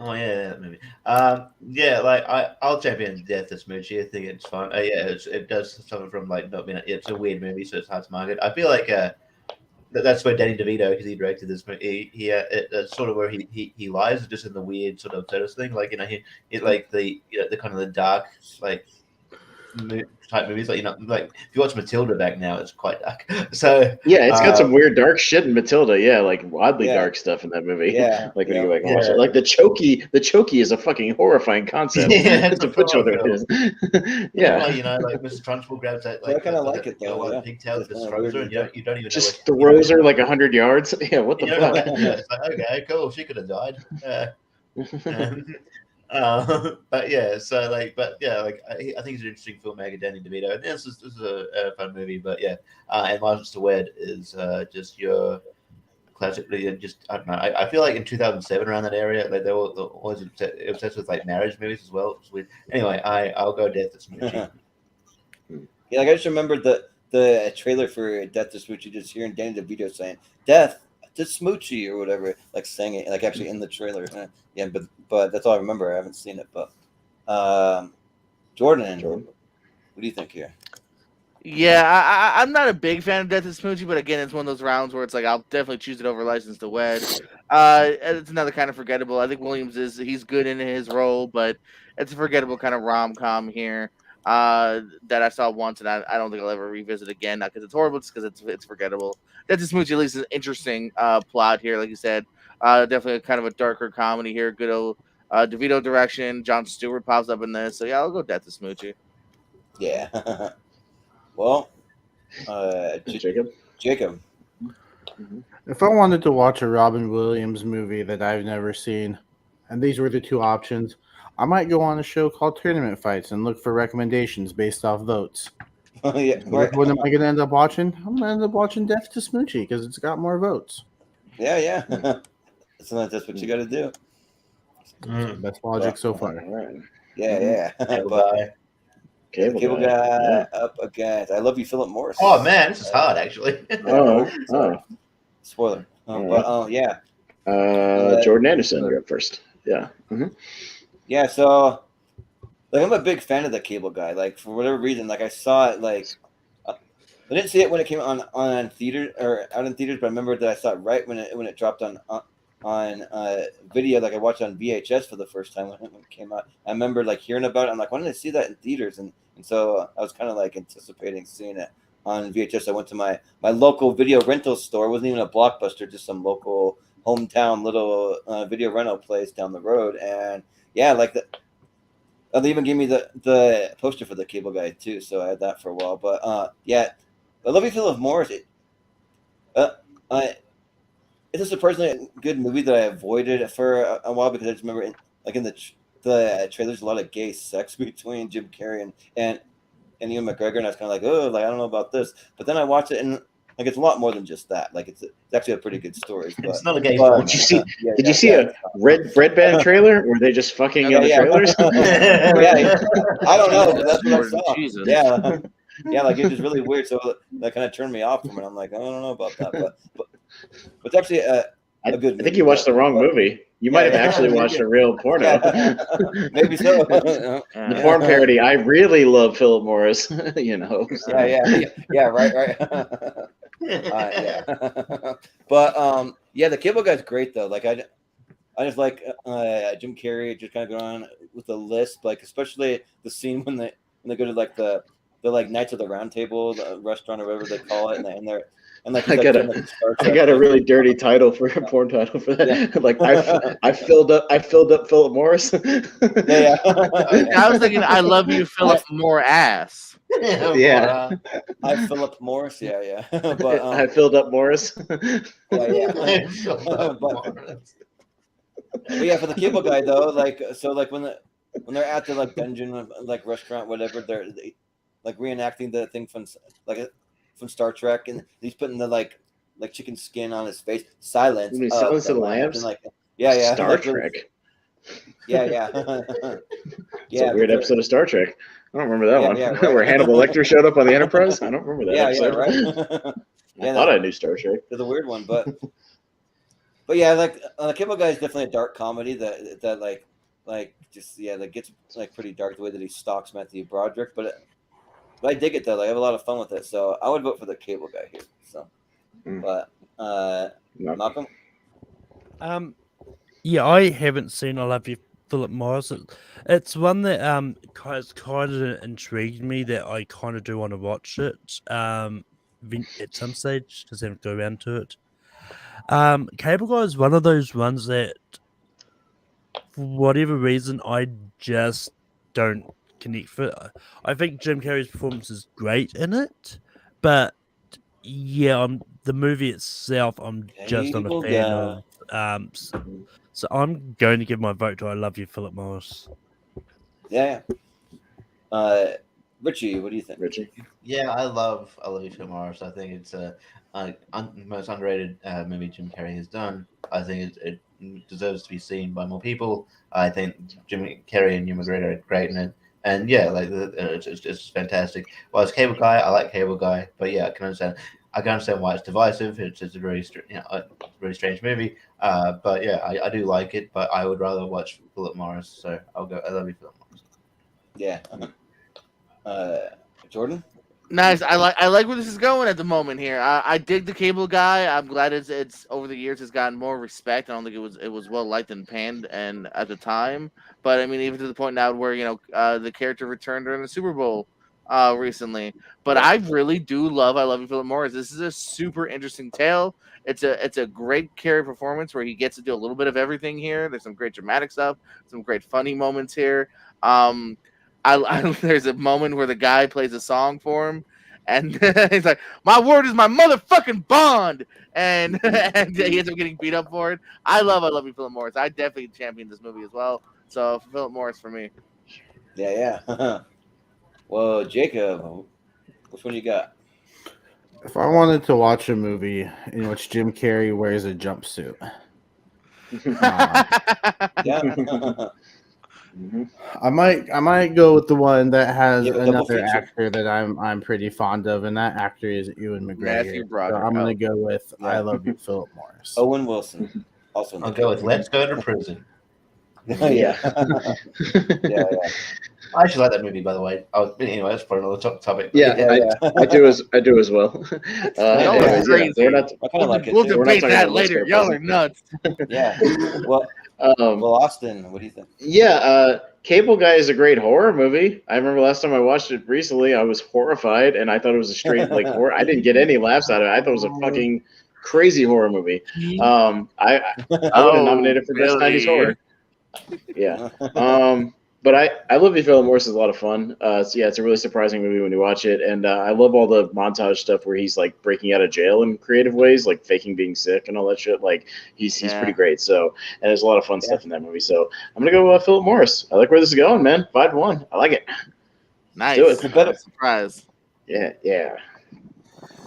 Oh yeah, that movie. Like I'll champion Death to Smoochie. I think it's fun. It does suffer from like not being. It's a weird movie, so it's hard to market. I feel like that's where Danny DeVito, because he directed this movie. It's sort of where he lies, just in the weird sort of Turtles thing. Like he like the kind of the dark like type movies. Like like if you watch Matilda back now, it's quite dark. So yeah, it's got some weird dark shit in Matilda. Yeah, like oddly dark stuff in that movie. Yeah, like when you like watch it, like the chokey is a fucking horrifying concept. To put children in. Yeah, like Mr. Trunchbull grabs that. Like, I kind of like it though. Like pigtail just throws her, and you don't even just know throws her like 100 yards. Yeah, what the fuck? It's like, okay, cool. She could have died. But yeah, so like, I think it's an interesting filmmaker, Danny DeVito. And this is a fun movie, but yeah, and License to Wed is just your classically, and just I don't know. I feel like in 2007 around that area, like they were always obsessed with like marriage movies as well. It's weird. Anyway, I'll go Death to Smoochie. Yeah, like I just remembered the trailer for Death to Smoochie, just hearing Danny DeVito saying "Death to Smoochie" or whatever, like saying it, like actually in the trailer. Yeah, but that's all I remember. I haven't seen it, but Jordan, what do you think here? Yeah, I'm not a big fan of Death to Smoochie, but again, it's one of those rounds where it's like I'll definitely choose it over License to Wed. It's another kind of forgettable. I think Williams he's good in his role, but it's a forgettable kind of rom-com here that I saw once, and I don't think I'll ever revisit again. Not because it's horrible, just because it's forgettable. Death to Smoochie at least is an interesting plot here, like you said. Definitely kind of a darker comedy here. Good old DeVito direction. Jon Stewart pops up in this, so yeah, I'll go Death to Smoochie. Yeah. Well, Jacob. If I wanted to watch a Robin Williams movie that I've never seen, and these were the two options, I might go on a show called Tournament Fights and look for recommendations based off votes. Yeah, What am I going to end up watching? I'm going to end up watching Death to Smoochie because it's got more votes. Yeah. Sometimes that's what you got to do. Best logic so far. Yeah. Cable guy up against. I love you, Philip Morris. Oh man, this is hard actually. Spoiler. Jordan Anderson, you're up first. Yeah. Yeah. So, like, I'm a big fan of the Cable Guy. Like, for whatever reason, like I saw it. Like, I didn't see it when it came on theater or out in theaters, but I remember that I saw it right when it dropped on video. Like I watched it on VHS for the first time when it came out. I remember like hearing about it. I'm like, why didn't I see that in theaters? And so I was kind of like anticipating seeing it on VHS. I went to my local video rental store. It wasn't even a Blockbuster, just some local hometown little video rental place down the road. And yeah, like they even gave me the poster for the Cable Guy too. So I had that for a while. But yeah, I love you, Philip Morris. It's a surprisingly good movie that I avoided for a while because I just remember in the trailers a lot of gay sex between Jim Carrey and Ewan McGregor, and I was kind of like, oh, like I don't know about this. But then I watched it, and like it's a lot more than just that. Like it's actually a pretty good story. But, it's not a gay. Did you see a Red Band trailer? Were they just fucking in the trailers? I don't know. But that's what I saw. Jesus. Yeah, like it's just really weird. So that kind of turned me off from it. I'm like, I don't know about that, but it's actually a good movie. I think you watched the wrong movie. You might have actually watched a real porno. Maybe so. The porn parody. I really love Philip Morris. You know. So. Yeah. Right. Yeah. But yeah, the Cable Guy's great though. Like I just like Jim Carrey just kind of going on with the lisp, like especially the scene when they go to like the like Knights of the Round Table, the restaurant or whatever they call it, and they're. And like I got a really dirty title for a porn title for that. Yeah. Like I filled up Philip Morris. Yeah. I was thinking I love you, Philip More ass. Yeah. I Philip Morris. Yeah. But I filled up Morris. Yeah. But yeah, for the Cable Guy though, like so, like when they're at the like dungeon, like restaurant, whatever, they like reenacting the thing from Star Trek, and he's putting the like chicken skin on his face. Silence. Silence of the Lambs. Like, yeah. Star Trek. Yeah. It's a weird episode of Star Trek. I don't remember that one. Yeah, right. Where Hannibal Lecter showed up on the Enterprise. I don't remember that episode. Right. I thought I knew Star Trek. It's a weird one, but yeah, like Cable Guy is definitely a dark comedy that like just that gets like pretty dark the way that he stalks Matthew Broderick, but I dig it though. Like, I have a lot of fun with it, so I would vote for the Cable Guy here. So, but Malcolm. Yeah, I haven't seen I Love You, Philip Morris. It's one that has kind of intrigued me that I kind of do want to watch it at some stage. Just have to go around to it. Cable Guy is one of those ones that, for whatever reason, I just don't connect for. I think Jim Carrey's performance is great in it, but yeah, the movie itself, I'm just not a fan of. So I'm going to give my vote to I Love You, Philip Morris. Yeah. Richie, what do you think? Richie? Yeah, I love you, Phil Morris. I think it's most underrated movie Jim Carrey has done. I think it deserves to be seen by more people. I think Jim Carrey and Hugh McGregor are great in it. And yeah, like it's fantastic. Well, as Cable Guy, I like Cable Guy, but yeah, I can understand why it's divisive. It's a very really strange movie. But yeah, I do like it, but I would rather watch Philip Morris. So I'll go. I love you, Philip Morris. Yeah. Jordan? Nice. I like where this is going at the moment here. I dig the Cable Guy. I'm glad it's over the years has gotten more respect. I don't think it was well liked and panned and at the time. But I mean, even to the point now where the character returned during the Super Bowl recently. But I really do love I Love You, Philip Morris. This is a super interesting tale. It's a great Carrey performance where he gets to do a little bit of everything here. There's some great dramatic stuff, some great funny moments here. There's a moment where the guy plays a song for him, and he's like, "My word is my motherfucking bond," and he ends up getting beat up for it. I love you, Philip Morris. I definitely champion this movie as well. So Philip Morris for me. Yeah. Well, Jacob, which one you got? If I wanted to watch a movie in which Jim Carrey wears a jumpsuit, Yeah. I might go with the one that has Yeah, double another feature. actor that I'm pretty fond of, and that actor is Ewan McGregor. Matthew Broderick. So I'm gonna go with Yeah. I Love You, Philip Morris. Owen Wilson. Also in I'll the go with Let's Go to Prison. yeah. Yeah. I actually like that movie, by the way. Anyway, that's for another topic. Yeah, I do as well. Y'all are anyways, crazy. we're not. I kind of like it. We'll too. We're not debate talking that about Let's Go later. to Y'all Prison. are nuts. Yeah. Well, Austin, what do you think? Yeah, Cable Guy is a great horror movie. I remember last time I watched it recently, I was horrified, and I thought it was a straight horror. I didn't get any laughs out of it. I thought it was a fucking crazy horror movie. I would have nominated for best really? 90s horror. Yeah. But I Love You, Philip Morris is a lot of fun. So yeah, it's a really surprising movie when you watch it, and I love all the montage stuff where he's like breaking out of jail in creative ways, like faking being sick and all that shit. Like he's pretty great. So and there's a lot of fun stuff in that movie. So I'm gonna go Philip Morris. I like where this is going, man. 5-1. I like it. Nice. Do it. Better. Surprise. Yeah.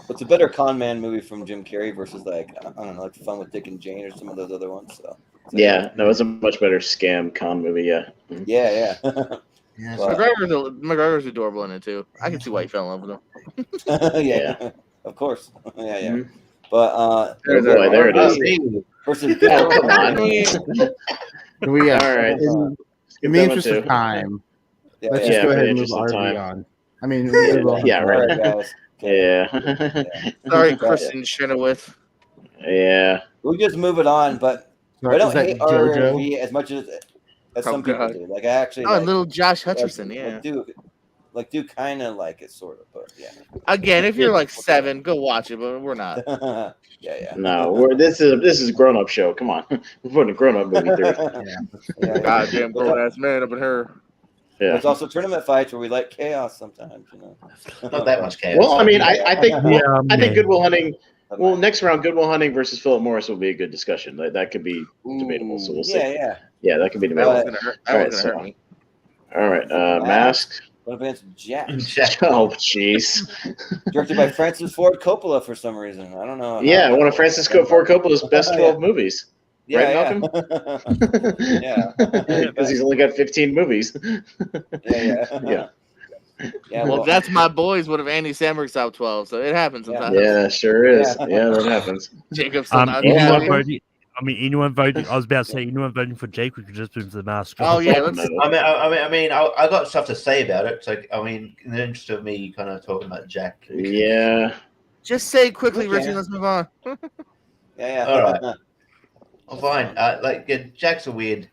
What's a better con man movie from Jim Carrey versus like I don't know, like Fun with Dick and Jane or some of those other ones? So. Yeah, no, it's a much better scam con movie. Yeah. Yeah. Yeah, Well, McGregor's adorable in it too. I can see why you fell in love with him. yeah, of course. Yeah. Mhm. But Oh boy, there it is. versus Oh, come on. We All right. in the Skip that interest one, of too. time, Yeah, let's yeah. just go for ahead the and move interest of RV time. on. I mean, Yeah, All right. right, guys. Yeah. Sorry, Kristen Chenoweth. Yeah. We just move it on, but I is don't that hate JoJo? RV as much as Oh, some people God. do. Like I actually Oh, like, little Josh Hutcherson, yeah. do kind of like it, sort of, but yeah. Again, if you're like 7, go watch it, but we're not. Yeah. No, this is a grown up show. Come on, we're putting a grown up movie through. Yeah. Goddamn grown ass man up in her. Yeah. It's also tournament fights where we like chaos sometimes, you know. not that much chaos. Well, I mean, I think Yeah, I think Good Will Hunting. But Well, next round, Good Will Hunting versus Philip Morris will be a good discussion. That could be debatable. So we'll see. Yeah. Yeah, that could be That debatable. was gonna hurt. That All was right, gonna so- hurt me. All right, Mask. What against Jack? Oh, jeez. Directed by Francis Ford Coppola for some reason. I don't know. Yeah, one of Francis Ford Coppola's best 12 movies. Yeah, Right, Malcolm? Yeah. Because he's only got 15 movies. Yeah. Well, that's my boys. What if Andy Samberg's top 12? So it happens sometimes. Yeah, sure is. Yeah, that happens. Jacob's still not anyone happy. voting? I mean, anyone voting? I was about to say anyone voting for Jake. We could just move to the mask. Oh yeah, let's. I got stuff to say about it. So I mean, in the interest of me, kind of talking about Jack. Yeah. Just say quickly, Okay. Richie. Let's move on. Yeah. All right. I'm fine. Jack's a weird.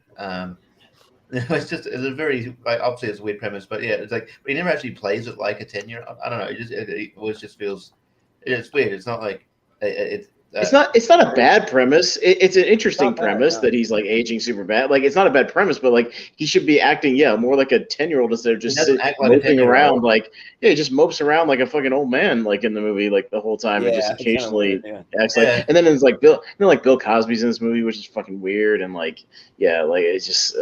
It's a very obviously it's a weird premise, but yeah, it's like he never actually plays it like a 10-year. I don't know. It just feels it's weird. It's not like It's not a bad premise. It's an interesting premise no. that he's like aging super bad. Like it's not a bad premise, but like he should be acting more like a 10-year-old instead of just moping around. Like he just mopes around like a fucking old man like in the movie like the whole time and just occasionally acts like. And then it's like Bill Cosby's in this movie, which is fucking weird and like like it's just.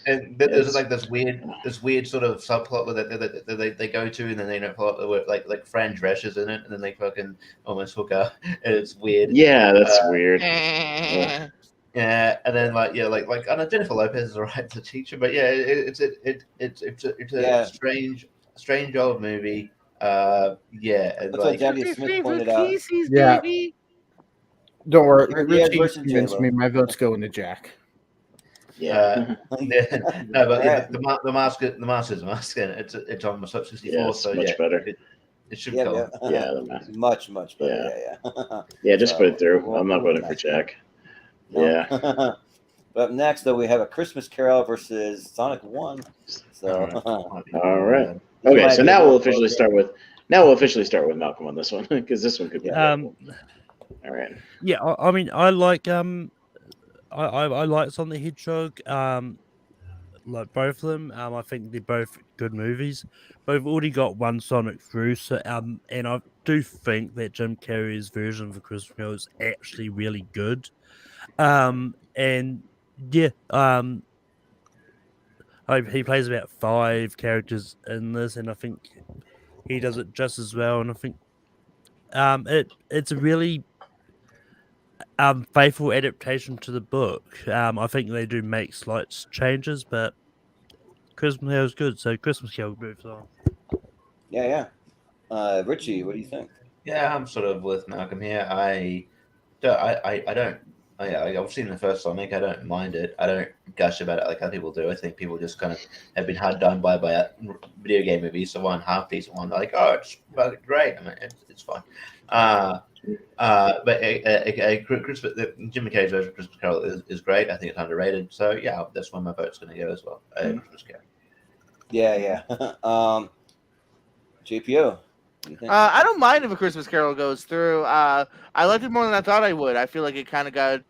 And there's like this weird sort of subplot where they go to and then they don't follow up with like Fran Drescher's in it and then they fucking almost hook up and it's weird. Yeah, that's weird. Yeah, and then like I don't know, Jennifer Lopez is alright as a teacher, but yeah, it's a strange old movie. That's what Daddy Smith pointed out. Yeah. Baby. Don't worry, Yeah, Richie versus convinced me. My vote's going to Jack. Yeah. No, but the mask is a mask, and it's on my Sub 64, Yeah, so much better. It should go. The mask. Much better. Yeah, just put it through. I'm not voting for Jack. No. Yeah. But up next, though, we have A Christmas Carol versus Sonic 1. So, all right. Okay, so now we'll officially start with Malcolm on this one because this one could be. All right. Yeah, I mean, I like I like Sonic the Hedgehog. Like both of them. I think they're both good movies. Both already got one Sonic through. So and I do think that Jim Carrey's version of the Christmas Carol is actually really good. And yeah, he plays about 5 characters in this, and I think he does it just as well. And I think it's a really faithful adaptation to the book. I think they do make slight changes, but Christmas Carol is good, so Christmas Carol moves on. Yeah. Richie, what do you think? Yeah, I'm sort of with Malcolm here. I've seen the first Sonic. I don't mind it. I don't gush about it like other people do. I think people just kind of have been hard done by video game movies. So one half decent one, they're like, oh, it's great. I mean, it's fine. But Christmas, Jim Carrey's version of Christmas Carol is great. I think it's underrated. So yeah, that's where my vote's going to go as well. Christmas Carol. Yeah. JPO. I don't mind if A Christmas Carol goes through. I liked it more than I thought I would. I feel like it kind of got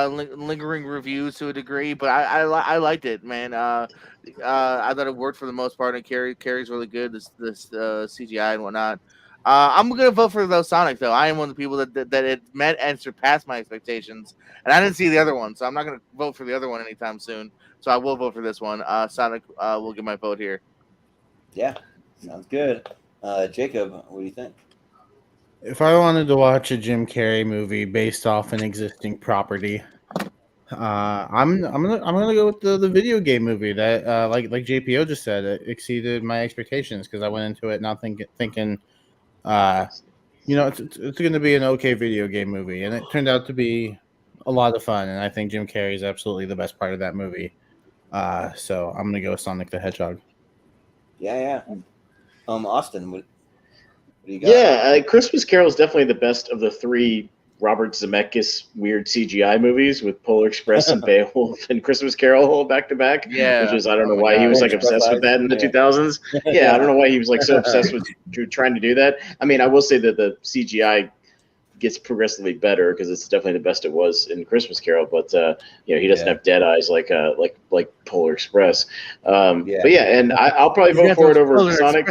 lingering reviews to a degree, but I liked it, man. I thought it worked for the most part, and Carrey's really good. This CGI and whatnot. I'm gonna vote for Sonic though. I am one of the people that it met and surpassed my expectations, and I didn't see the other one, so I'm not gonna vote for the other one anytime soon. So I will vote for this one. Sonic will get my vote here. Yeah, sounds good. Jacob, what do you think? If I wanted to watch a Jim Carrey movie based off an existing property, I'm gonna go with the video game movie that like JPO just said, it exceeded my expectations because I went into it not thinking it's going to be an okay video game movie, and it turned out to be a lot of fun. And I think Jim Carrey is absolutely the best part of that movie. So I'm gonna go with Sonic the Hedgehog. Yeah. Austin, what do you got? Yeah, Christmas Carol is definitely the best of the 3 Robert Zemeckis weird CGI movies with Polar Express and Beowulf and Christmas Carol back to back. Yeah, which is I don't know why he was like obsessed with that in the 2000s. Yeah, I don't know why he was like so obsessed with trying to do that. I mean, I will say that the CGI gets progressively better because it's definitely the best it was in Christmas Carol, but he doesn't have dead eyes like Polar Express. But yeah, and I'll probably vote for it over Sonic.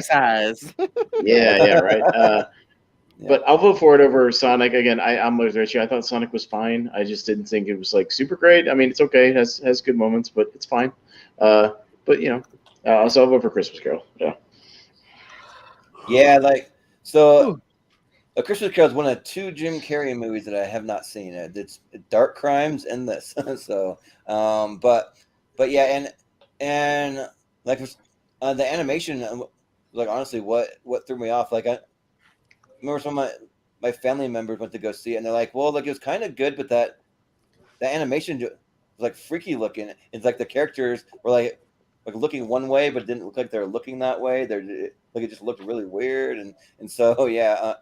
Yeah, right. But I'll vote for it over Sonic. Again, I'm with Richie. I thought Sonic was fine. I just didn't think it was like super great. I mean, it's okay. It has good moments, but it's fine. So I'll vote for Christmas Carol. Yeah, A Christmas Carol is one of 2 Jim Carrey movies that I have not seen. It's Dark Crimes and this. So, but yeah, and like the animation, like honestly, what threw me off? Like I remember some of my family members went to go see it, and they're like, "Well, like it was kind of good, but that animation was like freaky looking. It's like the characters were like looking one way, but it didn't look like they were looking that way. It just looked really weird, and so yeah."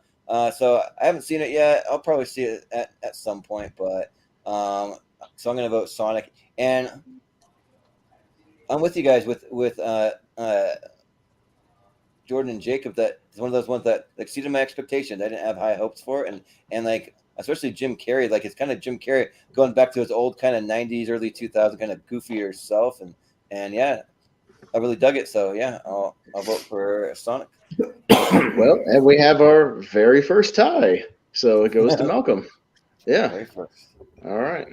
So I haven't seen it yet. I'll probably see it at some point, but so I'm gonna vote Sonic, and I'm with you guys with Jordan and Jacob. That is one of those ones that exceeded my expectations. I didn't have high hopes for it, and like especially Jim Carrey. Like it's kind of Jim Carrey going back to his old kind of 90s, early 2000s kind of goofier self, and yeah, I really dug it. So yeah, I'll vote for Sonic. Well, and we have our very first tie, so it goes to Malcolm. Yeah. Very first. All right.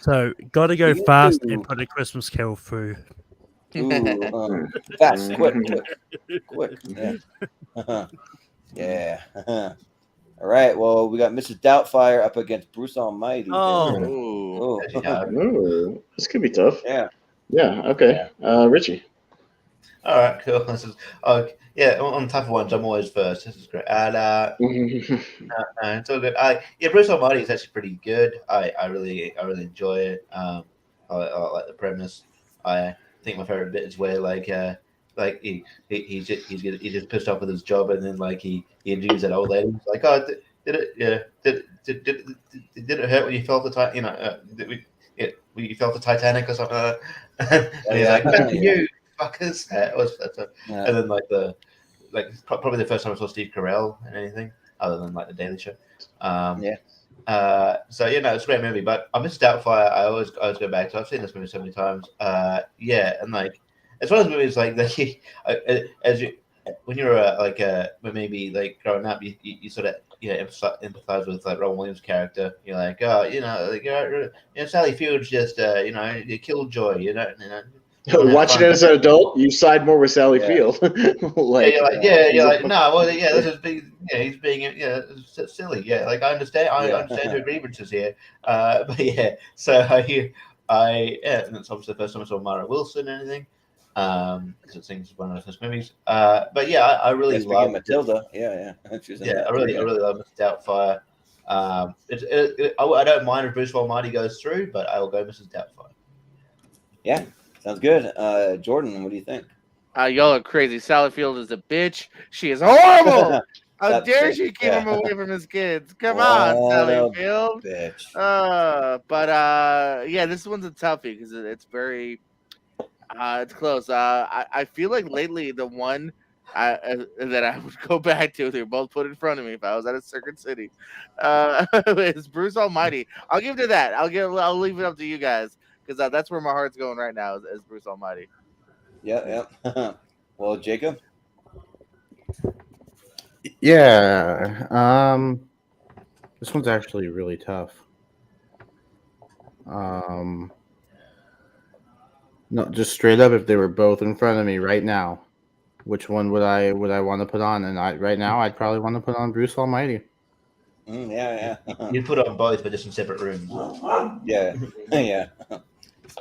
So got to go fast and put a Christmas Carol through. Ooh, fast, quick. Yeah. Yeah. All right. Well, we got Mrs. Doubtfire up against Bruce Almighty. Oh. Ooh, this could be tough. Yeah. Yeah. Okay. Richie. All right, cool. This is on tougher ones, I'm always first. This is great. And it's all good. Bruce Almighty is actually pretty good. I really enjoy it. I like the premise. I think my favorite bit is where he's just pissed off with his job, and then like he interviews that old lady. He's like, oh, did it hurt when you felt the you felt the Titanic or something? And he's like, you fuckers. And then probably the first time I saw Steve Carell in anything other than like the Daily Show. So it's a great movie. But I Mrs. Doubtfire. I always go back to. I've seen this movie so many times. And like it's one of those movies like that. When you're maybe like growing up, you sort of empathize with like Robin Williams' character. You're like, Sally Field's just you killjoy. Watching it as an adult, you side more with Sally Field. This is being, he's being, silly. Yeah, like I understand her grievances here. But yeah, so and it's obviously the first time I saw Mara Wilson and anything. Because it seems one of the first movies. But yeah, I really love Matilda. I really love Mrs. Doubtfire. I don't mind if Bruce Almighty goes through, but I will go Mrs. Doubtfire. Yeah. Sounds good. Jordan, what do you think? Y'all are crazy. Sally Field is a bitch. She is horrible. How dare she keep him away from his kids? Come on, Sally Field. Bitch. This one's a toughie because it's very, it's close. I feel like lately the one that I would go back to, they're both put in front of me if I was at a Circuit City, is Bruce Almighty. I'll give to that. I'll leave it up to you guys. Because that's where my heart's going right now is Bruce Almighty. Yeah. Well, Jacob? Yeah. This one's actually really tough. No, just straight up, if they were both in front of me right now, which one would I want to put on? And right now, I'd probably want to put on Bruce Almighty. You'd put on both, but just in separate rooms. Yeah.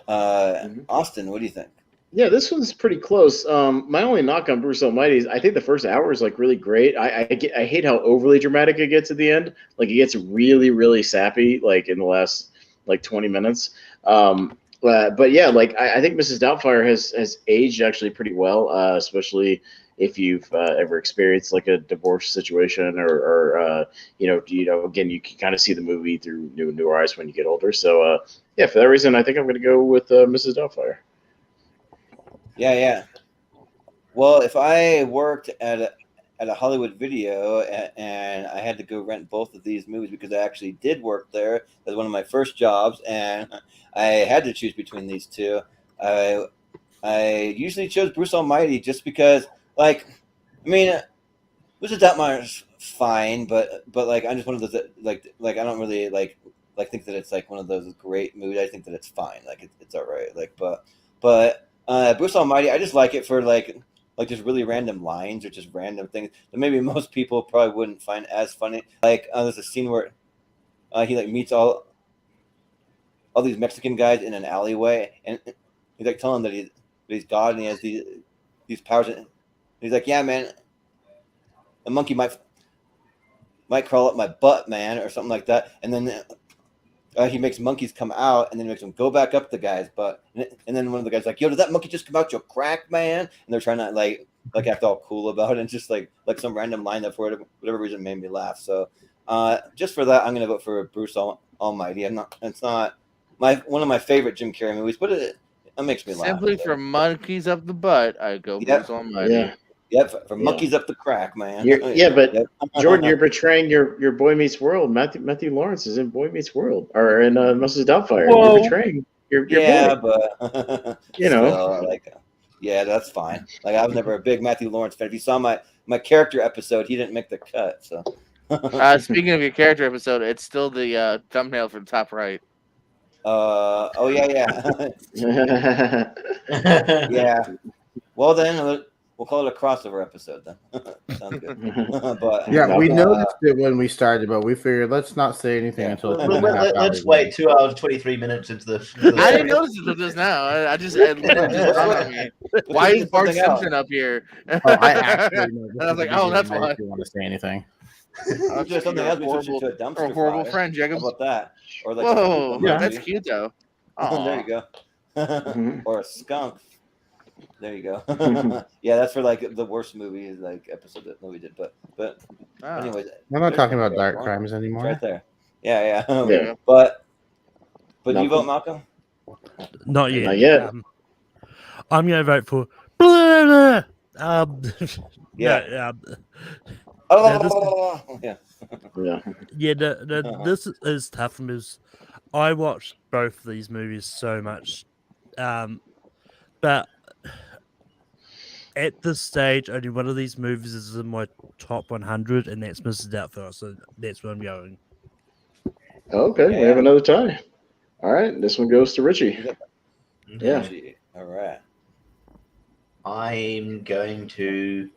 Austin, what do you think? Yeah, this one's pretty close. My only knock on Bruce Almighty is I think the first hour is like really great. I hate how overly dramatic it gets at the end. Like it gets really, really sappy like in the last like 20 minutes. But yeah, like I think Mrs. Doubtfire has aged actually pretty well, especially if you've ever experienced like a divorce situation or again, you can kind of see the movie through new eyes when you get older. So for that reason, I think I'm going to go with Mrs. Doubtfire. Yeah. Well, if I worked at a Hollywood Video and I had to go rent both of these movies because I actually did work there as one of my first jobs, and I had to choose between these two, I usually chose Bruce Almighty just because. Like, I mean, Mrs. Doubtfire's fine, but like I'm just one of those that, like I don't really like think that it's like one of those great movies. I think that it's fine, like it's all right. Like, but Bruce Almighty, I just like it for like just really random lines or just random things that maybe most people probably wouldn't find as funny. Like there's a scene where he like meets all these Mexican guys in an alleyway, and he's like telling them that he's God and he has these powers. He's like, yeah, man, a monkey might crawl up my butt, man, or something like that. And then he makes monkeys come out, and then he makes them go back up the guy's butt. And then one of the guys like, yo, did that monkey just come out your crack, man? And they're trying to like act all cool about it, and just like some random line that for whatever reason made me laugh. So just for that, I'm gonna vote for Bruce Almighty. It's not one of my favorite Jim Carrey movies, but it makes me laugh. Simply for monkeys up the butt, I go Bruce Almighty. Yeah. Yep, from monkeys up the crack, man. But Jordan, you're betraying your Boy Meets World. Matthew Lawrence is in Boy Meets World or in Mrs. Doubtfire. Whoa. You're betraying your boy. But still, that's fine. Like, I was never a big Matthew Lawrence fan. If you saw my character episode, he didn't make the cut. So, speaking of your character episode, it's still the thumbnail for the top right. Yeah. Well, then we'll call it a crossover episode then. Sounds good. But we noticed it when we started, but we figured let's not say anything until let's wait 2 hours 23 minutes into the. I didn't notice it until just now. I just why is Bart Simpson up here? I actually know. And I was like, that's why. If you want to say anything. Just something else. To a dumpster horrible fire. friend, Jacob. How about that? Or like whoa, that's cute though. There you go. Or a skunk. There you go. Yeah, that's for like the worst movie like episode that we did. But anyways, I'm not talking about dark crimes anymore. Right there. Yeah. But you vote, Malcolm? Not yet. Not yet. I'm gonna vote for. This is tough because I watched both of these movies so much, but at this stage, only one of these movies is in my top 100, and that's Mrs. Doubtfire. So that's where I'm going. Okay, we have another tie. All right, this one goes to Richie. Yeah. All right. I'm going to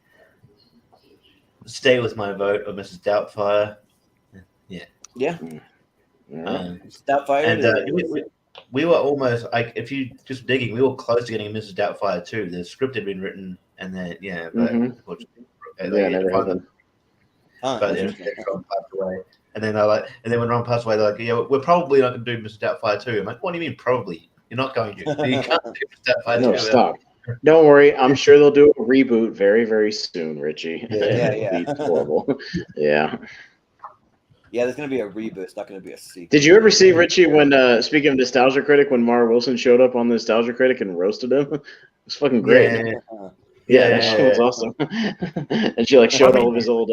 stay with my vote of Mrs. Doubtfire. Yeah. Doubtfire. And we were almost like, if you just digging, we were close to getting Mrs. Doubtfire too. The script had been written, and then never happened. But then Ron passed away, and then when Ron passed away, they're like, we're probably not going to do Mrs. Doubtfire too. I'm like, what do you mean probably? You're not going to. You can't do Mrs. Doubtfire No, too. stop. Don't worry. I'm sure they'll do a reboot very, very soon, Richie. It's horrible. Yeah. Yeah, there's going to be a reboot. It's not going to be a sequel. Did you ever see, Richie, when, speaking of Nostalgia Critic, when Mara Wilson showed up on the Nostalgia Critic and roasted him? It was fucking great. Yeah, that shit was awesome. And she showed all of his old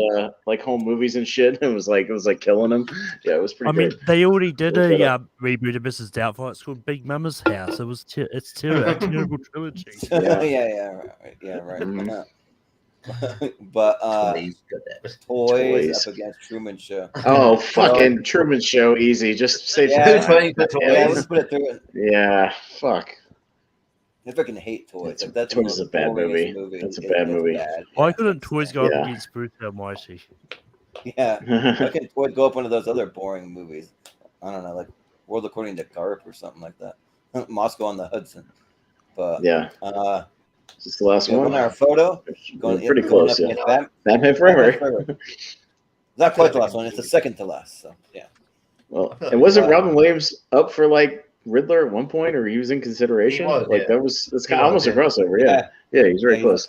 home movies and shit. It was like killing him. Yeah, it was pretty great. I mean, they already did a reboot of Mrs. Doubtfire. It's called Big Mama's House. It's terrible trilogy. Right. But Toys up against Truman Show. Oh, fucking Truman Show, easy. Just say let's put it through it. Yeah, fuck. I fucking hate Toys. Toys is a bad movie. That's a bad movie. Why couldn't Toys go up against Bruce Almighty? Yeah. Why couldn't Toys go up one of those other boring movies? I don't know, like World According to Garp or something like that. Moscow on the Hudson. But is this the last one? Our photo. Pretty close. Batman Forever. Not quite the last one. It's the second to last. So yeah. Well, and wasn't Robin Williams up for Riddler at one point, or he was in consideration? That's kind of almost a crossover. Yeah, he's very close.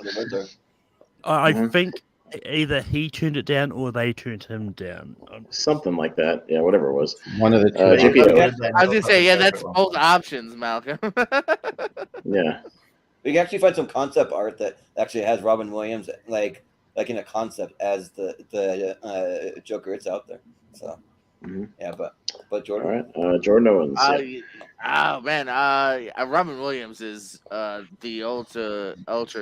I think either he turned it down or they turned him down. Something like that. Yeah, whatever it was. One of the two. I was gonna say, that's both options, Malcolm. Yeah. We can actually find some concept art that actually has Robin Williams like in a concept as the Joker. It's out there. So yeah, but Jordan. All right, Jordan Owens. Robin Williams is the ultra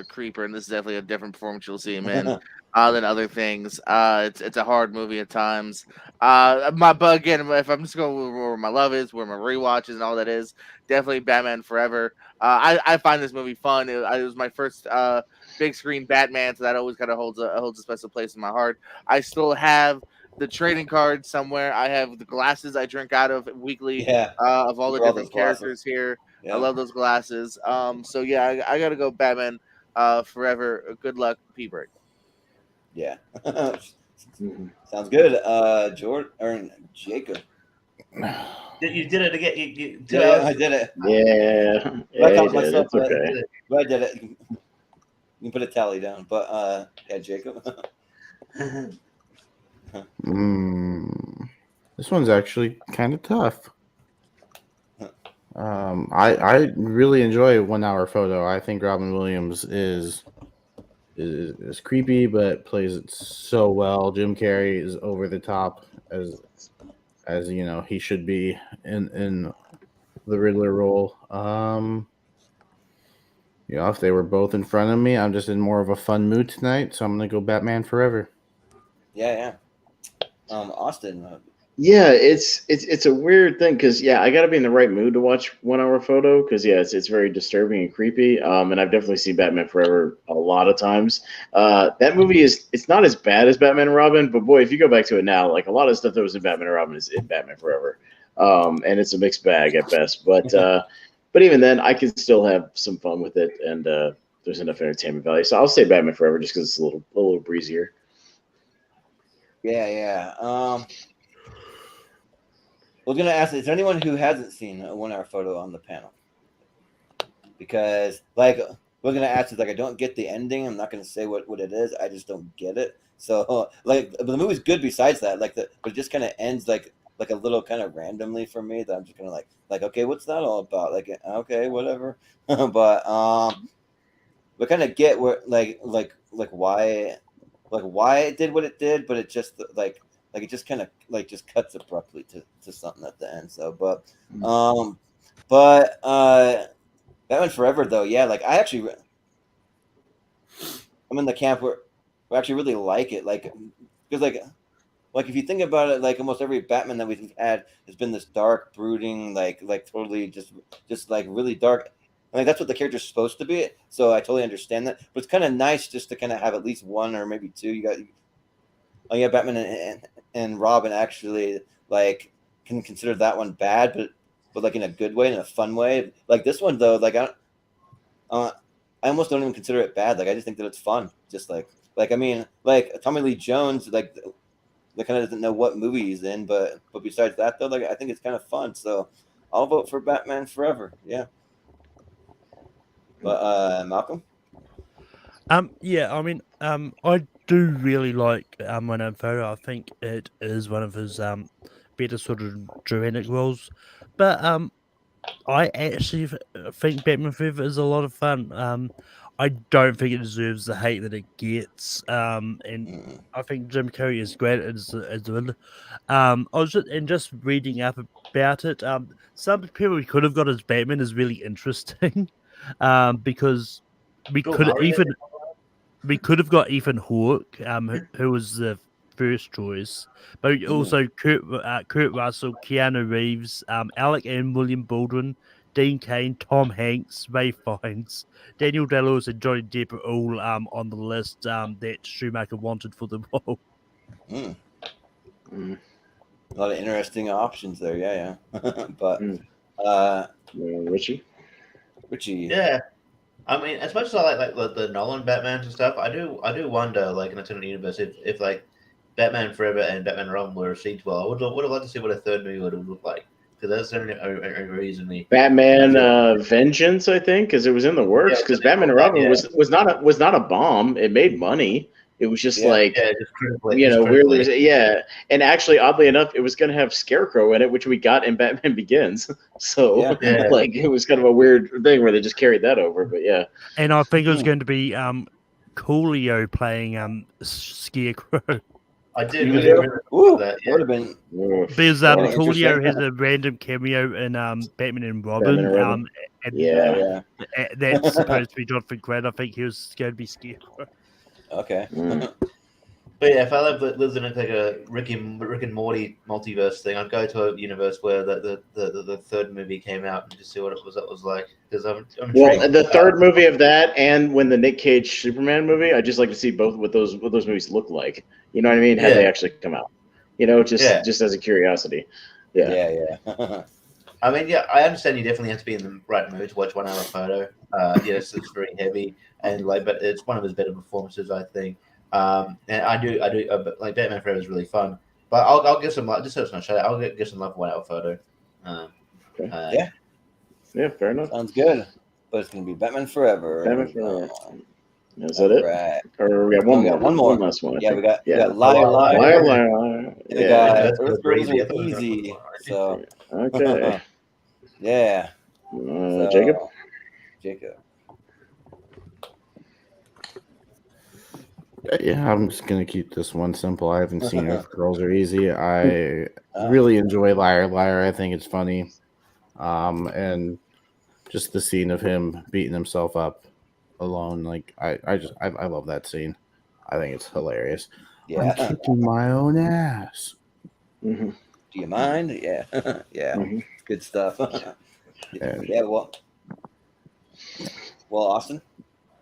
creeper, and this is definitely a different performance you'll see him in than other things. It's a hard movie at times. But again, if I'm just going where my love is, where my rewatches and all that is, definitely Batman Forever. I find this movie fun. It was my first big screen Batman, so that always kind of holds a special place in my heart. I still have the trading card somewhere. I have the glasses I drink out of weekly of all the different characters here. I love those glasses. So yeah, I got to go Batman Forever. Good luck, P-Break. Yeah. Sounds good. Jordan or Jacob. You did it again. I did it. Yeah. I caught myself. It's okay. But I did it. You can put a tally down. But Jacob. This one's actually kind of tough. I really enjoy 1 Hour Photo. I think Robin Williams is is creepy, but plays it so well. Jim Carrey is over the top as you know he should be in the Riddler role. If they were both in front of me, I'm just in more of a fun mood tonight, so I'm gonna go Batman Forever. Yeah. Austin. Yeah, it's a weird thing because I got to be in the right mood to watch 1 Hour Photo because it's very disturbing and creepy. And I've definitely seen Batman Forever a lot of times. That movie it's not as bad as Batman and Robin, but boy, if you go back to it now, like a lot of the stuff that was in Batman and Robin is in Batman Forever. And it's a mixed bag at best. But even then, I can still have some fun with it, and there's enough entertainment value. So I'll say Batman Forever just because it's a little breezier. Yeah. I was going to ask, is there anyone who hasn't seen a 1 Hour Photo on the panel? Because, like, we're going to ask is, like, I don't get the ending. I'm not going to say what it is. I just don't get it. So, like, the movie's good besides that. But it just kind of ends, like a little kind of randomly for me that I'm just going to, like, okay, what's that all about? Like, okay, whatever. But we kind of get where, like why it did what it did, but it just, like it just kind of just cuts abruptly to something at the end. So, but Batman Forever though, like I'm in the camp where I actually really like it, because like if you think about it, like almost every Batman that we've had has been this dark, brooding, like totally just like really dark. I mean, that's what the character's supposed to be. So I totally understand that, but it's kind of nice just to kind of have at least one or maybe two. Batman and Robin actually like can consider that one bad, but like in a good way, in a fun way. Like this one though, like I almost don't even consider it bad. Like I just think that it's fun. Just like I mean, like Tommy Lee Jones, like kind of doesn't know what movie he's in, but besides that though, like I think it's kind of fun. So I'll vote for Batman Forever. Yeah. But Malcolm. Yeah, I mean, I do really like 1 Hour Photo. I think it is one of his better sort of dramatic roles. But I actually think Batman Forever is a lot of fun. I don't think it deserves the hate that it gets. And I think Jim Carrey is great as the villain. I was just reading up about it. Some people we could have got as Batman is really interesting. Because we could have got Ethan Hawke, who was the first choice, but also Kurt Russell, Keanu Reeves, Alec and William Baldwin, Dean Cain, Tom Hanks, Ray Fiennes, Daniel Day-Lewis, and Johnny Depp are all on the list that Schumacher wanted for the role. A lot of interesting options there, yeah. But Richie. Yeah. I mean, as much as I like the Nolan Batmans and stuff, I do wonder, like in a alternate universe, if like Batman Forever and Batman Robin were received well, I would have liked to see what a third movie would have looked like, because that's the only reason me. Batman Vengeance, I think, because it was in the works. Because Batman and Robin was not a bomb. It made money. It was just weirdly, and actually, oddly enough, it was going to have Scarecrow in it, which we got in Batman Begins. So, like, it was kind of a weird thing where they just carried that over. But and I think it was going to be Coolio playing Scarecrow. I did really that. Would have been because Coolio has a random cameo in Batman and Robin. That's supposed to be Jonathan Crane. I think he was going to be Scarecrow. Okay. But if I lived in like a Rick and Morty multiverse thing, I'd go to a universe where the third movie came out and just see what it was like. Because I'm the third movie of that, and when the Nick Cage Superman movie, I'd just like to see both what those movies look like. You know what I mean? How they actually come out. Just as a curiosity. Yeah. I mean, I understand you definitely have to be in the right mood to watch 1 Hour Photo. Yes, it's very heavy, but it's one of his better performances, I think. And I do, like Batman Forever is really fun. But I'll give some love. Just so it's not shut out, I'll give some love for 1 Hour Photo. Yeah, fair enough. Sounds good. But it's gonna be Batman Forever. Is that it? Right. Or we got one more. One more. One last one. We got Liar. We got Earth Girls Are Easy. So okay. Yeah. Jacob. Yeah, I'm just gonna keep this one simple. I haven't seen If Girls Are Easy. I really enjoy Liar Liar. I think it's funny, and just the scene of him beating himself up alone. Like I love that scene. I think it's hilarious. Yeah. I'm kicking my own ass. Mm-hmm. Do you mind? Yeah. Yeah. Mm-hmm. Good stuff. Yeah. Well, Austin.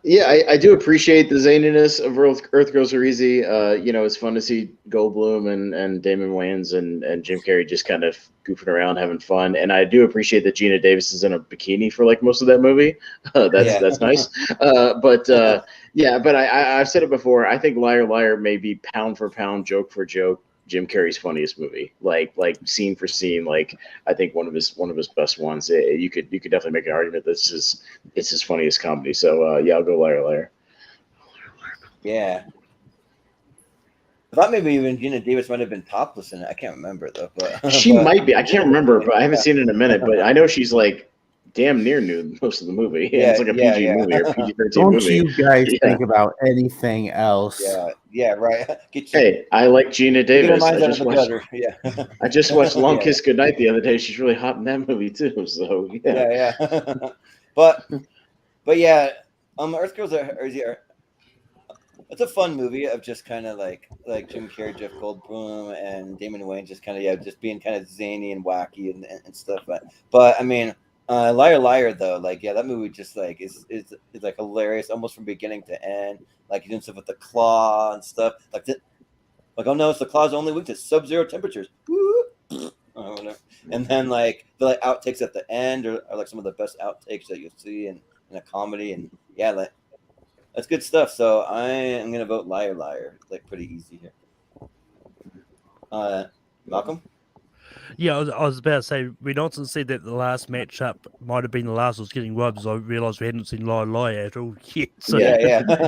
Yeah, I do appreciate the zaniness of Earth Girls Are Easy. It's fun to see Goldblum and Damon Wayans and Jim Carrey just kind of goofing around, having fun. And I do appreciate that Gina Davis is in a bikini for like most of that movie. That's nice. But I've said it before. I think Liar Liar may be pound for pound, joke for joke, Jim Carrey's funniest movie. Like scene for scene. Like I think one of his best ones. You could definitely make an argument that's just it's his funniest comedy. So I'll go Liar Liar. Yeah. I thought maybe even Gina Davis might have been topless in it. I can't remember though. But she might be. I can't remember, but I haven't seen it in a minute. But I know she's like damn near nude most of the movie. Yeah, it's like a PG movie or PG-13 movie. Don't you guys think about anything else? Yeah, right. Hey, I like Gina Davis. I just watched Long Kiss Goodnight the other day. She's really hot in that movie too. So yeah. but yeah, Earth Girls Are Easy. It's a fun movie of just kind of like Jim Carrey, Jeff Goldblum, and Damon Wayans just kind of just being kind of zany and wacky and stuff. But I mean. Liar Liar though, that movie just like is like hilarious almost from beginning to end. Like he's doing stuff with the claw and stuff. Oh no, it's the claw's only weak to sub-zero temperatures. And then like the outtakes at the end are like some of the best outtakes that you'll see in a comedy. And yeah, that's good stuff. So I am gonna vote Liar Liar. Like pretty easy here. Malcolm? Yeah, I was about to say, we often said that the last matchup might have been the last was getting right, because I realised we hadn't seen Liar Liar at all yet. So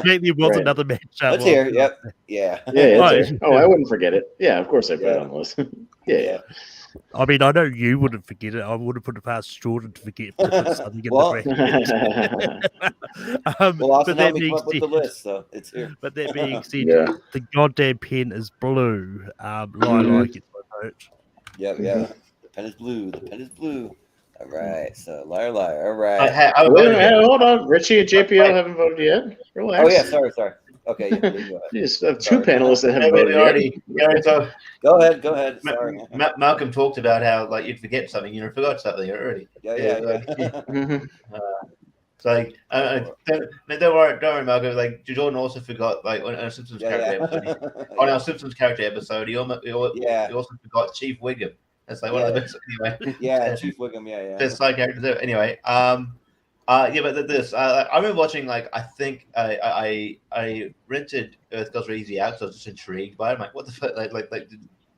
maybe it was another matchup. That's here, yep. Yeah. It's here. I wouldn't forget it. Yeah, of course I put it on the list. Yeah. I mean, I know you wouldn't forget it. I would have put it past Jordan to forget. Austin helped me come up with the list, so it's here. But that being said, the goddamn pen is blue. Liar Liar gets my vote. Yeah. The pen is blue. All right. So Liar Liar. All right. Hold on. Richie and JPL haven't voted yet. Relax. Oh yeah. Sorry. Okay. Yeah, you just have two panelists that haven't voted yet. Go ahead. Sorry. Malcolm talked about how you'd forget something. You forgot something already. Yeah. Don't worry, Malcolm. Jordan also forgot on our Simpsons character episode. On our Simpsons character episode, he also forgot Chief Wiggum. That's one of the best anyway. Yeah, Chief Wiggum. Yeah. Best side characters ever. Anyway, but this I remember watching I think I rented Earth Girls Are Easy out because I was just intrigued by it. I'm like, what the fuck? Like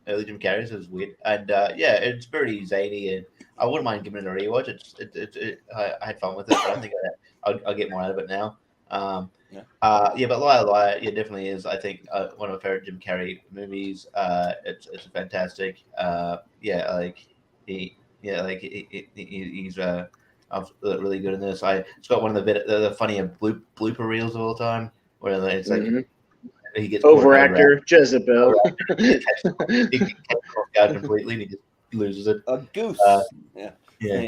early Jim Carrey, so it was weird, and it's very zany, and I wouldn't mind giving it a rewatch. I had fun with it, but I think I'll get more out of it now. But Liar Liar, definitely is. I think one of my favorite Jim Carrey movies. It's fantastic. He's really good in this. It's got one of the funnier blooper reels of all time, where it's like he gets overactor Jezebel. He gets out completely, and he just loses it. A goose. And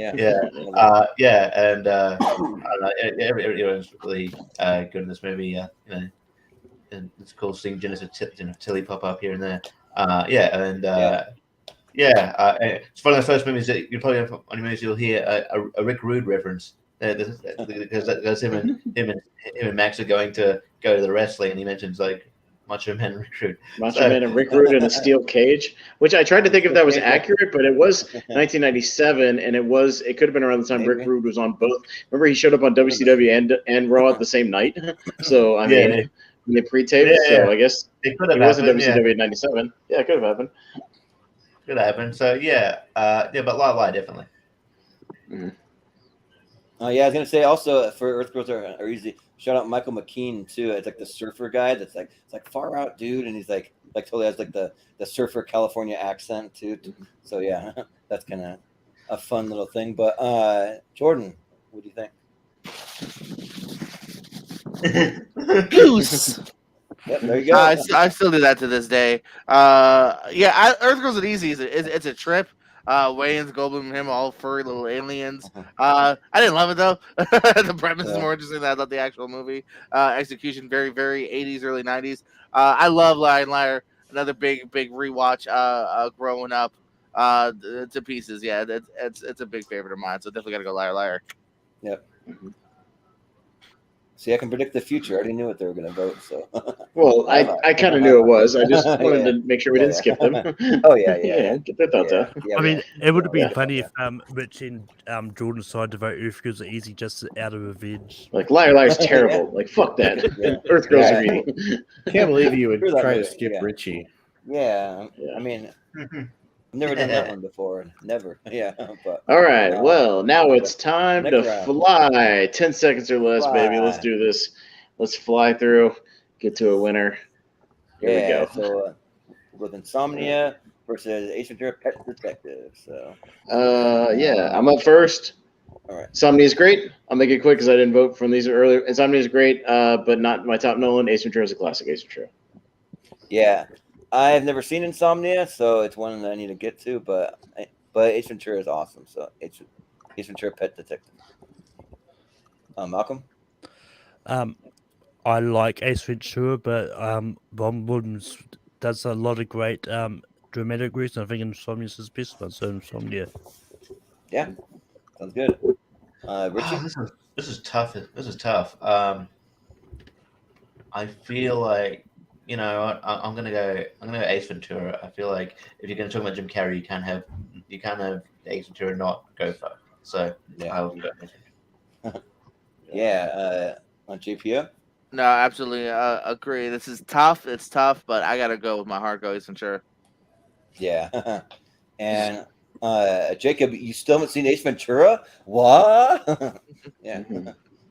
everyone's really good in this movie. And it's cool seeing Tilly pop up here and there. It's one of the first movies that you probably on movies you'll hear a Rick Rude reference. Because him and Max are go to the wrestling, and he mentions Macho Man and Rick Rude. Man and Rick Rude in a steel cage, which I tried to think if that was accurate, but it was 1997, and it could have been around the time Rick Rude was on both. Remember, he showed up on WCW and Raw at the same night. So I mean, they pre-taped. So I guess it was in WCW in '97. Yeah, it could have happened. Could happen. So but Liar definitely. Mm-hmm. I was gonna say also for Earth Girls Are Easy. Shout out Michael McKean too. It's like the surfer guy. That's it's far out dude, and he's like totally has the surfer California accent too. So yeah, that's kind of a fun little thing. But Jordan, what do you think? Goose. Yep, there you go. I still do that to this day. Earth Girls and Easy it's a trip. Wayans, Goldblum, and him all furry little aliens. I didn't love it though. The premise is more interesting than I thought the actual movie. Execution very, very 80s, early 90s. I love Liar and Liar. Another big rewatch. Growing up, to pieces. Yeah, it's a big favorite of mine. So definitely gotta go Liar Liar. Yep. See, I can predict the future. I already knew what they were going to vote. So. Well, I kind of knew it was. I just wanted to make sure we didn't skip them. Get their thoughts out. I mean, it would have been funny if Rich and Jordan decided to vote Earth Girls Are Easy just out of revenge. Like Liar Liar's terrible. Like fuck that. Earth Girls Are Easy. Can't believe you would try to skip Richie. Yeah, I mean, I've never done that one before. Never. Yeah. But, all right. Well, now it's time to fly. 10 seconds or less, baby. Let's do this. Let's fly through. Get to a winner. Here we go. So, with Insomnia versus Ace Ventura: Pet Detective. So. I'm up first. All right. Insomnia is great. I'll make it quick because I didn't vote from these earlier. Insomnia is great, but not my top Nolan. Ace Ventura is a classic. Ace Ventura. Yeah. I've never seen Insomnia, so it's one that I need to get to. But Ace Ventura is awesome. So Ace Ventura: Pet Detective. Malcolm. I like Ace Ventura, but Ron Williams does a lot of great dramatic work. I think Insomnia is his best one. So Insomnia. Yeah, sounds good. Richie. This is tough. I feel like. I'm gonna go Ace Ventura. I feel like if you're gonna talk about Jim Carrey, you can't have Ace Ventura not go for. So I'll go Ace Ventura. On GPO. No, absolutely agree. This is tough. It's tough, but I gotta go with my heart. Go Ace Ventura. Yeah, and Jacob, you still haven't seen Ace Ventura? What? Yeah.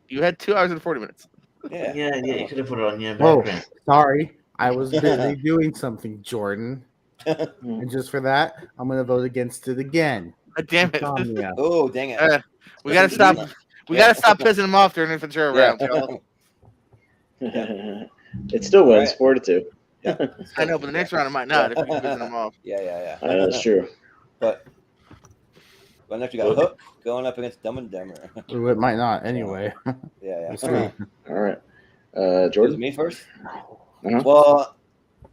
You had 2 hours and 40 minutes. Yeah. You could have put it on your background. Sorry. I was busy doing something, Jordan. And just for that, I'm going to vote against it again. Damn it. Oh, dang it. We got to stop. We got to stop pissing him off during the Ventura round. It still wins 4-2. Yeah. I know, but the next round it might not if you're pissing him off. Yeah. That's true. But next you got Hook going up against Dumb and Dumber. It might not anyway. Yeah. All right. Jordan? Me first? Uh-huh. Well,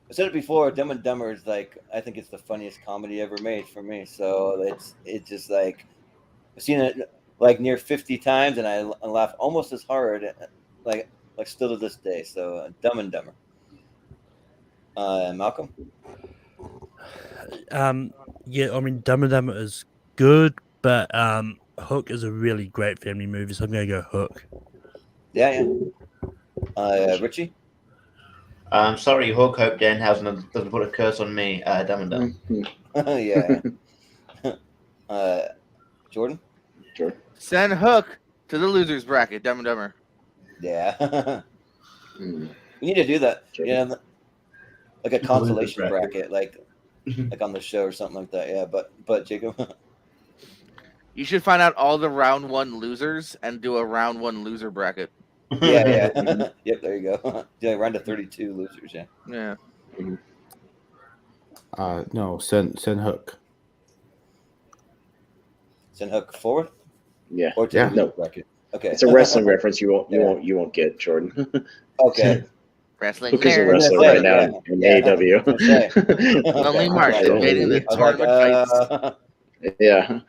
I said it before. Dumb and Dumber is I think it's the funniest comedy ever made for me. So it's just like I've seen it near 50 times, and I laugh almost as hard, like still to this day. So Dumb and Dumber. Malcolm. Yeah, I mean Dumb and Dumber is good, but Hook is a really great family movie. So I'm gonna go Hook. Yeah. Richie. Sorry, Hook. Hope Danhausen doesn't put a curse on me. Dumb and Dumber. Yeah. Jordan. Sure. Send Hook to the losers bracket. Dumb and Dumber. Yeah. We need to do that. Sure. Yeah, like a consolation bracket, like on the show or something like that. Yeah, but Jacob. You should find out all the round one losers and do a round one loser bracket. Yeah. Yep, there you go. Yeah, round of 32 losers. Yeah. No, send Hook. Send Hook forward. Yeah. Or to the bracket. Okay. It's a wrestling reference. You won't get, Jordan. Okay. Wrestling. Hook is a wrestler right now in AEW. Lonely March invading the tournament fights. Yeah.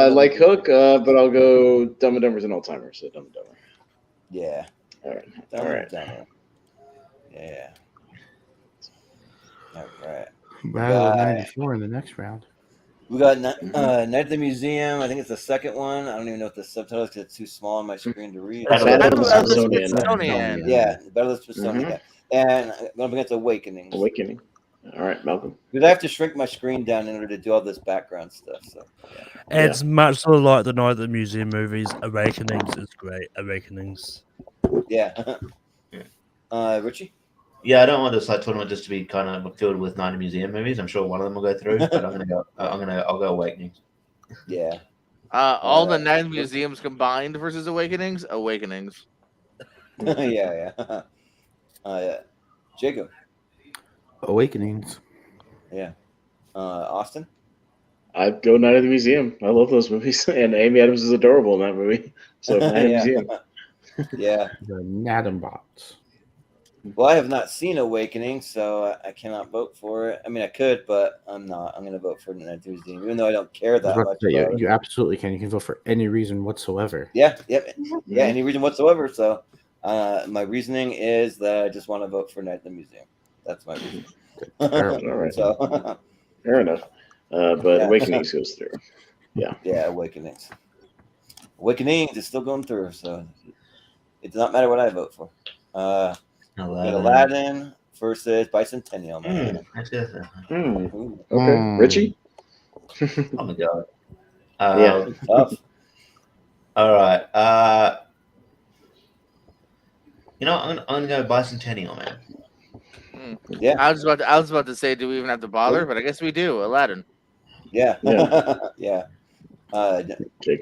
Like Hook, but I'll go Dumb and Dumber's an all-timer, so Dumb and Dumber. Yeah. All right. Yeah. All right. Battle of 94 in the next round. We got Night at the Museum. I think it's the second one. I don't even know what the subtitle is because it's too small on my screen to read. Battle of the Smithsonian. Yeah, Battle of the Smithsonian. And going up against Awakening. All right, Malcolm. Because I have to shrink my screen down in order to do all this background stuff. So it's much sort of like the Night at the Museum movies. Awakenings is great. Awakenings. Yeah. Richie? Yeah, I don't want this tournament just to be kind of filled with 90 museum movies. I'm sure one of them will go through, but I'll go Awakenings. Yeah. All the 9 museums combined versus Awakenings. Yeah. Jacob. Awakenings. Yeah. Austin. I'd go Night at the Museum. I love those movies, and Amy Adams is adorable in that movie. So Night at the Museum. Yeah. The Nadambots. Well, I have not seen Awakening, so I cannot vote for it. I mean, I could, but I'm not. I'm going to vote for Night at the Museum, even though I don't care that much. You absolutely can. You can vote for any reason whatsoever. Yeah, any reason whatsoever. So my reasoning is that I just want to vote for Night at the Museum. That's my reason. All right. So, fair enough. But Awakenings goes through. Yeah. Yeah, Awakenings. Awakenings is still going through, so it does not matter what I vote for. Aladdin versus Bicentennial Man. Okay. Richie? Oh my god. Yeah. Tough. All right. I'm gonna go Bicentennial Man. Yeah. I was about to say, do we even have to bother? But I guess we do. Aladdin. Yeah. Yeah.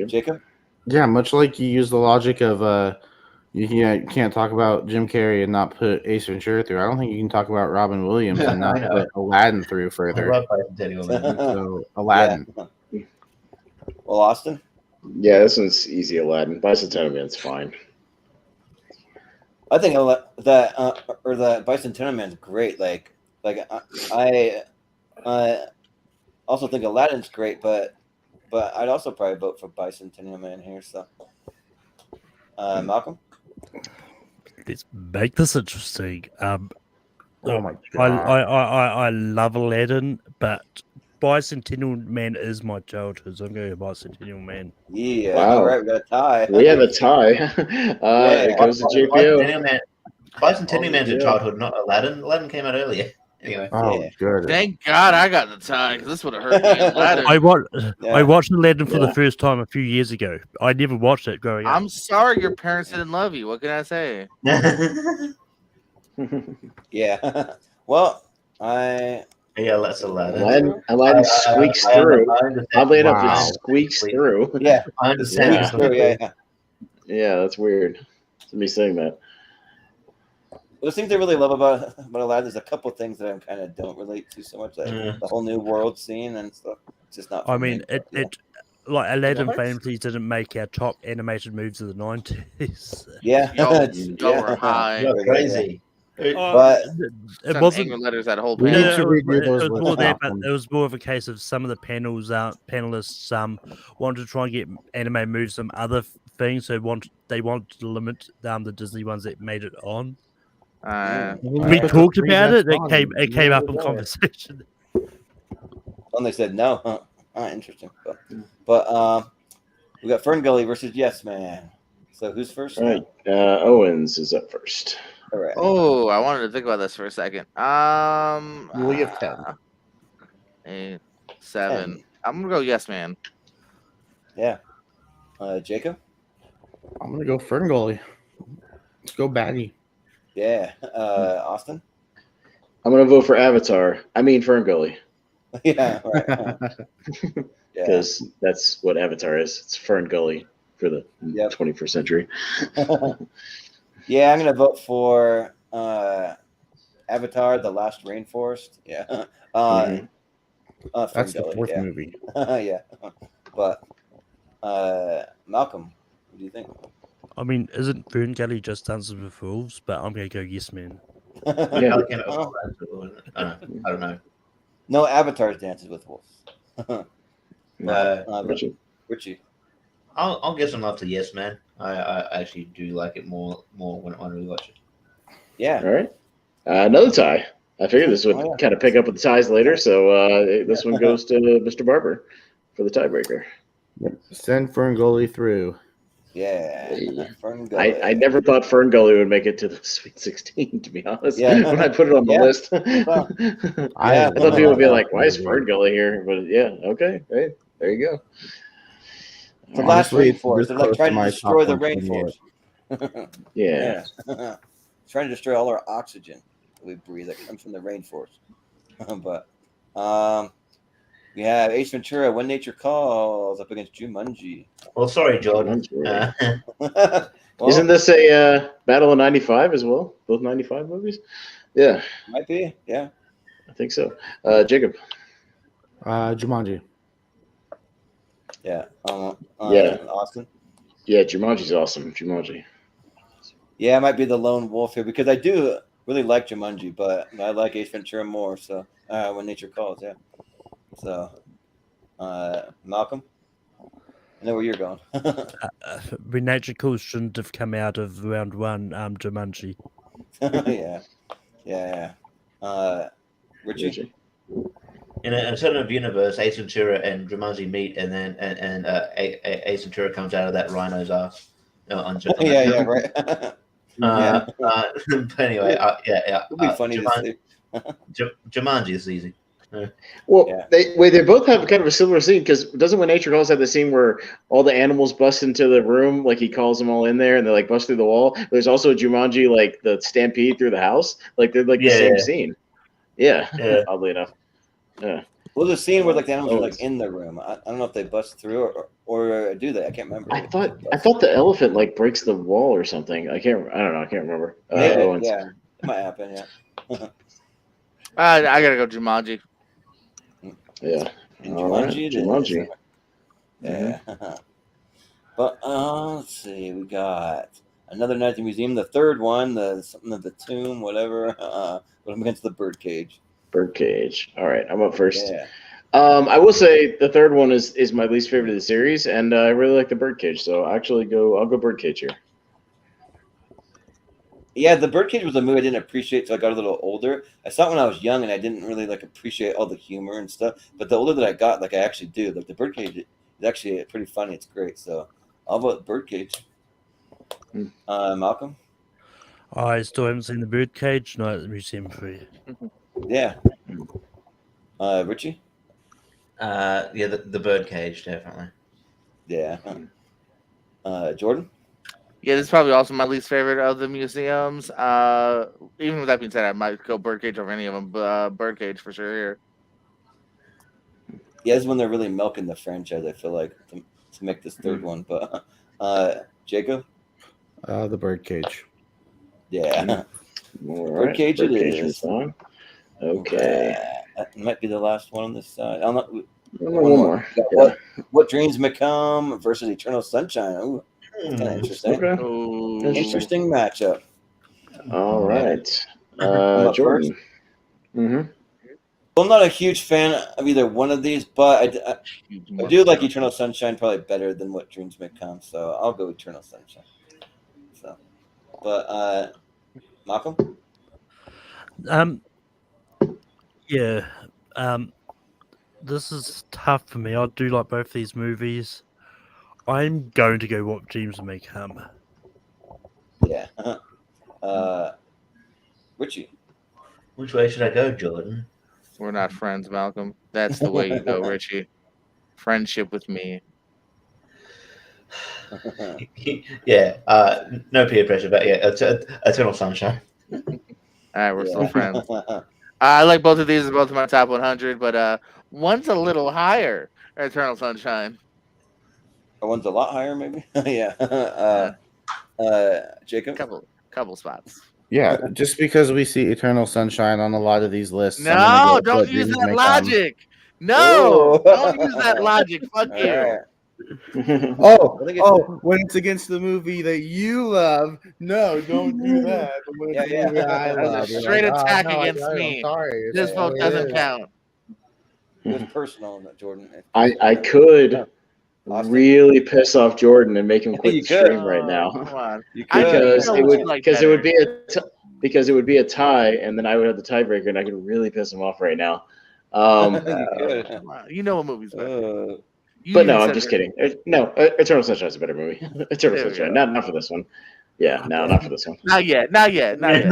Jacob? Yeah, much like you use the logic of you can't talk about Jim Carrey and not put Ace Ventura through. I don't think you can talk about Robin Williams and not put Aladdin through further. I love Bicentennial Man. So Aladdin. Yeah. Well, Austin? Yeah, this one's easy. Aladdin. Bicentennial Man's fine. I think that Bicentennial Man's great. Like I also think Aladdin's great, but I'd also probably vote for Bicentennial Man here. So, Malcolm. Let's make this interesting. Oh my god! I love Aladdin, but Bicentennial Man is my childhood. So I'm going to Bicentennial Man. Yeah. Wow. All right, we got a tie. We have a tie. It goes to JPO. Bicentennial Man's a childhood, not Aladdin. Aladdin came out earlier. Anyway. Oh, good. Thank God I got the tie, because this would have hurt me. Aladdin. I watched Aladdin for the first time a few years ago. I never watched it growing up. I'm sorry your parents didn't love you. What can I say? Yeah. Well, Yeah, that's Aladdin. Aladdin squeaks through. Oddly enough, Wow. it squeaks through. yeah. I understand. Yeah. Yeah, that's weird. Me saying that. The things I really love about Aladdin is a couple of things that I kind of don't relate to so much, like the whole new world scene and stuff. It's just not. I mean, it like Aladdin What? famously didn't make our top animated movies of the 90s. Yeah, Y'all were high. You're crazy. But it wasn't. Angry letters that whole We page. need to redo those it was with more that, but Malcolm. it was more of a case of some of the panelists wanted to try and get anime moves some other things, so they wanted to limit the Disney ones that made it on. We talked about it. It came up in conversation. when they said no, interesting. But we got Fern Gully versus Yes Man. So who's first? All right. Owens is up first. All right. Oh, I wanted to think about this for a second. We have 10. 8, 7. 10. I'm gonna go Yes Man. Yeah. Jacob? I'm gonna go Ferngully. Let's go Batty. Yeah. Austin? I'm gonna vote for Avatar. I mean Ferngully, Yeah. Right. Yeah. because that's what Avatar is. It's Ferngully for the 21st century. Yeah, I'm gonna vote for Avatar: The Last Rainforest. Yeah. That's the Ferngully, fourth yeah. movie. Yeah. But Malcolm, what do you think? I mean, isn't Fern Gully just Dances with Wolves? But I'm going to go Yes Man. Yeah. I don't know. No, Avatar's Dances with Wolves. Richie. I'll give some love to Yes Man. I actually do like it more when I rewatch it. Yeah. All right. Another tie. I figured this would kind of pick up with the ties later, so this one goes to Mr. Barber for the tiebreaker. Send Ferngully through. Yeah. Fern I Gully. never thought Ferngully would make it to the Sweet 16, to be honest. Yeah. When I put it on the Yeah. list, I thought people would be like, "Why is Ferngully Ferngully here?" But yeah, okay, hey, there you go. The last Honestly, it's rainforest. this They're like close trying to to my destroy top the one for rainforest. Yeah. Yeah. Trying to destroy all our oxygen that we breathe that comes from the rainforest. But we have Ace Ventura, When Nature Calls, up against Jumanji. Well, sorry, Jordan. Well, Well, isn't this a Battle of '95 as well. Both '95 movies. Yeah, Might be. Yeah. I think so. Jacob. Jumanji. Yeah. Yeah. Austin. Yeah, Jumanji's awesome. Jumanji. Yeah, it might be the lone wolf here because I do really like Jumanji, but I like Ace Ventura more. So When Nature Calls, yeah. So, Malcolm, I know where you're going. When Nature Calls shouldn't have come out of round one. Jumanji. yeah. Richie. In an alternative universe, Ace Ventura and Jumanji meet, and then Ace Ventura comes out of that rhino's ass. Yeah, right. But anyway, It'll be funny to see. Jumanji is easy. Well, they both have kind of a similar scene because doesn't When Nature Calls have the scene where all the animals bust into the room, like he calls them all in there, and they like bust through the wall. There's also a Jumanji like the stampede through the house, like they're like the same scene. Yeah, oddly enough. Yeah. Well, the scene where like the animals are like in the room. I don't know if they bust through or do they. I can't remember. I thought the elephant like breaks the wall or something. I don't know. I can't remember. Yeah, it might happen. Yeah. I gotta go Jumanji. Yeah. Jumanji. Yeah. But let's see. We got Another Night at the Museum. The third one, something of the tomb, whatever. But I'm against the Birdcage. Birdcage. All right, I'm up first. Yeah. I will say the third one is my least favorite of the series, and I really like the Birdcage. So I'll go Birdcage here. Yeah, the Birdcage was a movie I didn't appreciate till I got a little older. I saw it when I was young, and I didn't really like appreciate all the humor and stuff. But the older that I got, like I actually do. Like the Birdcage is actually pretty funny. It's great. So I'll vote Birdcage. Malcolm. I still haven't seen the Birdcage. Night at the Museum for you. Yeah. Richie. The Birdcage definitely. Yeah. Jordan. Yeah, this is probably also my least favorite of the museums. Even with that being said, I might go Birdcage over any of them, but Birdcage for sure here. Yeah, this is when they're really milking the franchise, I feel like, to make this third one. But Jacob? The Birdcage. Yeah. Birdcage it is. Okay. That might be the last one on this side. One more. What Dreams May Come versus Eternal Sunshine. Ooh. Kind of interesting. Okay. Interesting matchup. All right. Jordan. Mm-hmm. Well, I'm not a huge fan of either one of these, but I do like Eternal Sunshine probably better than What Dreams May Come, so I'll go Eternal Sunshine. So, but Malcolm. Yeah. This is tough for me. I do like both these movies. I'm going to go What Dreams May Come. Yeah. Richie. Which way should I go, Jordan? We're not friends, Malcolm. That's the way you go, Richie. Friendship with me. Yeah. No peer pressure, but yeah, Eternal Sunshine. All right, we're still friends. I like both of these as both of my top 100, but one's a little higher. Eternal Sunshine. One's a lot higher, maybe. Yeah. Jacob. Couple spots. Yeah, just because we see Eternal Sunshine on a lot of these lists. No, don't use that logic. No, don't use that logic. Fuck you. When it's against the movie that you love, no, don't do that. But when it's the movie I love, a straight attack no, against me. I'm sorry. This vote doesn't count. It was personal, Jordan. I could really piss off Jordan and make him quit the stream right now. Come on. Because it would be a tie, and then I would have the tiebreaker, and I could really piss him off right now. You know what movies are. But no, I'm just kidding. No, Eternal Sunshine is a better movie. Eternal Sunshine, not for this one. Yeah, no, not for this one. Not yet. Not yet. No, I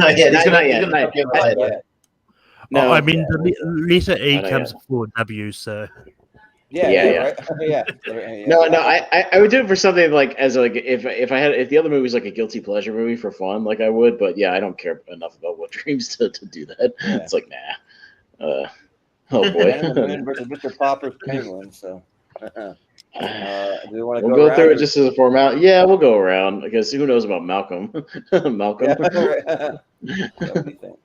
mean the letter E comes before W, so. Yeah. No, I would do it for something like if the other movie was like a guilty pleasure movie for fun, like I would. But yeah, I don't care enough about What Dreams to do that. Yeah. It's like nah. Oh boy. Versus Mr. Popper's Penguin. So. Do we want to We'll go go around? through it just as a formality. Yeah, we'll go around because who knows about Malcolm? Malcolm. Yeah, right. What do you think?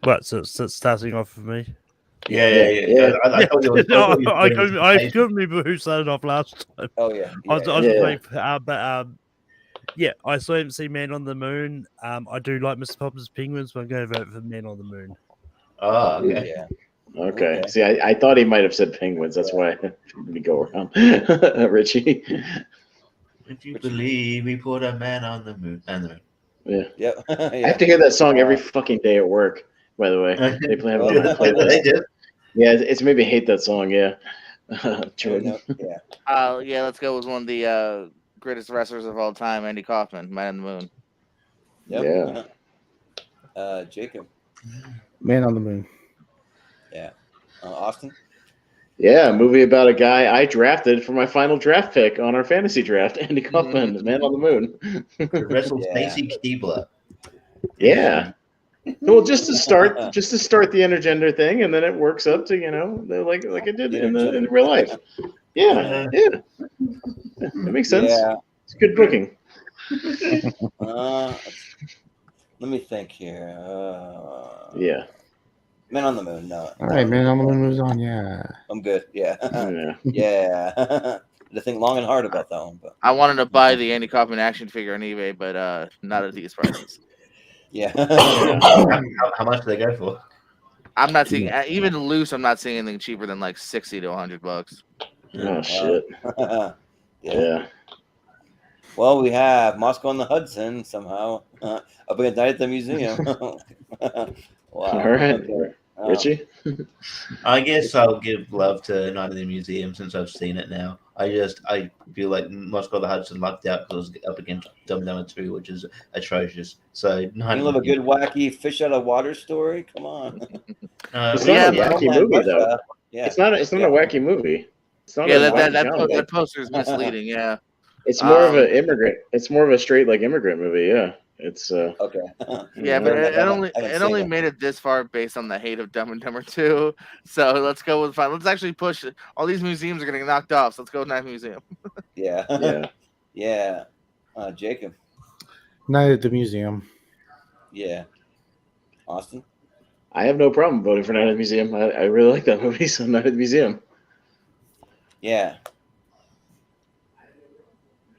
Right, so it's starting off for me. Yeah. I thought you were I couldn't remember who started off last time. Oh yeah. I was Yeah. just waiting for, but yeah, I still haven't seen Man on the Moon. I do like Mr. Popper's Penguins, but I'm going to vote for Man on the Moon. Oh, okay. Yeah. Okay. Okay. See, I thought he might have said Penguins. That's why I me go around. Richie. Would you believe we put a man on the moon? Yeah. Yep. I have to hear that song every fucking day at work. By the way, they play Oh, a playlist. They did. Yeah, it's made me hate that song. Yeah. Jordan. Yeah. Yeah, let's go with one of the greatest wrestlers of all time, Andy Kaufman, Man on the Moon. Yep. Jacob. Man on the Moon. Yeah. Austin. Yeah, a movie about a guy I drafted for my final draft pick on our fantasy draft. Andy Kaufman, Man on the Moon. Wrestled Yeah. Stacy Keebler. Yeah. Well, just to start the intergender thing, and then it works up to like it did in real life. Yeah. That makes sense. Yeah. It's good booking. Let me think here. Yeah. Man on the Moon. No. All right, Man on the Moon moves on. Yeah. I'm good. Yeah. Yeah. Yeah. I had to think long and hard about that one, but I wanted to buy the Andy Kaufman action figure on eBay, but not at these prices. yeah. How much do they go for? I'm not seeing even loose. I'm not seeing anything cheaper than like $60 to $100. Oh shit. Yeah. Well, we have Moscow on the Hudson somehow up against Night at the Museum. Wow. All right. Okay. Richie. I guess I'll give love to Night at the Museum since I've seen it now. I feel like Moscow the Hudson lucked out because it was up against Dumb and Dumber 2, which is atrocious. So You love a good wacky fish out of water story? Come on. It's not a wacky movie though. Yeah. It's not a wacky movie. It's not that poster is misleading. Yeah. It's more of an immigrant. It's more of a straight like immigrant movie. Yeah. It's okay. Yeah, but it only made it this far based on the hate of Dumb and Dumber 2. So let's go with fine. Let's actually push it. All these museums are getting knocked off. So let's go with Night Museum. Yeah. Yeah. Jacob. Night at the Museum. Yeah. Austin. I have no problem voting for Night at the Museum. I really like that movie, so Night at the Museum. Yeah.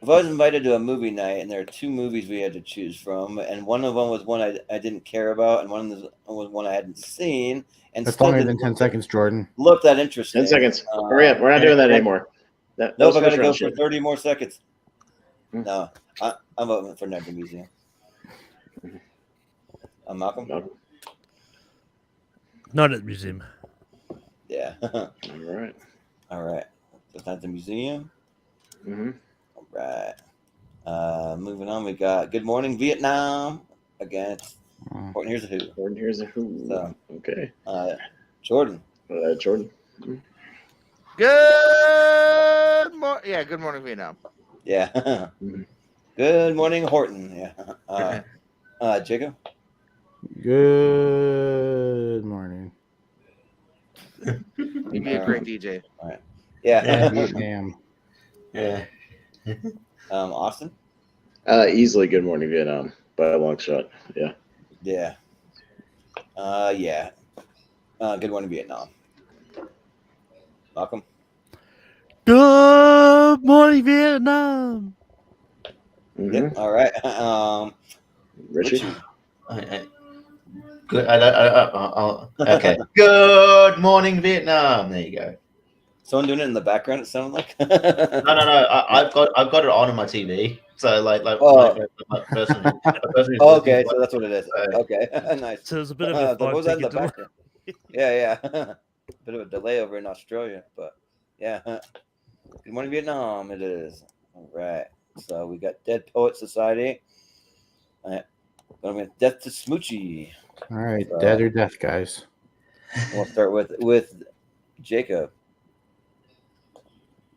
If I was invited to a movie night and there are two movies we had to choose from, and one of them was one I didn't care about, and one was one I hadn't seen, and That's still longer didn't than 10 seconds, Jordan. look that interesting. 10 seconds. Hurry up. We're not doing that anymore. Nope, I got to go for 30 more seconds. No, I'm voting for Night at the Museum. Malcolm? Not at the museum. Yeah. All right. All right. So Night at the Museum. Mm-hmm. All right. Moving on, we got Good Morning Vietnam against Horton Hears a Who. Horton Hears a Who. So, okay. Jordan. Jordan. Good morning, Vietnam. Yeah. Good morning, Horton. Yeah. Jacob. Good morning. You'd be a great DJ. All right. Yeah. Vietnam. Yeah. Austin. Easily Good Morning Vietnam by a long shot. Yeah. Yeah. Yeah. Good Morning Vietnam. Malcolm. Good morning, Vietnam. Mm-hmm. Yep. All right. Richie. Good. Okay. Good morning, Vietnam. There you go. Someone doing it in the background. It sounded like. No. I've got it on my TV. So like Oh. my person who's Okay, listening, so that's what it is. Okay, nice. So there's a bit of a what was that in the 5 second background? Yeah. Bit of a delay over in Australia, but yeah. Good morning, Vietnam. It is. All right. So we got Dead Poet Society. Death to Smoochie. All right, dead or death, guys. We'll start with Jacob.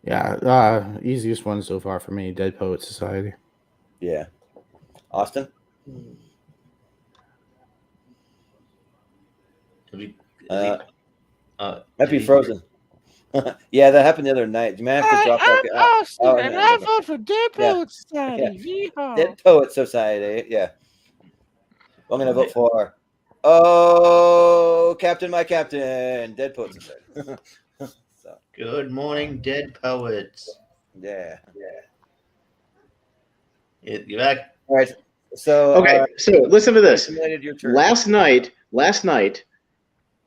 Yeah, easiest one so far for me, Dead Poet Society. Yeah. Austin? Happy Frozen. Yeah, that happened the other night. You might have to drop back. And I vote for Dead Poets Society. Yeah. Dead Poets Society. Yeah. I'm gonna vote for. Oh, Captain, my Captain, Dead Poets Society. So. Good morning, Dead Poets. Yeah. You're back. All right. So okay, so listen to this. Your turn. Last night,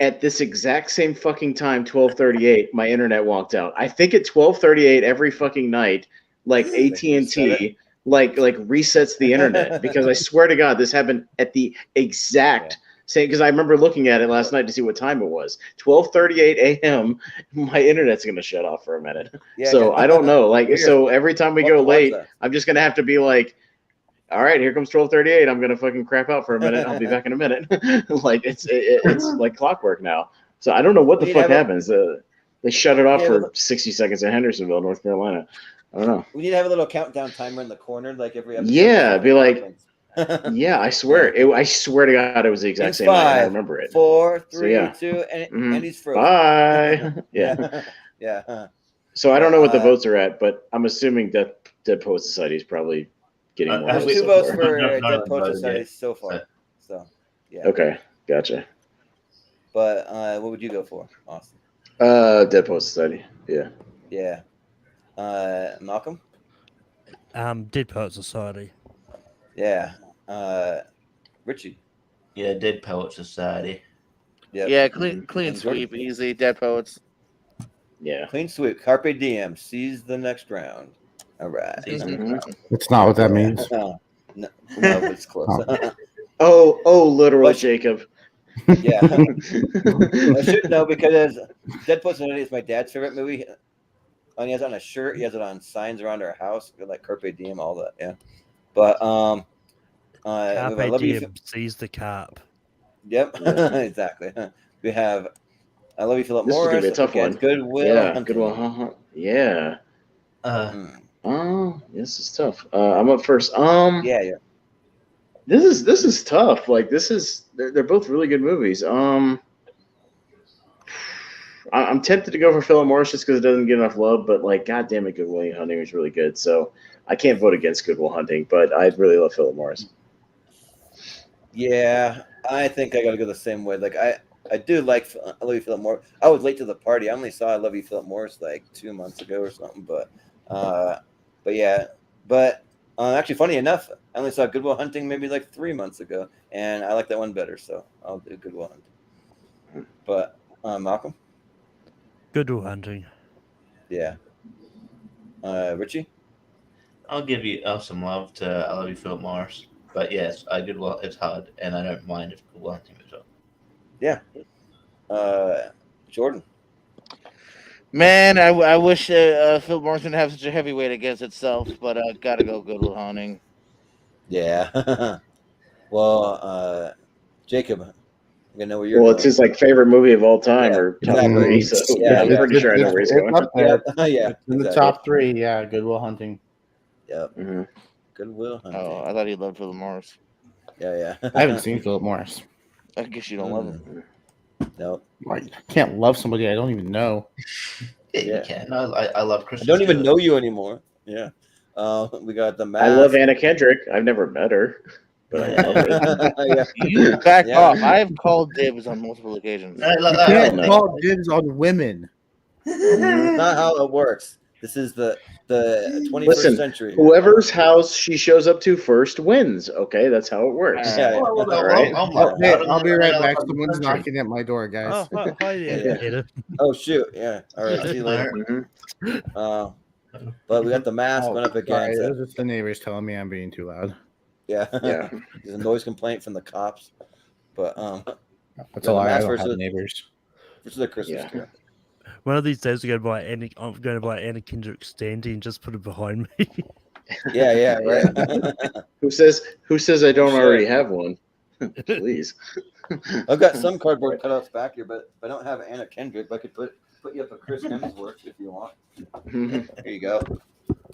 at this exact same fucking time, 12:38, my internet walked out. I think at 12:38 every fucking night, like AT&T, like resets the internet because I swear to God, this happened at the exact same. Because I remember looking at it last night to see what time it was. 12:38 a.m. My internet's gonna shut off for a minute. Yeah, so I don't know. Like, Weird. so every time we go late, I'm just gonna have to be like, all right, here comes 12:38. I'm gonna fucking crap out for a minute. I'll be back in a minute. Like it's like clockwork now. So I don't know what the fuck happens. They shut it off for 60 seconds in Hendersonville, North Carolina. I don't know. We need to have a little countdown timer in the corner, like every episode. Yeah, be like, yeah, I swear. I swear to God, it was the exact same night. I remember it. 4, 3, 2, and he's frozen. Bye. Yeah. Yeah. So I don't know what the votes are at, but I'm assuming that Dead Poets Society is probably getting more. There's 2 votes for Dead Poets Society so far. So, yeah. Okay, gotcha. But what would you go for, Austin? Dead Poets Society. Yeah. Yeah. Malcolm? Dead Poets Society. Yeah. Richie? Yeah, Dead Poets Society. Yep. Yeah, clean sweep, easy. Dead Poets. Yeah. Clean sweep. Carpe diem. Seize the next round. All right. That's not what that means. No, but it's close. Literal Jacob. Yeah. I should know because Dead Poets Society is my dad's favorite movie. And he has it on a shirt. He has it on signs around our house, like Carpe Diem, all that. Yeah. But Carpe Diem, seize the carp. Yep. Exactly. We have I Love You, Philip This Morris. This is gonna be a tough one. Goodwill. Yeah. Goodwill. Yeah. This is tough. I'm up first. Yeah. This is tough. Like they're both really good movies. I'm tempted to go for Philip Morris just because it doesn't get enough love, but like, God damn it, Good Will Hunting was really good. So I can't vote against Good Will Hunting, but I really love Philip Morris. Yeah, I think I gotta go the same way. Like I do like I Love You, Philip Morris. I was late to the party. I only saw I Love You, Philip Morris like 2 months ago or something. But yeah. But actually, funny enough, I only saw Good Will Hunting maybe like 3 months ago, and I like that one better. So I'll do Good Will Hunting. But Malcolm. Good Will Hunting. Yeah. Richie? I'll give you some love to I Love You, Philip Morris. But yes, Goodwill, it's hard, and I don't mind if Good Will Hunting as well. Yeah. Jordan? Man, I wish Philip Morris didn't have such a heavyweight against itself, but I gotta go Good Will Hunting. Yeah. Well, Jacob, I know where you're it's his like favorite movie of all time, or top three. So I'm pretty sure I know where he's going. Yeah, in the top 3. Yeah, Good Will Hunting. Yep. Good Will Hunting. Oh, I thought he loved Philip Morris. Yeah. I haven't seen Philip Morris. I guess you don't love him. No. I can't love somebody I don't even know. You can. I love Christmas. I don't even know you anymore. Yeah. We got the Mask. I love Anna Kendrick. I've never met her, but I love it. You back off. I have called dibs on multiple occasions. You can't call dibs on women. Not how it works. This is the 21st century. Whoever's house she shows up to first wins. Okay, that's how it works. All right. I'll be right back. Someone's knocking at my door, guys. Oh, hi, Oh shoot! Yeah. All right. See you later. But we got the Mask going up against. Sorry, it's the neighbors telling me I'm being too loud. Yeah. There's a noise complaint from the cops. But that's a lie. I don't have neighbors. Versus the Christmas Carol. One of these days, I'm going to buy Anna Kendrick standing and just put it behind me. Yeah, right. Who says I don't already have one? Please. I've got some cardboard cutouts back here, but I don't have Anna Kendrick. But I could put you up a Chris Hemsworth if you want. There you go,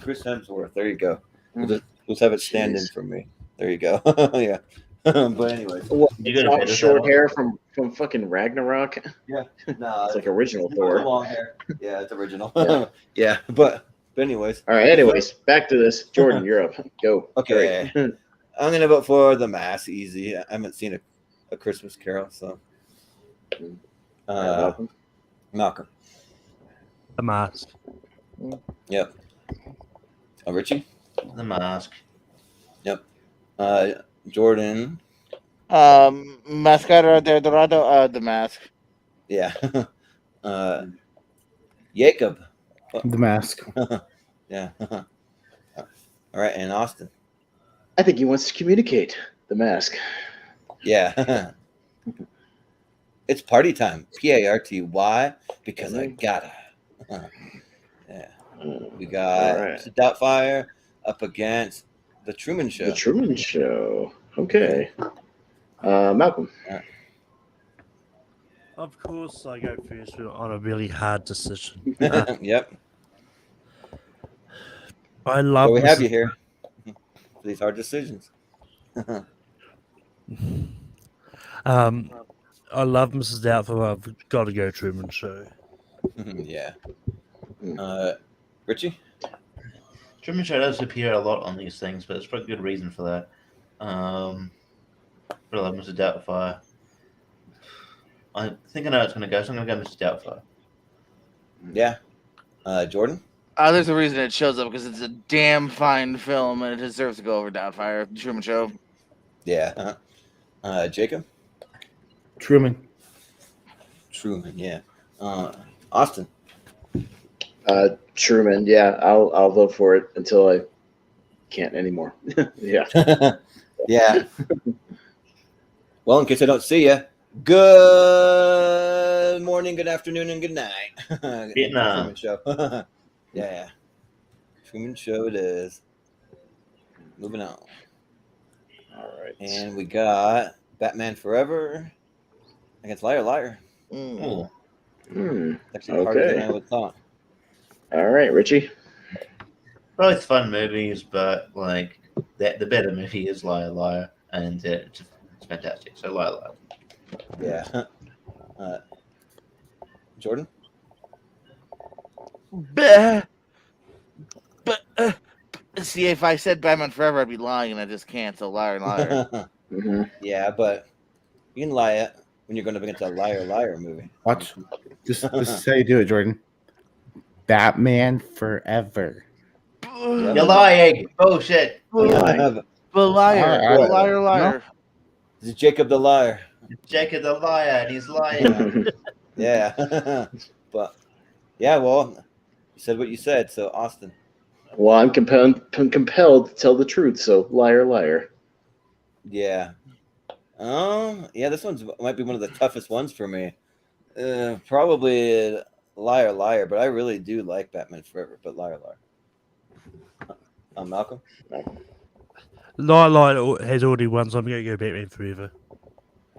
Chris Hemsworth. There you go. We'll just have it stand in for me. There you go. Yeah, But anyways, You got short hair from fucking Ragnarok. yeah, nah, It's like original it's Thor. long hair. Yeah, it's original. Yeah. Yeah, but anyways. All right. Anyways, back to this. Jordan, you're up. Go. Okay. I'm gonna vote for The Mask. Easy. I haven't seen a Christmas Carol, so. Malcolm. The Mask. Yep. Oh, Richie. The Mask. Yep. Jordan. Mascara de Dorado, The Mask. Yeah. Jacob. The Mask. Yeah. All right, and Austin. I think he wants to communicate. The Mask. Yeah. It's party time. Party because I gotta. Yeah. We got right. Doubtfire up against The Truman Show. The Truman Show. Okay. Malcolm. Of course, I go first on a really hard decision. Yep. I love. So we have you here. These hard decisions. I love Mrs. Doubtfire. I've got to go Truman Show. Yeah. Richie? Truman Show does appear a lot on these things, but there's probably a good reason for that. But I love Mr. Doubtfire. I think I know it's going to go, so I'm going to go Mr. Doubtfire. Yeah. Jordan? There's a reason it shows up because it's a damn fine film and it deserves to go over Doubtfire. Truman Show. Yeah. Jacob? Truman, yeah. Austin? Truman. Yeah, I'll vote for it until I can't anymore. Yeah. Yeah. Well, in case I don't see you, good morning, good afternoon, and good night. Vietnam. Truman Show. Yeah. Truman Show it is. Moving on. All right. And we got Batman Forever against Liar Liar. Ooh. Actually harder than Okay. I would thought. All right, Richie. Both fun movies, but like the better movie is Liar Liar, and it's fantastic. So Liar Liar. Yeah. Jordan? But see, if I said Batman Forever, I'd be lying, and I just can't. So liar. Mm-hmm. Yeah, but you can lie it when you're going up against a Liar Liar movie. watch. This is how you do it, Jordan. Batman Forever. You're lying. Bullshit. But liar. This is Jacob the Liar. Jacob the liar, and he's lying. Yeah. But, yeah, well, you said what you said, so Austin. Well, I'm compelled to tell the truth. So liar. Yeah. Yeah, this might be one of the toughest ones for me. Probably Liar Liar, but I really do like Batman Forever, but Liar Liar. Malcolm? Liar has already won, so I'm going to go Batman Forever.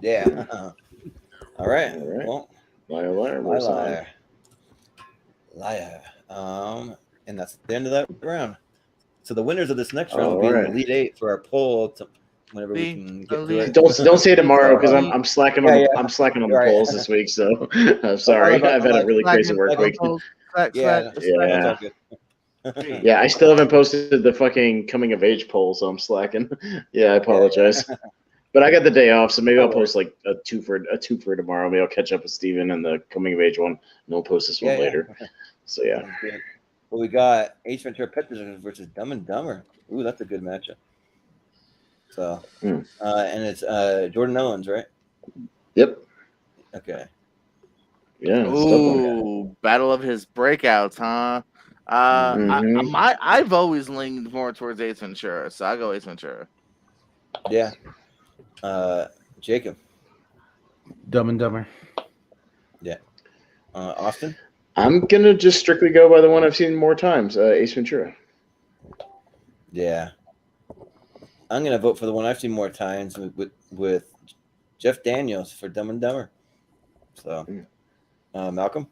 Yeah. All right. All right. Well, Liar. Liar. And that's the end of that round. So the winners of this next round will be All in right. the Elite Eight for our poll. Whenever we can get to it. Don't say tomorrow because I'm slacking on Yeah. I'm slacking on the Right. polls this week. So I'm sorry. I've had a really crazy work week. Yeah. Yeah. That's okay. Yeah, I still haven't posted the fucking coming of age poll, so I'm slacking. Yeah, I apologize. But I got the day off, so maybe I'll post like a two for tomorrow. Maybe I'll catch up with Steven and the coming of age one, and we'll post this one later. So yeah. Well, we got Ace Ventura Pet Detectives versus Dumb and Dumber. Ooh, that's a good matchup. So, and it's Jordan Owens, right? Yep. Okay. Yeah. Ooh, battle of his breakouts, huh? I've always leaned more towards Ace Ventura, so I go Ace Ventura. Yeah. Jacob. Dumb and Dumber. Yeah. Austin. I'm gonna just strictly go by the one I've seen more times, Ace Ventura. Yeah. I'm gonna vote for the one I've seen more times with Jeff Daniels for Dumb and Dumber. So, Malcolm.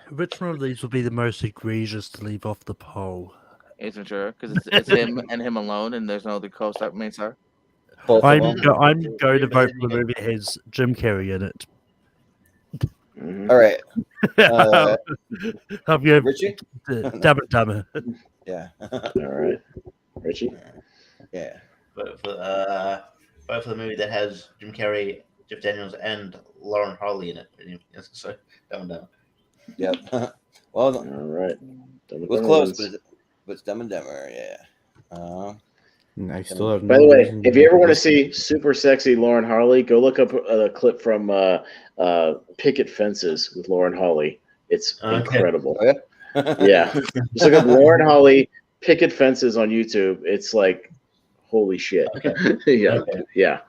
Which one of these would be the most egregious to leave off the poll? Ace Ventura, because it's him and him alone, and there's no other co-star main star. Both I'm of them. I'm going to vote for the movie that has Jim Carrey in it. Mhm. All right, I'm going Richie. Dumb and Dumber. Yeah. All right, Richie. Yeah. Vote for the movie that has Jim Carrey, Jeff Daniels, and Lauren Harley in it. So, Dumb and Dumber. Yep. Well, All right. it was close, but it's Dumb and Dumber. Yeah. I still have By no the way, reason if you ever want to this- see super sexy Lauren Harley, go look up a clip from Picket Fences with Lauren Harley. It's Okay. incredible. Oh, Yeah. Just look up Lauren Harley Picket Fences on YouTube. It's like, holy shit. Okay. Yeah. Okay. Yeah.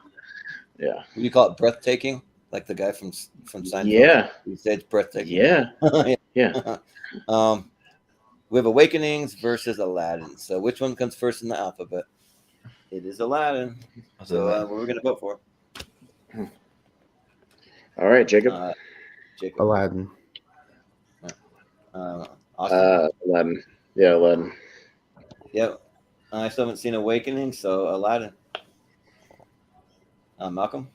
Yeah. You call it breathtaking, like the guy from Seinfeld. Yeah. He said it's breathtaking. Yeah. Yeah. We have Awakenings versus Aladdin. So which one comes first in the alphabet? It is Aladdin. So what we're gonna vote for? All right, Jacob. Jacob. Aladdin. Austin. Aladdin. Yeah, Aladdin. Yep. I still haven't seen Awakening, so Aladdin. Malcolm.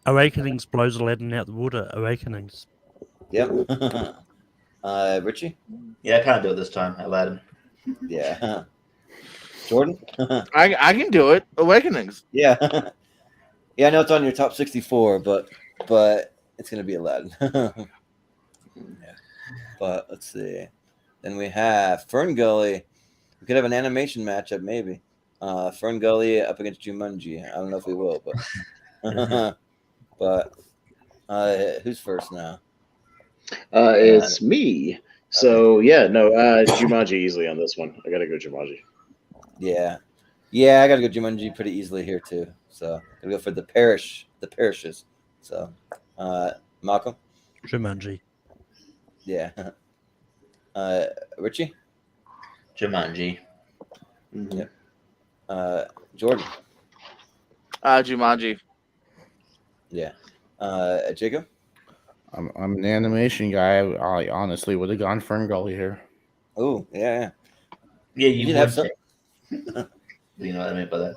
Awakenings blows Aladdin out the water. Awakenings. Yep. Richie. Yeah, I can't do it this time. Aladdin. Yeah. Jordan. I can do it. Awakenings. Yeah. Yeah, I know it's on your top 64, but it's gonna be Aladdin. Yeah. But let's see. Then we have Fern Gully. We could have an animation matchup, maybe. Fern Gully up against Jumanji. I don't know if we will, but who's first now? It's me. So yeah, no, Jumanji easily on this one. I gotta go Jumanji. Yeah, I gotta go Jumanji pretty easily here too. So I'm gonna go for the parishes. So Malcolm. Jumanji. Yeah. Richie. Jumanji. Mm-hmm. Yep. Jordan. Jumanji. Yeah. Jacob. I'm an animation guy. I honestly would have gone Fern Gully here. Oh, yeah. Yeah, You need to have some. You know what I mean by that?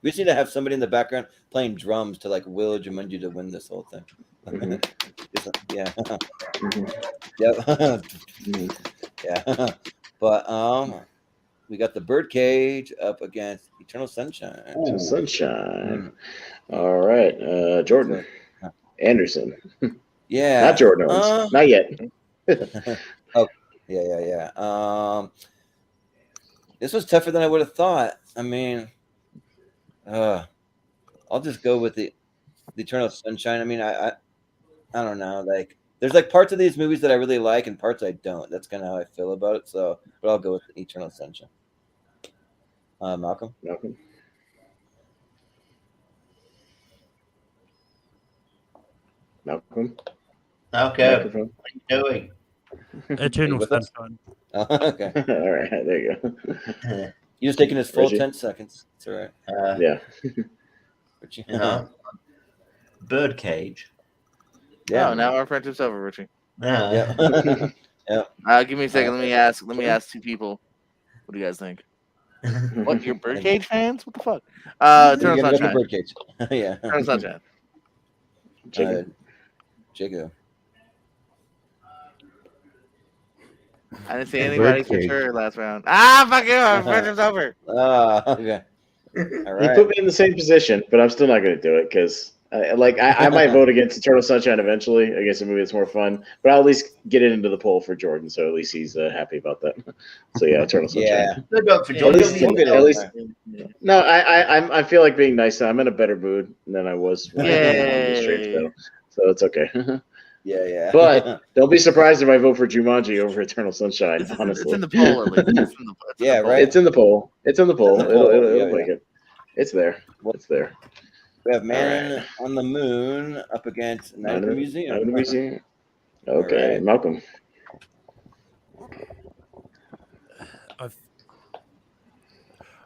We just need to have somebody in the background playing drums to like will Jumanji to win this whole thing. Yeah. Yep. Yeah. But we got the Birdcage up against Eternal Sunshine. Eternal Sunshine. All right, Jordan Anderson. Yeah. Not Jordan Owens. Not yet. Oh, yeah. This was tougher than I would have thought. I mean, I'll just go with the Eternal Sunshine. I mean, I don't know. Like, there's like parts of these movies that I really like and parts I don't. That's kind of how I feel about it. So, but I'll go with Eternal Sunshine. Malcolm. Malcolm. Okay. Microphone. What are you doing? Eternal with us? Sunshine. Okay. All right, there you go. You're just taking his full Reggie? 10 seconds. It's all right. Yeah. Richie. Birdcage. Yeah. Oh, now our friendship's over, Richie. Yeah. Yeah. Give me a second. Let me ask two people. What do you guys think? What, you're Birdcage fans? What the fuck? Eternal You're gonna go for Sunshine. Birdcage. Yeah. Eternal Sunshine. Jacob. I didn't see anybody for Birdcage. sure last round. Fuck you! Our friendship's over. Okay. All He right. put me in the same position, but I'm still not going to do it because, I might vote against Eternal Sunshine eventually against a movie that's more fun, but I'll at least get it into the poll for Jordan, so at least he's happy about that. So yeah, Eternal Sunshine. Yeah. Good vote for At Jordan. least, We'll get at it. least, no, I feel like being nice now. I'm in a better mood than I was when I was on the stream, so it's okay. Yeah. But don't be surprised if I vote for Jumanji over Eternal Sunshine. It's Honestly, in the poll, at least. It's in the Yeah, poll. right. It's in the poll. It's in the poll. It's in the poll. It'll Yeah, make it. It's there. It's there. We have Man on the Moon up against Night at the Museum. Okay, Right. Malcolm.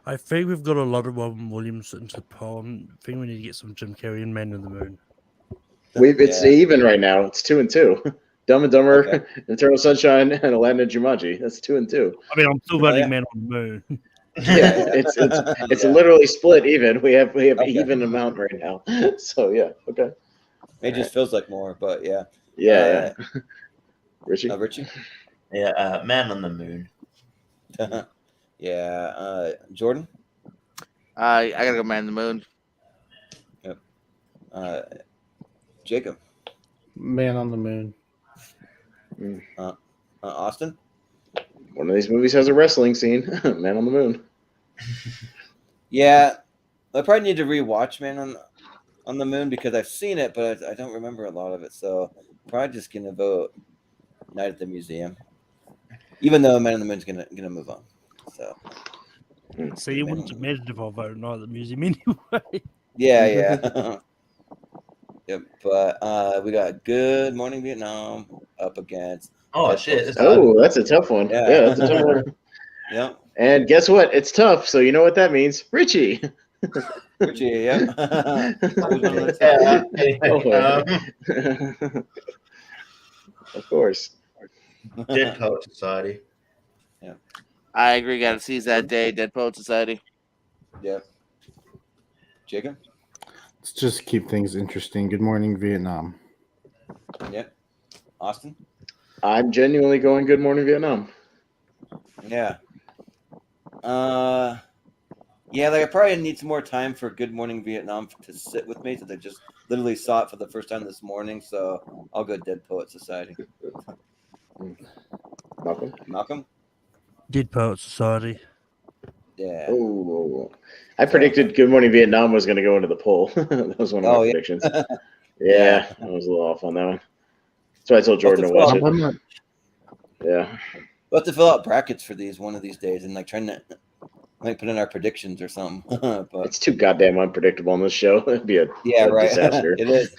I think we've got a lot of Robin Williams into the poll. I think we need to get some Jim Carrey and Man on the Moon. It's even right now. It's 2-2. Dumb and Dumber, Okay. Eternal Sunshine, and Aladdin and Jumanji. That's 2-2. I mean, I'm still voting yeah. Man on the Moon. Yeah, it's literally split even. We have even amount right now. So yeah, okay. It just feels like more, but yeah. Yeah. Richie? Richie? Yeah, Man on the Moon. Yeah. Jordan? I gotta go Man on the Moon. Yep. Jacob? Man on the Moon. Austin? One of these movies has a wrestling scene. Man on the Moon. Yeah. I probably need to rewatch Man on the Moon because I've seen it, but I don't remember a lot of it. So probably just gonna vote Night at the Museum. Even though Man on the Moon's gonna move on. So you wouldn't have made it if I voted Night at the Museum anyway. yeah. Yep, but we got Good Morning Vietnam up against. Shit! That's a tough one. Yeah, that's a tough one. Yep. And guess what? It's tough. So you know what that means, Richie. Richie, yeah. Of course. Dead Poet Society. Yeah. I agree. Got to seize that day. Dead Poet Society. Yep. Jacob? Let's just keep things interesting. Good Morning Vietnam. Yep. Austin? I'm genuinely going Good Morning Vietnam. Yeah. Yeah, like I probably need some more time for Good Morning Vietnam to sit with me, so I just literally saw it for the first time this morning, so I'll go Dead Poet Society. Malcolm? Dead Poet Society. Yeah. Oh, I predicted Good Morning Vietnam was going to go into the poll. That was one of my predictions. Yeah, I was a little off on that one. So I told Jordan to watch it. Yeah. We'll have to fill out brackets for these one of these days and like trying to put in our predictions or something. But it's too goddamn unpredictable on this show. It'd be a disaster. It is.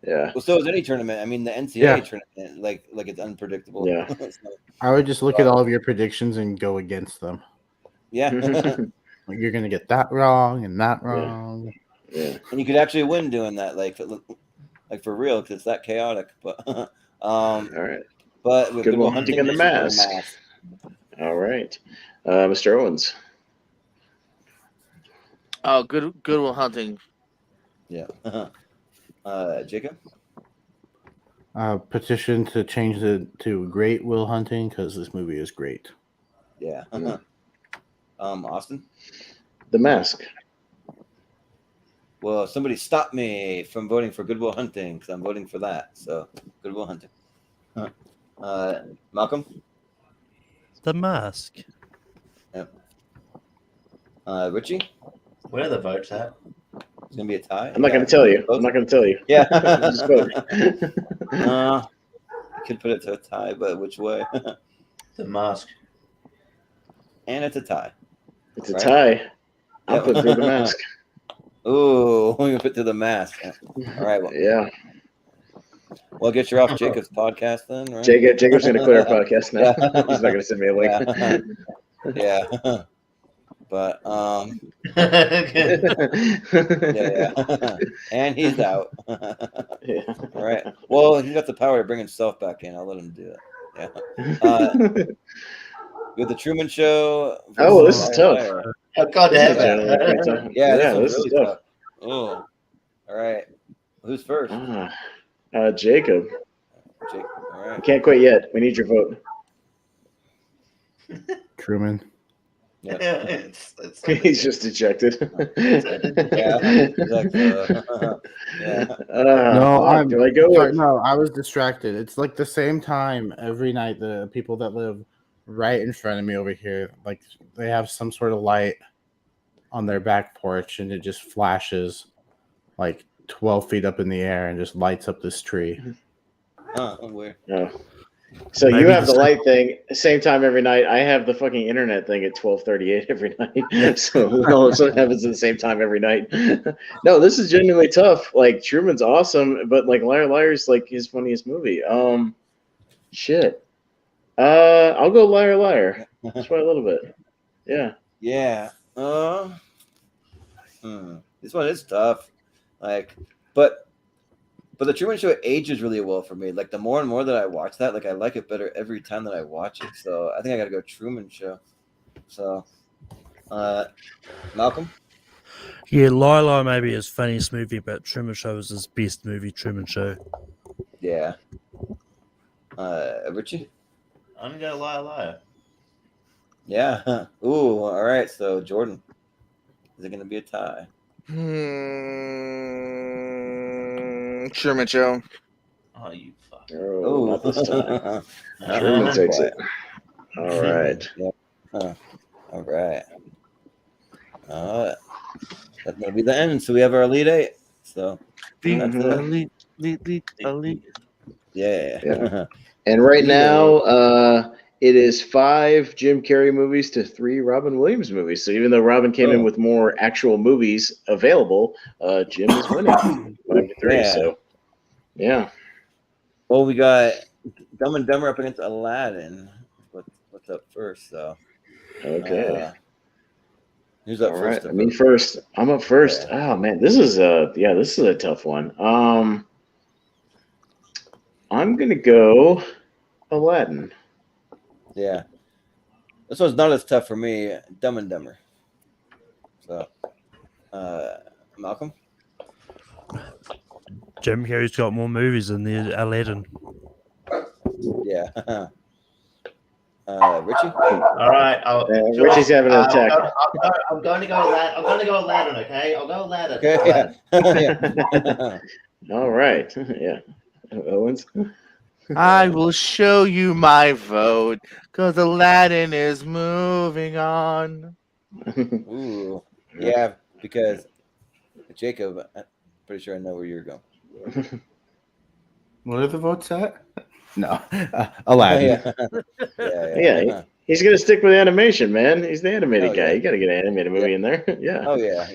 Yeah. Well, so is any tournament. I mean, the NCAA tournament, like it's unpredictable. Yeah. I would just look at all of your predictions and go against them. Yeah. Like you're gonna get that wrong and that wrong. Yeah. And you could actually win doing that, like for real, because it's that chaotic. But all right. But with Good Hunting and the Mask. All right, Mr. Owens. Oh, Good Will Hunting. Yeah. Jacob? Petition to change it to Great Will Hunting because this movie is great. Yeah. Austin? The Mask. Well, somebody stop me from voting for Good Will Hunting because I'm voting for that. So, Good Will Hunting. Malcolm? The Mask. Yep. Richie? Where are the votes at? It's gonna be a tie. I'm not going to tell you. I'm not going to tell you. Yeah. Just vote. You could put it to a tie, but which way? The Mask. And it's a tie. It's a tie. I'll put through the Mask. Ooh, we're gonna put through the Mask. All right. Well, yeah. Well, I guess you're off Jacob's podcast then, right? Jacob's going to quit our podcast now. He's not going to send me a link. Yeah. But yeah. And he's out. Yeah. All right. Well, he's got the power to bring himself back in. I'll let him do it. Yeah. With the Truman Show. Oh, this is tough. God damn it. Yeah, this is really tough. Oh. All right. Who's first? Jacob. Jake. All right. You can't quit yet. We need your vote. Truman. Yeah. He's just ejected. No, I was distracted. It's like the same time every night. The people that live right in front of me over here, like they have some sort of light on their back porch, and it just flashes like 12 feet up in the air and just lights up this tree. Weird. Oh. So you have the light thing same time every night. I have the fucking internet thing at 12:38 every night. So all of a sudden it happens at the same time every night. No, this is genuinely tough. Like Truman's awesome, but like Liar Liar's like his funniest movie. Shit. I'll go Liar Liar. Just by a little bit. Yeah. Yeah. This one is tough. Like, but the Truman Show ages really well for me. Like the more and more that I watch that, like I like it better every time that I watch it. So I think I got to go Truman Show. So, Malcolm. Yeah, Lilo maybe his funniest movie, but Truman Show is his best movie. Truman Show. Yeah. Richie. I'm gonna go Liar. Yeah. Ooh. All right. So Jordan, is it gonna be a tie? Truman Show. Oh, you fuck. Oh, not this time. Truman takes it. All right. All right. That's gonna be the end. So we have our Elite Eight. So that's it. Elite. Yeah. And right now, it is 5 Jim Carrey movies to 3 Robin Williams movies. So even though Robin came in with more actual movies available, Jim is winning 5 to 3. Yeah. So, yeah. Well, we got Dumb and Dumber up against Aladdin. What's up first? So, Okay. who's up All first? right. Me first. I'm up first. Yeah. Oh man, this is a tough one. I'm gonna go Aladdin. Yeah. This one's not as tough for me. Dumb and Dumber. So, Malcolm. Jim Carrey's got more movies than the Aladdin. Yeah. Richie. All right. Richie's having an attack. I'm going to go Aladdin. I'm going to go Aladdin. Okay. I'll go Aladdin. Okay. Aladdin. All right. Yeah. Owens. I will show you my vote because Aladdin is moving on. Ooh. Yeah, because Jacob, I'm pretty sure I know where you're going. What are the votes at? No, Aladdin. Yeah. He's gonna stick with animation, man. He's the animated guy. Yeah. You gotta get an animated movie in there. Yeah. Oh yeah.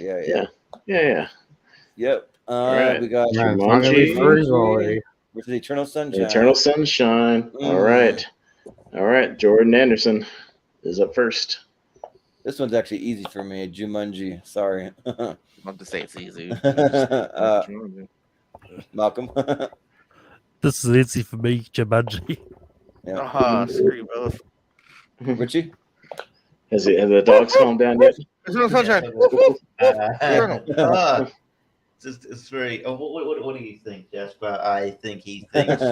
Yep. Right. We got Jumanji versus Eternal Sunshine. Eternal Sunshine. All right. Jordan Anderson is up first. This one's actually easy for me. Jumanji. Sorry. I'm about to say it's easy. Malcolm. This is easy for me, Jumanji. Yeah. Screw you both. Richie. Has the dogs calmed down yet? Eternal Sunshine. It's very. What do you think, Jasper? I think he thinks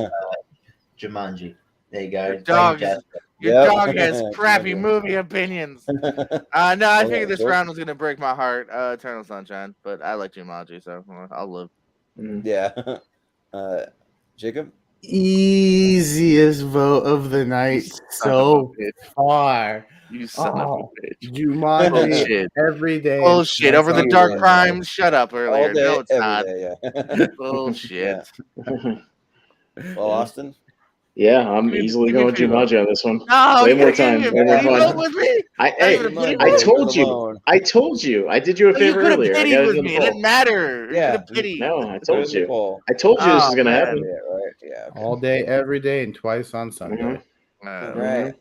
Jumanji. There you go. Your dog has crappy movie opinions. No, I figured this round was gonna break my heart. Eternal Sunshine, but I like Jumanji, so I'll live. Yeah. Jacob. Easiest vote of the night so far. You son of a bitch. Jumanji every day. Bullshit. Over the dark crimes. Shut up earlier. All day, No, it's not. day, yeah. Bullshit. Well, Austin. Yeah, I'm easily going Jumanji on this one. No, way more time. Way more fun. With me. I told you. I did you a favor earlier. I got with me. It didn't matter. Yeah. No, I told you. I told you this was gonna happen. Yeah, right. Yeah. All day, every day, and twice on Sunday. Right.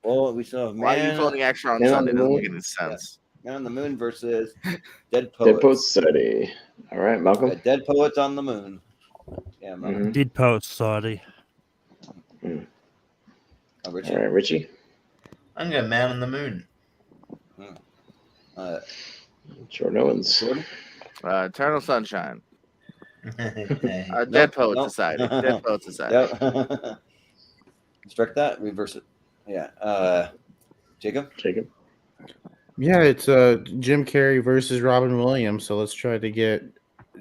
Well, we still have why are you phoning extra on Sunday? Doesn't make any sense. Man on the Moon versus Dead Poets. Dead Poets Society. All right, Malcolm. Dead Poets on the Moon. Yeah, Malcolm. Dead Poets Society. Oh, Richie. All right, Richie. I'm going Man on the Moon. Jordan Owens. Eternal Sunshine. Dead Nope. Society. Dead Poets Society. Yep. Strike that. Reverse it. Yeah. Jacob. Yeah, it's Jim Carrey versus Robin Williams. So let's try to get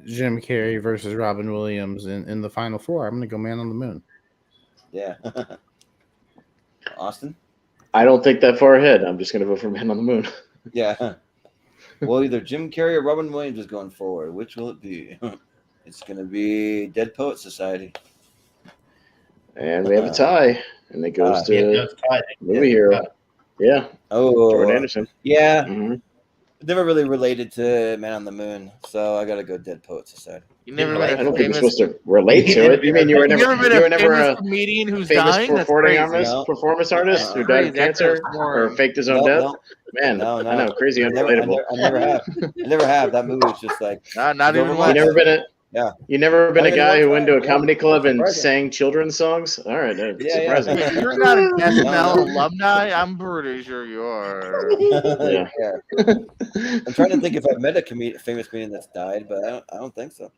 Jim Carrey versus Robin Williams in the final 4. I'm going to go Man on the Moon. Yeah. Austin? I don't think that far ahead. I'm just going to vote for Man on the Moon. Yeah. Well, either Jim Carrey or Robin Williams is going forward. Which will it be? It's going to be Dead Poets Society. And we have a tie. And it goes to Movie Hero. Yeah. Oh. Jordan Anderson. Yeah. Mm-hmm. Never really related to Man on the Moon, so I got to go Dead Poets Society. You never I don't think you're supposed to relate to it. You mean you were never a comedian who's famous dying? performance artist who died of cancer or faked his own death? Man, I know, crazy unrelatable. I never have. I never have. That movie was just like not even You never been Yeah. You never been I a mean, guy one who went to a time, comedy club and surprising. sang children's songs? All right, surprising. Wait, you're not an SNL alumni? I'm pretty sure you are. Yeah. I'm trying to think if I've met a famous comedian that's died, but I don't think so.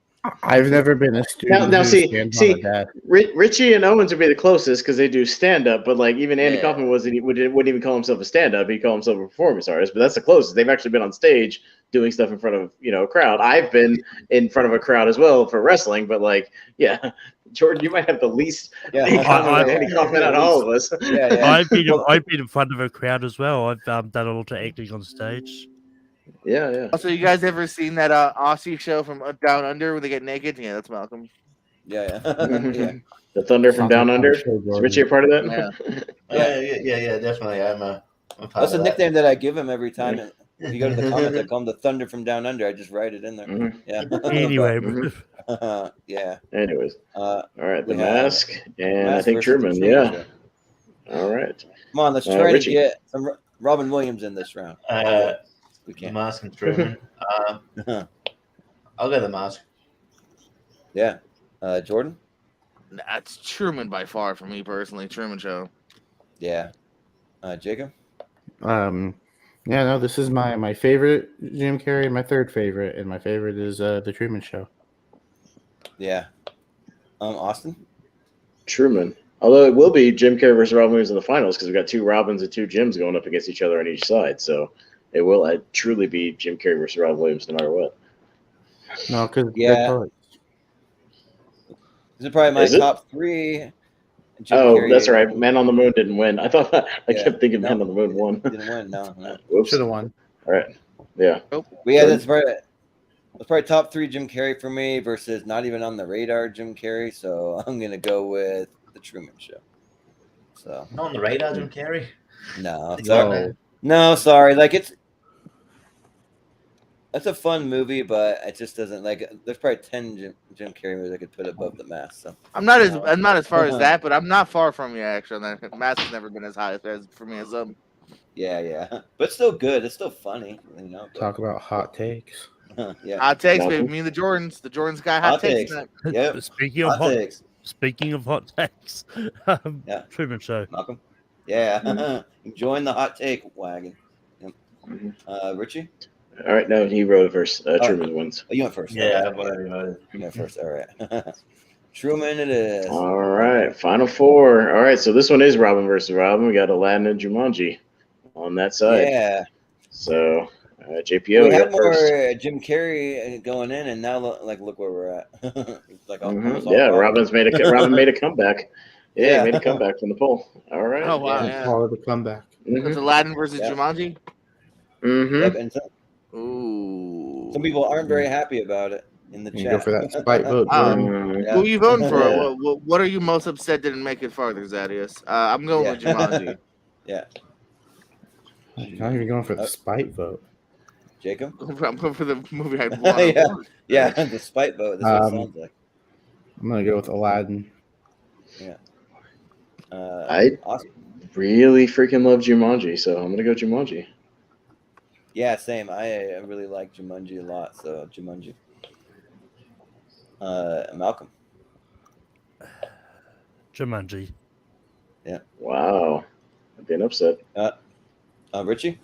I've never been a student. Now who see, stands on a desk. Richie and Owens would be the closest because they do stand up. But like even Andy Yeah. Kaufman wouldn't even call himself a stand up. He'd call himself a performance artist. But that's the closest. They've actually been on stage doing stuff in front of a crowd. I've been in front of a crowd as well for wrestling. But like, yeah, Jordan, you might have the least in common with Andy Kaufman out of all of us. Yeah. I've been in front of a crowd as well. I've done a lot of acting on stage. Yeah. Also, you guys ever seen that Aussie show from Down Under where they get naked? Yeah, that's Malcolm. Yeah. The Thunder from Down Under. Is Richie a part of that? Yeah, definitely. I'm a part That's of a that. nickname that I give him every time. If you go to the comments, I call him the Thunder from Down Under. I just write it in there. Yeah. Anyway. Yeah. Anyways. All right, The we have Mask and I Mask think versus the Truman. Truman Yeah. Show. All right. Come on, let's try Richie. to get some Robin Williams in this round. We The can't. Mask and Truman. I'll go The Mask. Yeah. Jordan? That's Truman by far for me personally. Truman Show. Yeah. Jacob? Yeah, no, this is my favorite Jim Carrey, my third favorite, and my favorite is The Truman Show. Yeah. Austin? Truman. Although it will be Jim Carrey versus Robin Williams in the finals because we've got two Robins and two Jims going up against each other on each side. So it will truly be Jim Carrey versus Robin Williams no matter what. No, because This is probably my top three. Jim Carrey. That's right. Man on the Moon didn't win. I thought I kept thinking Man on the Moon won. Didn't win. No. Whoops. Should have won. All right. Yeah. But yeah, that's probably top three Jim Carrey for me versus not even on the radar Jim Carrey. So I'm gonna go with The Truman Show. So Not on the radar, Jim Carrey. No, sorry. Like it's a fun movie, but it just doesn't there's probably 10 Jim Carrey movies I could put above The Mask. So I'm not as far as that, but I'm not far from you actually. The Mask has never been as high as for me as Yeah, but it's still good. It's still funny, Talk about hot takes. Yeah, hot takes, baby. Me and the Jordans got hot takes. Yep. Speaking of hot takes, Truman Show. Malcolm. Yeah, join the hot take wagon. Yep. Richie. All right, no, he wrote it first. Truman wins. Oh, you went first. Yeah, I've already voted. You went first. All right. Truman, it is. All right, final four. All right, so this one is Robin versus Robin. We got Aladdin and Jumanji on that side. Yeah. So, JPO, we had more first. Jim Carrey going in, and now look where we're at. Robin made a comeback. Yeah, he made a comeback from the poll. All right. Oh wow! Yeah. Follow the comeback. It's Aladdin versus Jumanji. Yep, and Ooh. some people aren't very happy about it in the chat. Go for that spite vote. Who are you voting for? What are you most upset didn't make it farther, Zadius? I'm going with Jumanji. Yeah. Not even going for the spite vote. Jacob? I'm going for the movie I want. Yeah, the spite vote. That's what it sounds like. I'm going to go with Aladdin. Yeah. I awesome. really freaking love Jumanji, so I'm going to go Jumanji. Yeah, same. I really like Jumanji a lot, so Jumanji. Malcolm. Jumanji. Yeah. Wow. I've been upset. Richie?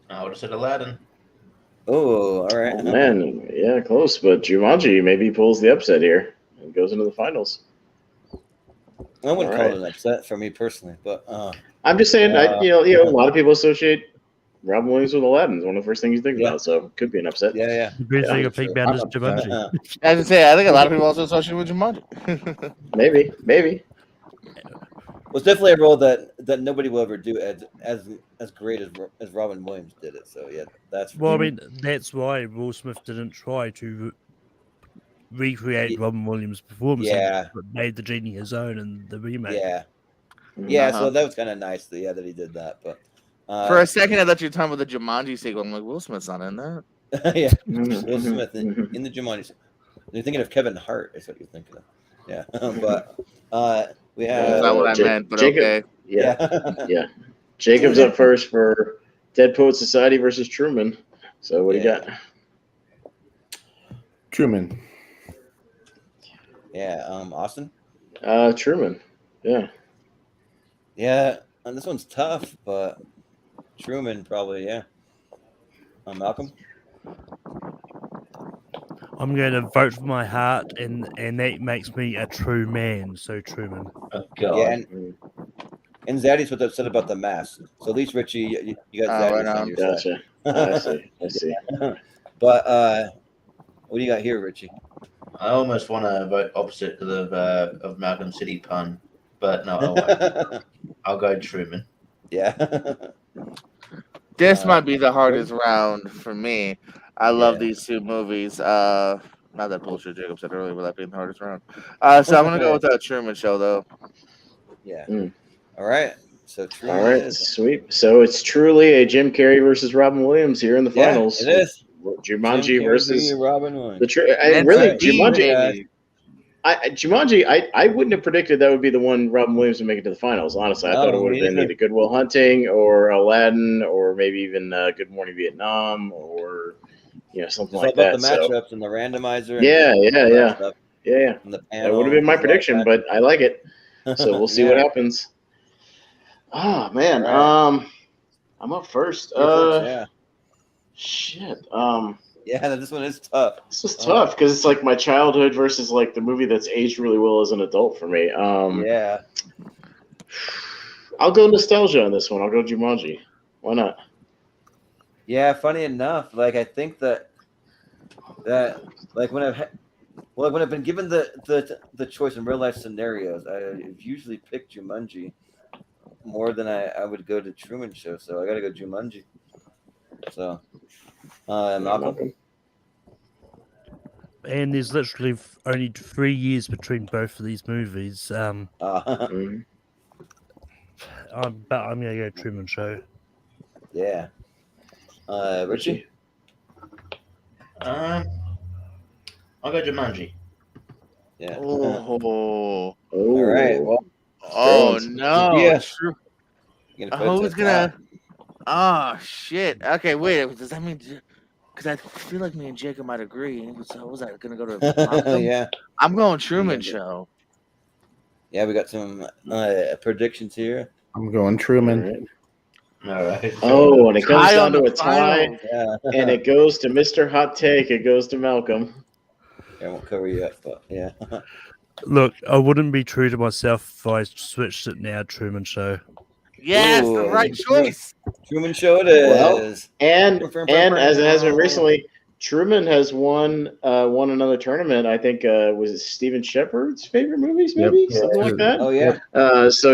I would have said Aladdin. Oh, all right. Oh, man, yeah, close, but Jumanji maybe pulls the upset here and goes into the finals. I wouldn't call it an upset for me personally, but I'm just saying, a lot of people associate Robin Williams with Aladdin. It's one of the first things you think about, so it could be an upset. Yeah. The best thing of Pink Band is Jumanji. I was say, I think a lot of people also associate with Jumanji. Maybe. Well, it's definitely a role that nobody will ever do as great as Robin Williams did it. So yeah, that's. Well, I mean, that's why Will Smith didn't try to recreate Robin Williams' performance. Yeah, but made the genie his own in the remake. Yeah. So that was kind of nice that he did that. But for a second, I thought you were talking about the Jumanji sequel. I'm like, Will Smith's not in that. Yeah, Will Smith in the Jumanji. You're thinking of Kevin Hart, is what you're thinking of. Yeah, but we have. That's not what I meant, but Jacob, okay. Yeah. Jacob's up first for Dead Poet Society versus Truman. So what do you got? Truman. Yeah. Austin. Truman. Yeah. Yeah. And this one's tough, but Truman probably. Yeah. Malcolm. I'm going to vote for my heart, and that makes me a true man. So Truman. Oh God. Yeah, and Zaddy's what's upset about the mask. So at least Richie, you got Zaddy's right on on. your Gotcha. side. I see. But what do you got here, Richie? I almost want to vote opposite of Malcolm City pun, but no, I won't. I'll go Truman. Yeah. This might be the hardest round for me. I love these two movies. Not that bullshit Jacob said earlier about that being the hardest round. So I'm gonna go with that Truman Show though. Yeah. Mm. All right. So Truman. All right, sweet. So it's truly a Jim Carrey versus Robin Williams here in the finals. It is. Jumanji versus Robin Williams. Jumanji. Jumanji, I wouldn't have predicted that would be the one Robin Williams would make it to the finals. Honestly, I thought it would have been either Good Will Hunting or Aladdin or maybe even Good Morning Vietnam or something like that. The matchups and the randomizer. Yeah. And the panel, that would have been my prediction, but I like it. So we'll see what happens. Oh man, right. I'm up first. Shit. Yeah, this one is tough. This is tough because it's like my childhood versus like the movie that's aged really well as an adult for me. Yeah. I'll go nostalgia on this one. I'll go Jumanji. Why not? Yeah, funny enough, like I think that like when I've been given the choice in real life scenarios, I've usually picked Jumanji more than I would go to Truman Show. So I got to go Jumanji. So. Malcolm. And there's literally only 3 years between both of these movies. But I'm gonna go Truman Show. Yeah. Richie. I'll go Jumanji. Yeah. Oh. All right. Well. Oh no. Yeah. Who's gonna? Oh shit. Okay, wait. Does that mean? Because I feel like me and Jacob might agree. So was I gonna go to? Yeah. I'm going Truman Show. Yeah, we got some predictions here. I'm going Truman. All right. Oh, and it comes down to a tie, and it goes to Mr. Hot Take. It goes to Malcolm. I won't cover you up, but yeah. Look, I wouldn't be true to myself if I switched it now. Truman Show. Yes, the right choice. Truman Show it is. Well, and as it has been recently, Truman has won another tournament. I think was it Steven Shepard's favorite movies, maybe something like that. Oh yeah. It's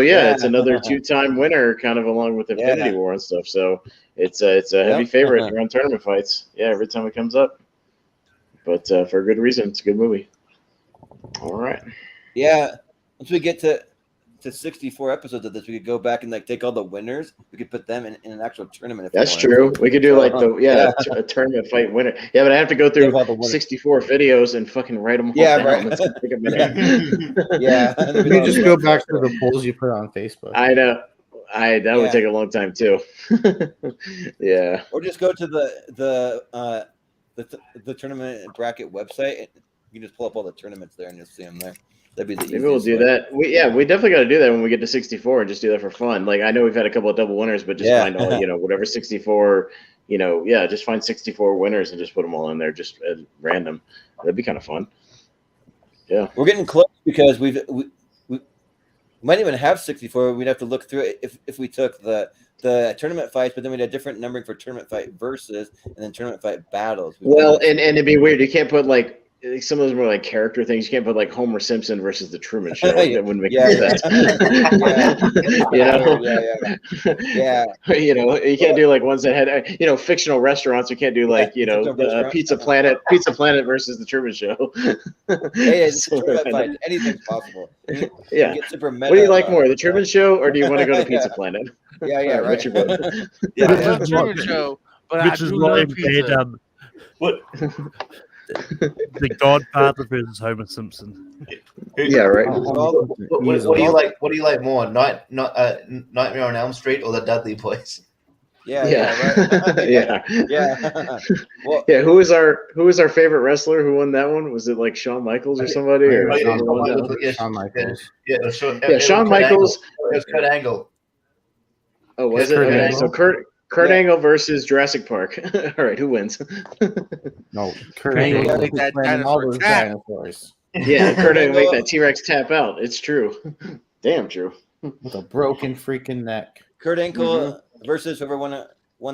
another 2-time winner, kind of along with Infinity War and stuff. So it's a heavy favorite around tournament fights. Yeah, every time it comes up. But for a good reason, it's a good movie. All right. Yeah. Once we get to 64 episodes of this, we could go back and like take all the winners. We could put them in an actual tournament. That's true. We could do like a tournament fight winner. Yeah, but I have to go through 64 videos and fucking write them all down. Right. That's gonna take a minute. Yeah. You just go back to the polls you put on Facebook. I know. That would take a long time too. Yeah. Or just go to the tournament bracket website. And you can just pull up all the tournaments there and you'll see them there. That'd be the easiest. Maybe we'll do that. We definitely got to do that when we get to 64 and just do that for fun. Like I know we've had a couple of double winners, but just find all whatever 64. Just find 64 winners and just put them all in there, just at random. That'd be kind of fun. Yeah, we're getting close because we might even have 64. We'd have to look through it if we took the tournament fights, but then we'd have different numbering for tournament fight versus and then tournament fight battles. And it'd be weird. You can't put like some of those more like character things. You can't put like Homer Simpson versus the Truman Show. That wouldn't make sense. You can't do like ones that had fictional restaurants. You can't do like Pizza Planet versus the Truman Show. Anything's possible. Yeah. What do you like more, the Truman Show, or do you want to go to Pizza Planet? Right. What's your vote? The Truman Show, but which is why pizza. What? The Godfather versus Homer Simpson. Yeah, right. What do you like? What do you like more, Nightmare on Elm Street or the Dudley Boys? Right. Yeah. Well, Yeah, who was our favorite wrestler? Who won that one? Was it like Shawn Michaels or somebody? Or Yeah, who won that Michaels, one? yes. Shawn Michaels. Yeah, it was Shawn Kurt Michaels. Angle. It was Kurt Angle. Oh, was it? Kurt Okay, Angle. so Kurt Yeah. Angle versus Jurassic Park. All right, who wins? No, Kurt Kurt Angle Angle. was Make that planning all dinosaur those tap. dinosaurs Yeah, Kurt Angle make Angle. that T-Rex tap out. It's true. Damn true. with a broken freaking neck. Kurt Angle versus whoever won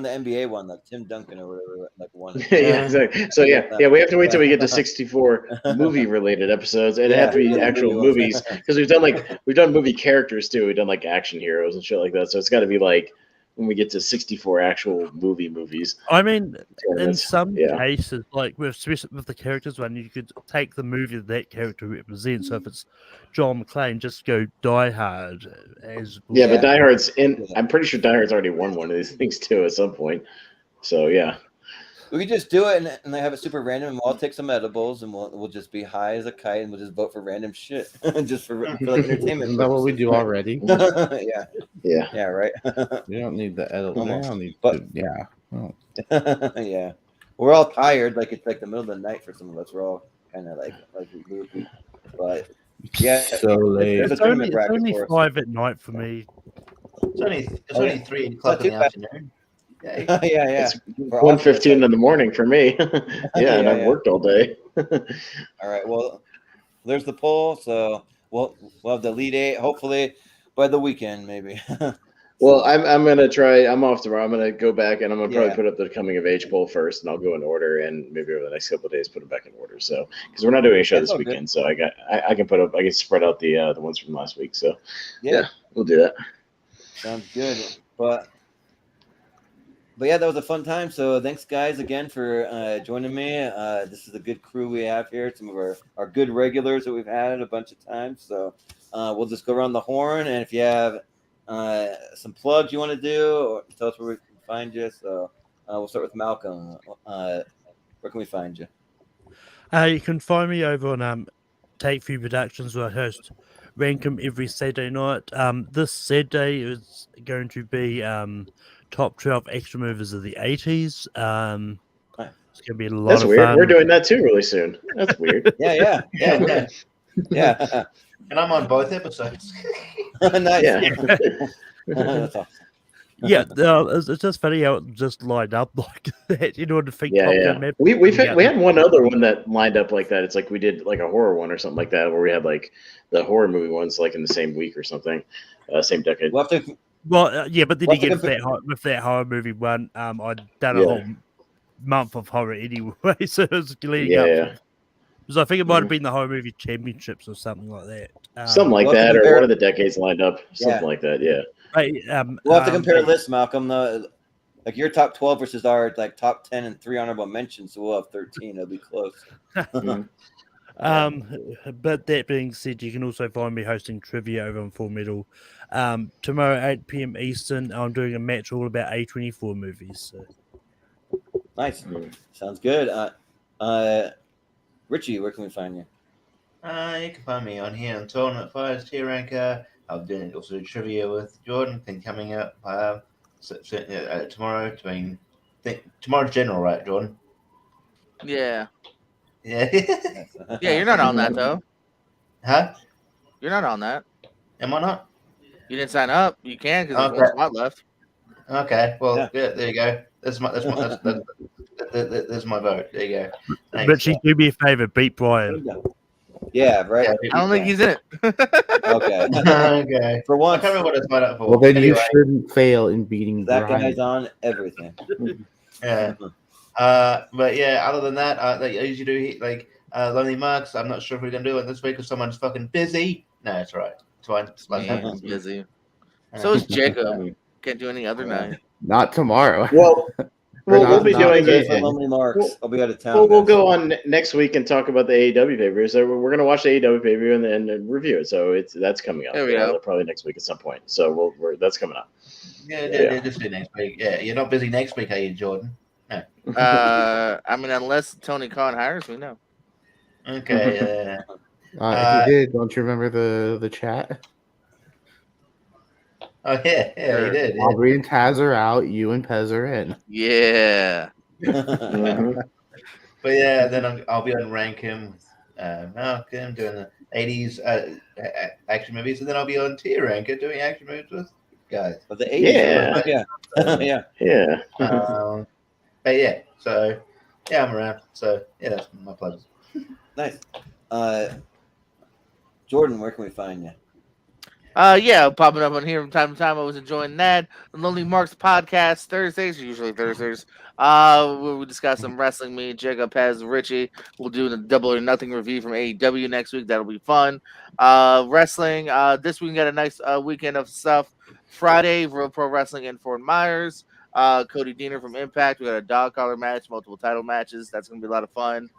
the NBA one, like Tim Duncan or whatever, like won. Yeah, exactly. So yeah, we have to wait till we get to 64 movie-related episodes. It'd have to be actual movies because we've done movie characters too. We've done like action heroes and shit like that. So it's got to be like when we get to 64 actual movies. I mean, in That's- some yeah. cases, like especially with the characters one, you could take the movie that character represents. So if it's John McClane, just go Die Hard as Yeah, Yeah. but Die Hard's in. I'm pretty sure Die Hard's already won one of these things too at some point. So yeah. We could just do it and they have it super random, and we'll all take some edibles, and we'll just be high as a kite, and we'll just vote for random shit, just for like entertainment. Isn't that what we do already? Yeah, right. We don't need the edit. We Almost. don't need. But- Yeah. Oh. Yeah, we're all tired. Like it's like the middle of the night for some of us. We're all kind of like loopy, but yeah, So late. There's a it's only, tournament bracket it's only for us. 5 at night for me. It's only 3 o'clock in the afternoon. Yeah. yeah. It's 1:15 in the morning for me. Yeah, and I've worked all day. All right. Well, there's the poll. So we'll have the lead 8 hopefully by the weekend, maybe. Well, I'm gonna try. I'm off tomorrow. I'm gonna go back and I'm gonna probably Yeah. put up the coming of age poll first, and I'll go in order, and maybe over the next couple of days put them back in order. So because we're not doing a show That's this all good. weekend, so I can spread out the ones from last week. So Yeah, we'll do that. sounds good. But yeah, that was a fun time. So thanks, guys, again for joining me. This is a good crew we have here. Some of our good regulars that we've had a bunch of times. So we'll just go around the horn, and if you have some plugs you want to do, or tell us where we can find you. So we'll start with Malcolm. Where can we find you? You can find me over on Take Few Productions, where I host Rankum every Saturday night. This Saturday is going to be top 12 extra movies of the 80s. It's going to be a lot That's of weird. fun. We're doing that too really soon. That's weird. Yeah. And I'm on both episodes. Nice. Yeah. That's awesome. Yeah, it's just funny how it just lined up like that. You know, to think Top Gun Maverick We together. had one other one that lined up like that. It's like we did like a horror one or something like that, where we had like the horror movie ones like in the same week or something, same decade. We'll have to. Well, yeah, but then Well, again, I think with that horror movie one, I'd done a Yeah. whole month of horror anyway, so it was leading Yeah, up. yeah. Because I think it might have been the horror movie championships or something like that. Something like we'll have to that, or compare- one of the decades lined up, something Yeah. like that. Yeah. We'll have to compare lists, Malcolm. Like your top 12 versus our like top 10 and 3 honorable mentions, so we'll have 13. It'll be close. But that being said, you can also find me hosting trivia over on Full Metal. Tomorrow, 8 p.m. Eastern, I'm doing a match all about A24 movies. So. Nice. Sounds good. Richie, where can we find you? You can find me on here on Tournament Fires Tier Ranker. I'll do also trivia with Jordan. Thing coming up tomorrow. Tomorrow's general, right, Jordan? Yeah. Yeah. Yeah, you're not on that though. Huh? You're not on that. Am I not? You didn't sign up. You can because there's Okay. one spot left. Okay. Well, Yeah. yeah, there you go. That's my vote. There you go. Thanks. Richie, do me a favor, beat Brian. Yeah, right. I don't think he's in it. Okay. Okay. For I once, can't remember what I signed up for. Well, then you Anyway, shouldn't fail in beating that Brian. guy's on everything. yeah. But yeah, other than that, like I usually do like Lonely Marks. I'm not sure if we're gonna do it this week because someone's fucking busy. No, it's all right. It's fine. It's fine. Yeah, he's busy. So is Jacob. Can't do any other night. Not tomorrow. Well, we'll be not doing Days it. for Lonely Marks. I'll be out of town. We'll guys. go on next week and talk about the AEW pay-per-view. So we're gonna watch the AEW pay-per-view and then review it. So that's coming up. There we go. Probably next week at some point. So that's coming up. Yeah, just do next week. Yeah, you're not busy next week, are you, Jordan? I mean, unless Tony Khan hires me, no. Okay. If you did, don't you remember the chat? Oh yeah, he did. Yeah. Aubrey and Taz are out. You and Pez are in. Yeah. Mhm. But yeah, then I'll be on Rankin with Malcolm doing the 80s action movies, and then I'll be on Tier Ranker doing action movies with guys. Of the 80s. Yeah. Yeah. Yeah. But yeah, so yeah, I'm around. So yeah, that's my pleasure. Nice. Jordan, where can we find you? Yeah, popping up on here from time to time. I was enjoying that. The Lonely Marks podcast Thursdays, usually Thursdays. Where we discuss some wrestling. Me, Jacob, Pez, Richie. We'll do the Double or Nothing review from AEW next week. That'll be fun. Wrestling. This week we got a nice weekend of stuff. Friday, Real Pro Wrestling in Fort Myers. Cody Deaner from Impact. We got a dog collar match, multiple title matches. That's gonna be a lot of fun.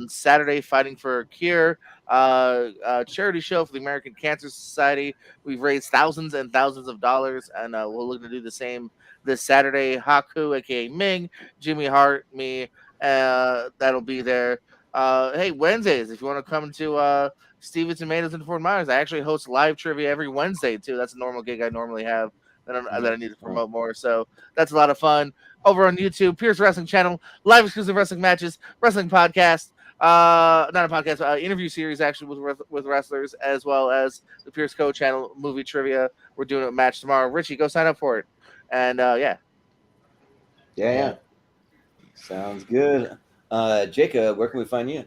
Saturday, Fighting for a Cure. Charity show for the American Cancer Society. We've raised thousands and thousands of dollars, and we're looking to do the same this Saturday. Haku, aka Ming, Jimmy Hart, me, that'll be there. Hey, Wednesdays, if you want to come to Steven Tomatoes in Fort Myers, I actually host live trivia every Wednesday too. That's a normal gig I normally have that I need to promote more. So that's a lot of fun. Over on YouTube, Pierce Wrestling Channel, live exclusive wrestling matches, wrestling podcast. Not a podcast, interview series actually with wrestlers, as well as the Pierce Co channel movie trivia. We're doing a match tomorrow. Richie, go sign up for it. And Yeah. Sounds good. Jacob, where can we find you?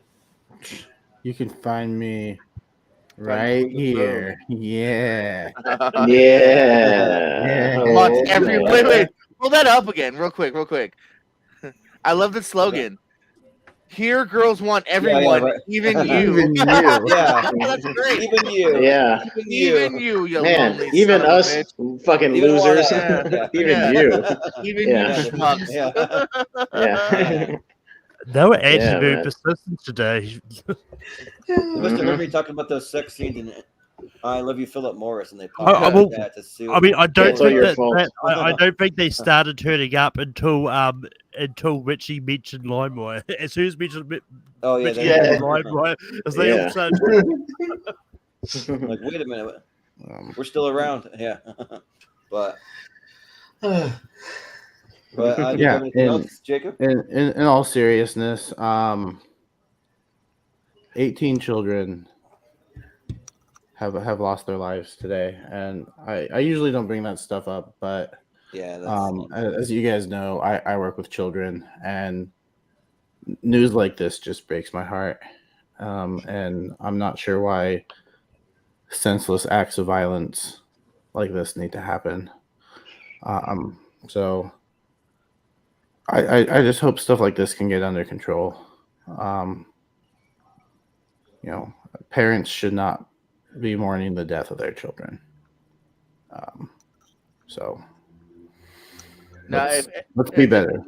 You can find me right here. Yeah. Yeah. Wait. Pull that up again, real quick. I love the slogan. Here, girls want everyone, right. even you. Even you. Yeah, That's great. even you. Yeah. Even you, you Man, lonely even son of a us bitch. fucking Even losers. yeah. Even you. Even Yeah. you schmucks. Yeah. They were actually Yeah, very man. persistent today. You must have heard me talking about those sex scenes in I Love You, Philip Morris, and they popped I out will- that to sue. I mean, I don't It's all think your that, fault. I don't think they started turning up until Richie mentioned LimeWire. As soon as mentioned oh yeah, Richie they mentioned LimeWire, as they all Yeah. started. like, wait a minute, we're still around. Yeah, but do you have anything else, Jacob? In all seriousness, 18 children have lost their lives today, and I usually don't bring that stuff up, but Yeah, that's, as you guys know, I work with children, and news like this just breaks my heart, and I'm not sure why senseless acts of violence like this need to happen. So I just hope stuff like this can get under control. Parents should not be mourning the death of their children. So let's be better.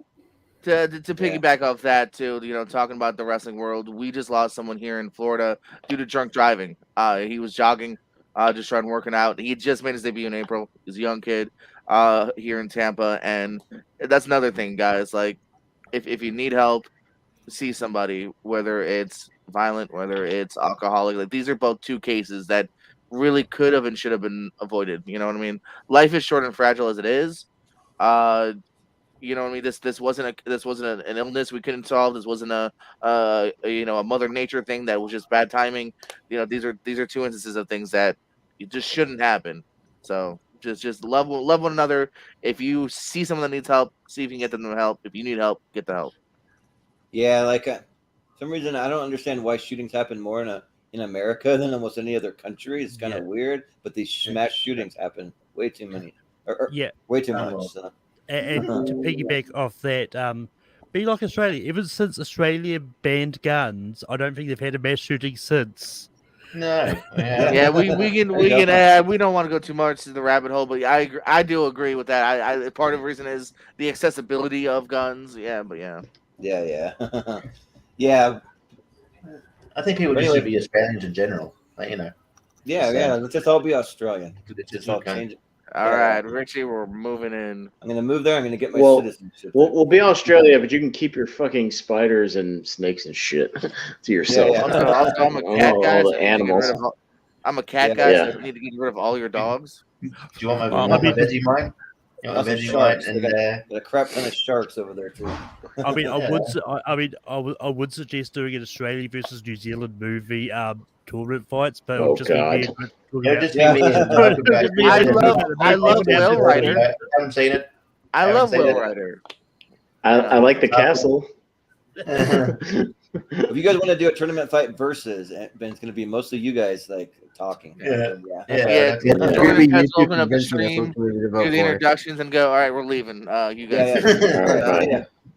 To piggyback off that too, talking about the wrestling world, we just lost someone here in Florida due to drunk driving. He was jogging, just trying working out. He just made his debut in April. He's a young kid here in Tampa, and that's another thing, guys. Like, if you need help, see somebody, whether it's violent, whether it's alcoholic. Like, these are both two cases that really could have and should have been avoided. You know what I mean? Life is short and fragile as it is. You know what I mean? This wasn't an illness we couldn't solve. This wasn't a Mother Nature thing that was just bad timing. These are two instances of things that it just shouldn't happen. So just love one another. If you see someone that needs help, see if you can get them the help. If you need help, get the help. yeah. Like, some reason I don't understand why shootings happen more in America than almost any other country. It's kind of weird, but these mass shootings happen way too many. Way too much. So. And to piggyback off that, be like Australia. Ever since Australia banned guns, I don't think they've had a mass shooting since. No. Yeah, we can add. We don't want to go too much to the rabbit hole, but I do agree with that. I part of the reason is the accessibility of guns. Yeah, but yeah. Yeah. Yeah. I think people just should be Australians in general. Like, Yeah. Let's just all be Australian. It's all okay. change it. All right, Richie, we're moving in. I'm gonna move there. I'm gonna get my citizenship. We'll be Australia, but you can keep your fucking spiders and snakes and shit to yourself. Yeah. Also, I'm a cat guy. All So the animals. I'm a cat guy, so you need to get rid of all your dogs. Do you want my veggie mine? You want my veggie mine? And got a crap ton of sharks over there too. I mean, I would suggest doing an Australia versus New Zealand movie tournament fights, but it'll just be me. It'll just be me. I love Will Rider. I haven't seen it. I love Will Rider. I like the castle. If you guys want to do a tournament fight versus, Ben, it's going to be mostly you guys like talking. Yeah. Open up the stream, do the introductions, and go. All right, we're leaving. You guys.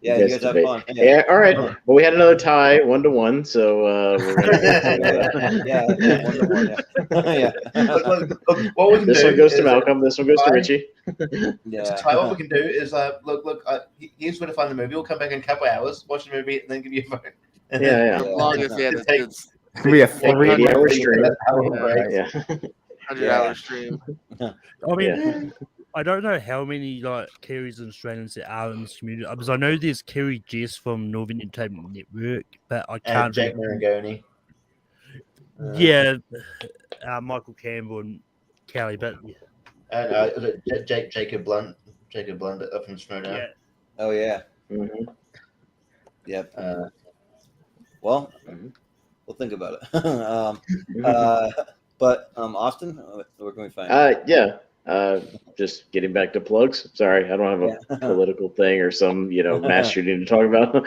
Yeah, you guys have fun. Yeah, all right. Well, we had another tie, 1-1. So we're gonna yeah, 1-1. What we can this do one goes to Malcolm. This one goes to Richie. What we can do is look. Here's where to find the movie. We'll come back in a couple hours, watch the movie, and then give you a vote. Yeah. Longest, it's gonna be a 3-hour stream. 100-hour stream. I mean, I don't know how many like Kiwis and Australians there are in this community because I know there's Kiwi Jess from Northern Entertainment Network, but I can't. And Jack Marangoni. Michael Campbell and Kelly, but Jacob Blunt up from Shoutout. Yeah. Oh yeah. Mm-hmm. Yep. We'll think about it. But Austin, where can we find? Just getting back to plugs. Sorry, I don't have a political thing or some mass shooting to talk about.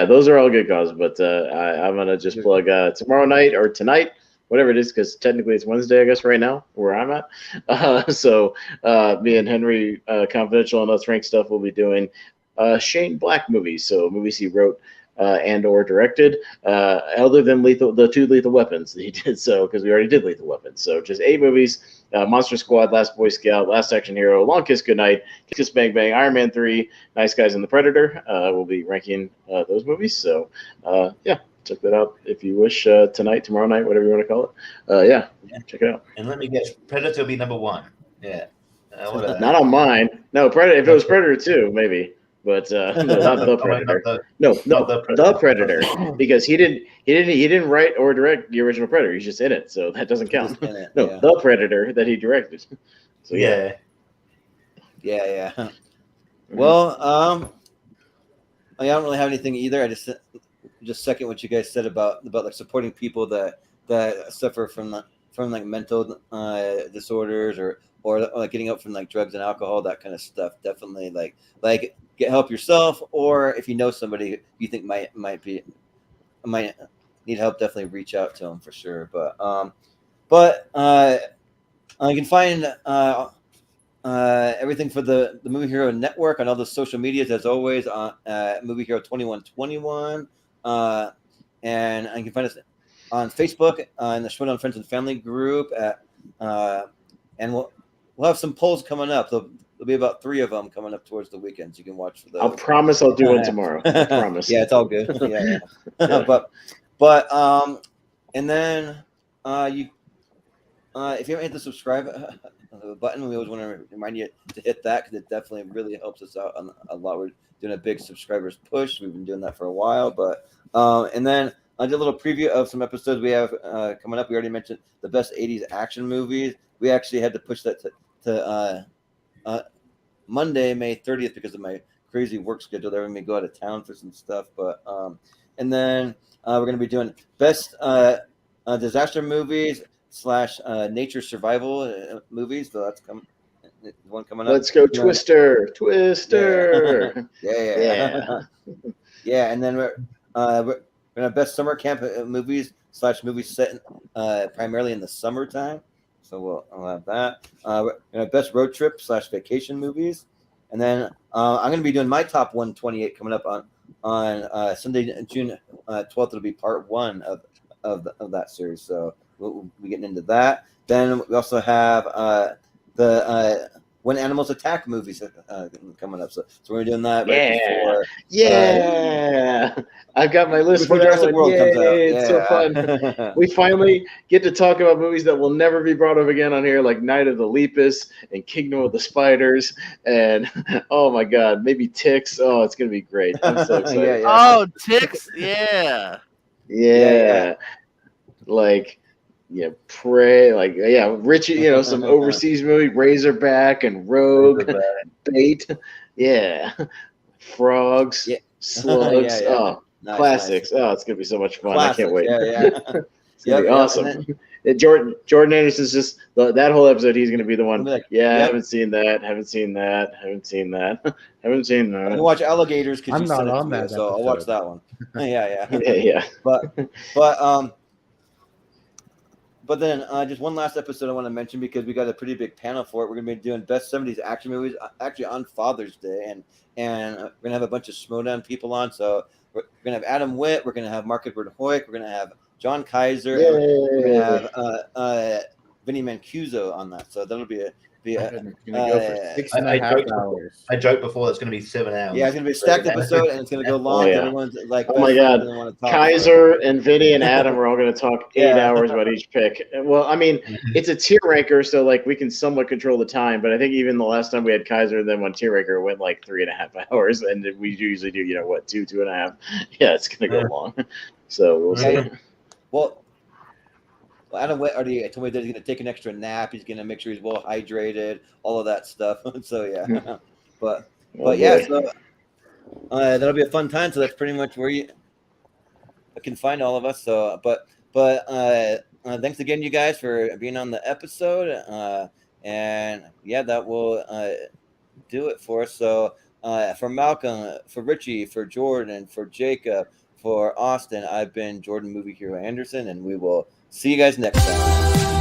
Those are all good causes. But I'm gonna just plug tomorrow night or tonight, whatever it is, because technically it's Wednesday, I guess, right now where I'm at. So me and Henry, Confidential and Us Frank stuff, will be doing Shane Black movies. So movies he wrote and or directed, other than the 2 Lethal Weapons that he did, so because we already did Lethal Weapons. So just 8 movies: Monster Squad, Last Boy Scout, Last Action Hero, Long Kiss Goodnight, Kiss Bang Bang, Iron Man 3, Nice Guys and the Predator. We'll be ranking those movies. So check that out if you wish, tonight, tomorrow night, whatever you want to call it. Check it out. And let me guess, Predator will be number 1. Yeah. Not on mine. No, Predator. If it was Predator 2, maybe. But not the Predator. The Predator, because he didn't write or direct the original Predator. He's just in it, so that doesn't count. The Predator that he directed. So yeah. Well, I don't really have anything either. I just second what you guys said about like supporting people that suffer from like mental disorders or like getting up from like drugs and alcohol, that kind of stuff. Definitely like get help yourself, or if you know somebody you think might need help, definitely reach out to them for sure. But you can find everything for the Movie Hero Network on all the social medias as always on Movie Hero 2121, and you can find us on Facebook in the Shoutout Friends and Family group and we'll have some polls coming up. There'll be about 3 of them coming up towards the weekend. So you can watch for those. I'll promise I'll do one tomorrow. I promise. Yeah, it's all good. Yeah. but and then you if you haven't hit the subscribe button, we always want to remind you to hit that because it definitely really helps us out a lot. We're doing a big subscribers push. We've been doing that for a while, but and then I did a little preview of some episodes we have coming up. We already mentioned the best 80s action movies. We actually had to push that to Monday, May 30th, because of my crazy work schedule. They're having me go out of town for some stuff. But and then we're going to be doing best disaster movies / nature survival movies. So that's one coming up. Let's go, Twister. Yeah. And then we're going to have best summer camp movies / movies set primarily in the summertime. So I'll have that. We're going to have best road trip / vacation movies. And then I'm going to be doing my top 128 coming up on Sunday, June 12th. It'll be part 1 of that series. So we'll be getting into that. Then we also have the When Animals Attack movies coming up. So we're doing that right before. I've got my list for that Jurassic World comes out. It's so fun. We finally get to talk about movies that will never be brought up again on here, like Night of the Lepus and Kingdom of the Spiders, and oh my God, maybe Ticks. Oh, it's gonna be great. I'm so excited. Oh, Ticks, yeah. Like Prey, Richie, some overseas movie, Razorback and Rogue, Bait, Frogs, Slugs, Nice, classics. nice. Oh, it's gonna be so much fun! Classics, I can't wait. It's gonna be awesome. Jordan Anderson's just that whole episode. He's gonna be the one. I haven't seen that. I can watch Alligators because I'm not on that, so I'll watch that one. yeah. But then just one last episode I want to mention because we got a pretty big panel for it. We're going to be doing best 70s action movies actually on Father's Day, and we're going to have a bunch of Schmodown people on. So we're going to have Adam Witt, we're going to have Mark Edward Hoyk, we're going to have John Kaiser, and we're going to have Vinny Mancuso on that. So that'll be gonna go for 6.5 hours. I joked before it's going to be 7 hours. Yeah, it's going to be a stacked episode, and it's going to go long. Everyone's like, oh my god, Kaiser and Vinny and Adam are all going to talk 8 hours about each pick. Well, I mean, it's a tier ranker, so we can somewhat control the time. But I think even the last time we had Kaiser and then one tier ranker, it went 3.5 hours, and we usually do 2.5. Yeah, it's going to go long. So we'll see. Well, Adam Witt already told me that he's going to take an extra nap. He's going to make sure he's well hydrated, all of that stuff. So but so that'll be a fun time. So that's pretty much where you can find all of us. So, but thanks again, you guys, for being on the episode. And that will do it for us. So for Malcolm, for Richie, for Jordan, for Jacob, for Austin, I've been Jordan Movie Hero Anderson, and we will see you guys next time.